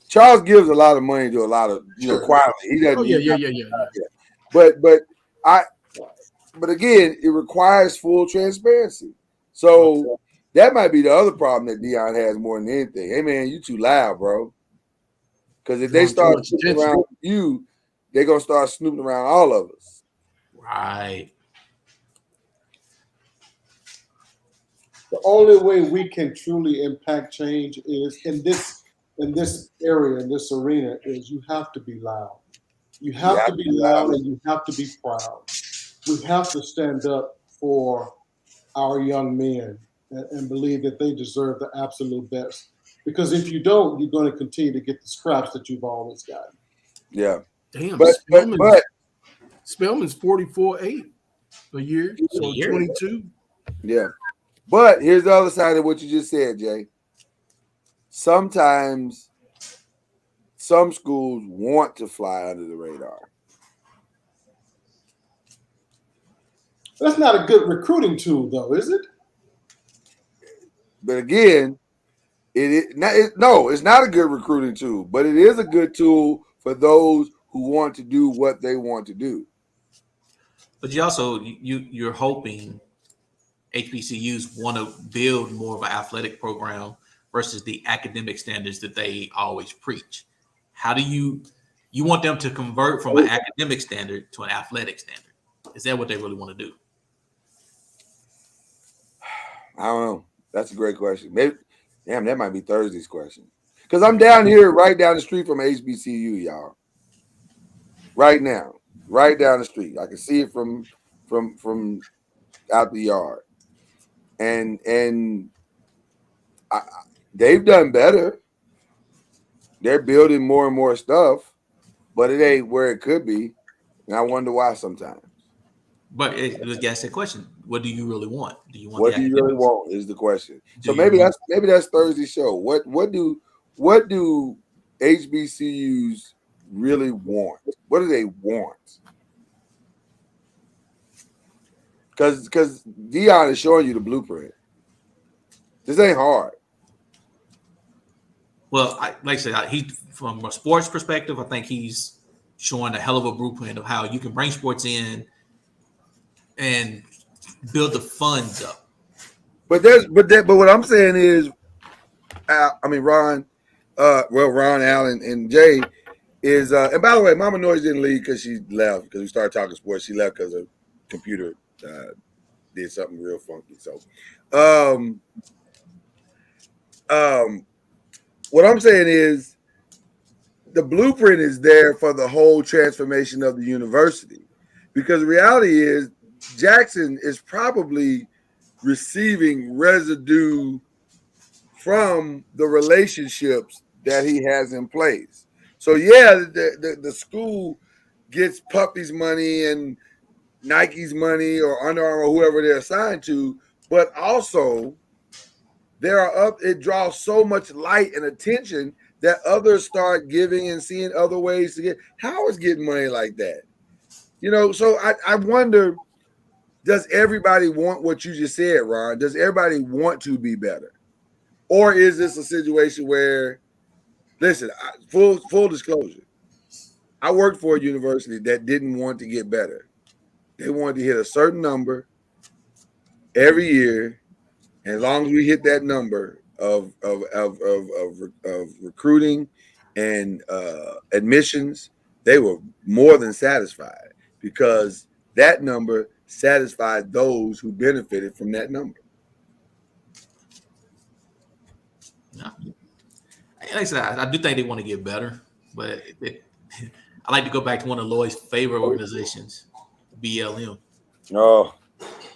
Charles gives a lot of money to a lot of quietly. He doesn't. Yeah. But again, it requires full transparency. So that might be the other problem that Deion has more than anything. Hey man, you too loud, bro. Because if they start snooping around you, they're gonna start snooping around all of us. Right. The only way we can truly impact change is in this area, in this arena, is you have to be loud. You have to be loud and you have to be proud. We have to stand up for our young men and believe that they deserve the absolute best. Because if you don't, you're going to continue to get the scraps that you've always gotten. Yeah. Damn. But Spellman's 44.8 a year, so 22. Yeah. But here's the other side of what you just said, Jay. Sometimes some schools want to fly under the radar. That's not a good recruiting tool, though, is it? But again, it's not a good recruiting tool, but it is a good tool for those who want to do what they want to do. But you're hoping HBCUs want to build more of an athletic program versus the academic standards that they always preach. How do you want them to convert from an academic standard to an athletic standard? Is that what they really want to do? I don't know. That's a great question. Maybe, damn, that might be Thursday's question. Because I'm down here, right down the street from HBCU, y'all. Right now, right down the street. I can see it from out the yard, and they've done better. They're building more and more stuff, but it ain't where it could be, and I wonder why sometimes. But let's ask that question: what do you really want? Do you want? What do you really want? Is the question. So maybe that's Thursday's show. What do HBCUs really want? What do they want? Because Dion is showing you the blueprint. This ain't hard. Well, like I said, he from a sports perspective, I think he's showing a hell of a blueprint of how you can bring sports in and build the funds up. But what I'm saying is, Ron, Ron, Allen, and Jay is, and by the way, Mama Noise didn't leave because she left because we started talking sports. She left because her computer did something real funky. So, what I'm saying is, the blueprint is there for the whole transformation of the university, because the reality is Jackson is probably receiving residue from the relationships that he has in place. So yeah, the school gets Puppy's money and Nike's money or Under Armour, whoever they're assigned to, but also it draws so much light and attention that others start giving and seeing other ways to get. Howard's getting money like that, So I wonder, does everybody want what you just said, Ron? Does everybody want to be better? Or is this a situation where, listen, full disclosure, I worked for a university that didn't want to get better. They wanted to hit a certain number every year. And as long as we hit that number of recruiting and admissions, they were more than satisfied, because that number satisfied those who benefited from that number. Like I said, I do think they want to get better, but I like to go back to one of Lloyd's favorite organizations, BLM. Oh,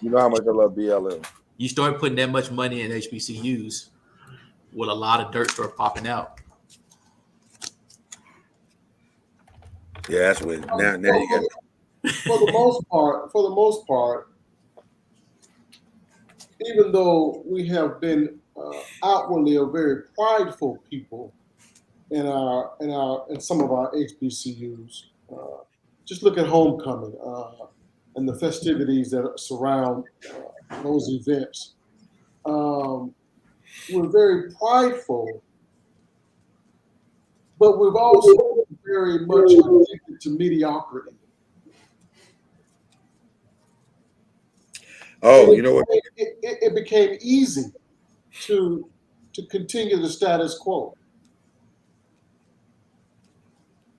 you know how much I love BLM. You start putting that much money in HBCUs, with a lot of dirt start popping out. Yeah, that's when now you got. For the most part, even though we have been outwardly a very prideful people in some of our HBCUs, just look at homecoming and the festivities that surround those events. We're very prideful, but we've also been very much addicted to mediocrity. Oh, you know what? It became easy to continue the status quo.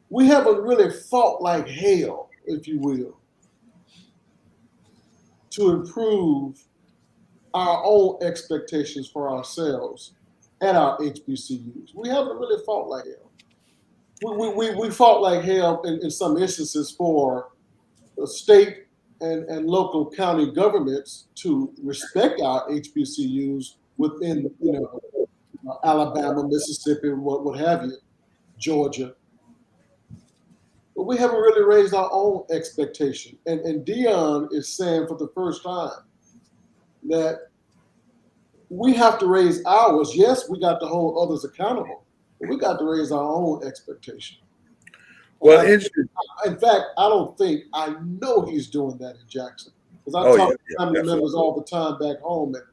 We haven't really fought like hell, if you will, to improve our own expectations for ourselves at our HBCUs. We haven't really fought like hell. We fought like hell in some instances for the state and local county governments to respect our HBCUs within, Alabama, Mississippi, what have you, Georgia. But we haven't really raised our own expectation. And Dion is saying for the first time that we have to raise ours. Yes, we got to hold others accountable, but we got to raise our own expectation. Well, in fact, I know he's doing that in Jackson, because I talk to family members all the time back home, and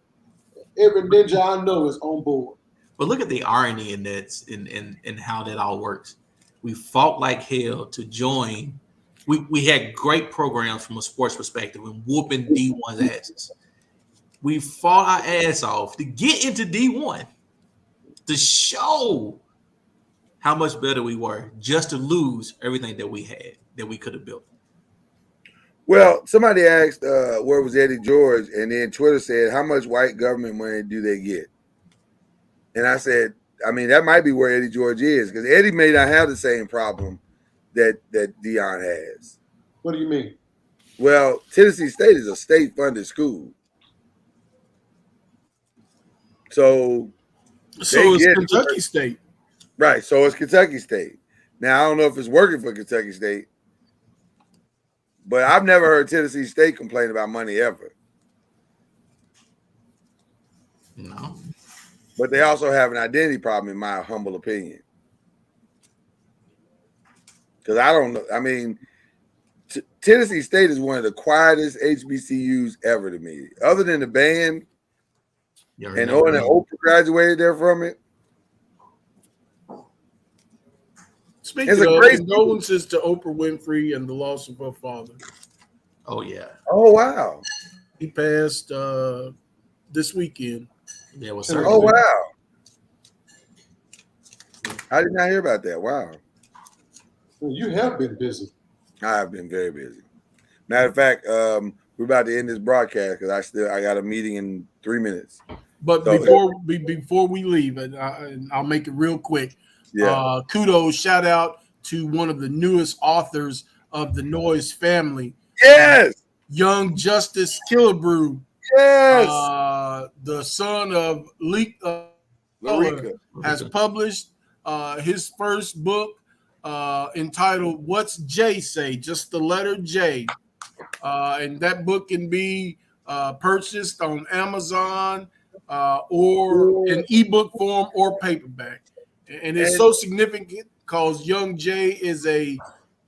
every ninja I know is on board. But look at the irony in that, in how that all works. We fought like hell to join. We had great programs from a sports perspective and whooping D1's asses. We fought our ass off to get into D1 to show how much better we were, just to lose everything that we had, that we could have built. Well, somebody asked where was Eddie George, and then Twitter said, how much white government money do they get? And I said, that might be where Eddie George is, because Eddie may not have the same problem that Dion has. What do you mean? Well, Tennessee State is a state-funded school. So it's Kentucky State. Right, so it's Kentucky State. Now, I don't know if it's working for Kentucky State, But I've never heard Tennessee State complain about money ever. No. But they also have an identity problem, in my humble opinion. Because I don't know. I mean, Tennessee State is one of the quietest HBCUs ever to me. Other than the band, and Oprah graduated there from it. Speaking of, condolences to Oprah Winfrey and the loss of her father. Oh, yeah. Oh, wow. He passed this weekend. Yeah, well, oh, wow. I did not hear about that. Wow. Well, you have been busy. I have been very busy. Matter of fact, we're about to end this broadcast because I got a meeting in 3 minutes. But so, before we leave, and I'll make it real quick. Yeah. Kudos, shout out to one of the newest authors of the Noise family. Yes. Young Justice Killebrew. Yes. The son of Larica has published his first book entitled "What's J Say?" Just the letter J. And that book can be purchased on Amazon or in ebook form or paperback. And it's so significant because Young Jay is a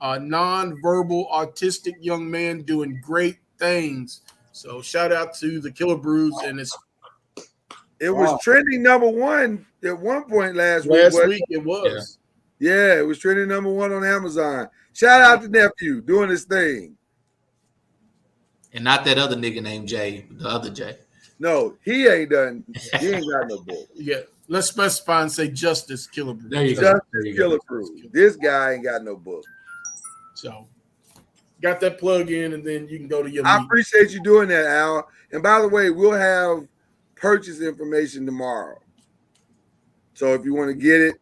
non-verbal autistic young man doing great things. So shout out to the Killebrews, and it was trending #1 at one point last week. Last week it was. Yeah, it was trending #1 on Amazon. Shout out to nephew doing his thing. And not that other nigga named Jay, the other Jay. No, he ain't done. He ain't got no book. Yeah, let's specify and say Justice Killebrew. There you go. Justice Killebrew. This guy ain't got no book. So, got that plug in, and then you can go to your. I appreciate you doing that, Al. And by the way, we'll have purchase information tomorrow. So if you want to get it,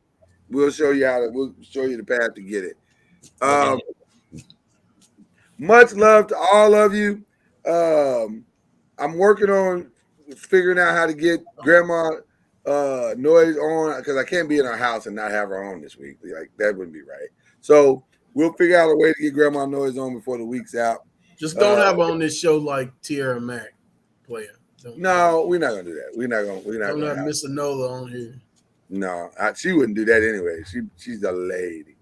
we'll show you the path to get it. Much love to all of you. I'm working on figuring out how to get Grandma Noise on because I can't be in her house and not have her on this week. Like that wouldn't be right. So we'll figure out a way to get Grandma Noise on before the week's out. Just don't have her on this show like Tierra Mac playing. No, we're not gonna do that. We're not don't gonna have Miss Anola on here. No, she wouldn't do that anyway. She's a lady.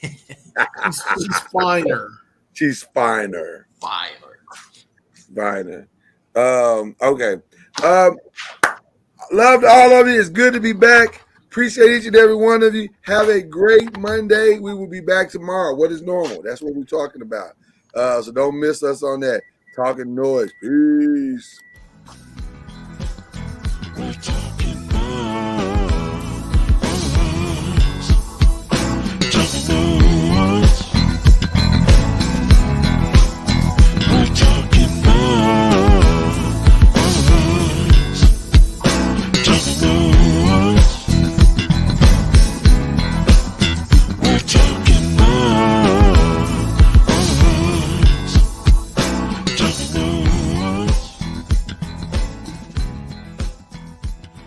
she's finer. She's finer. Finer. Okay. Love to all of you. It's good to be back. Appreciate each and every one of you. Have a great Monday. We will be back tomorrow. What is normal? That's what we're talking about. So don't miss us on that. Talking Noise. Peace. We're talking.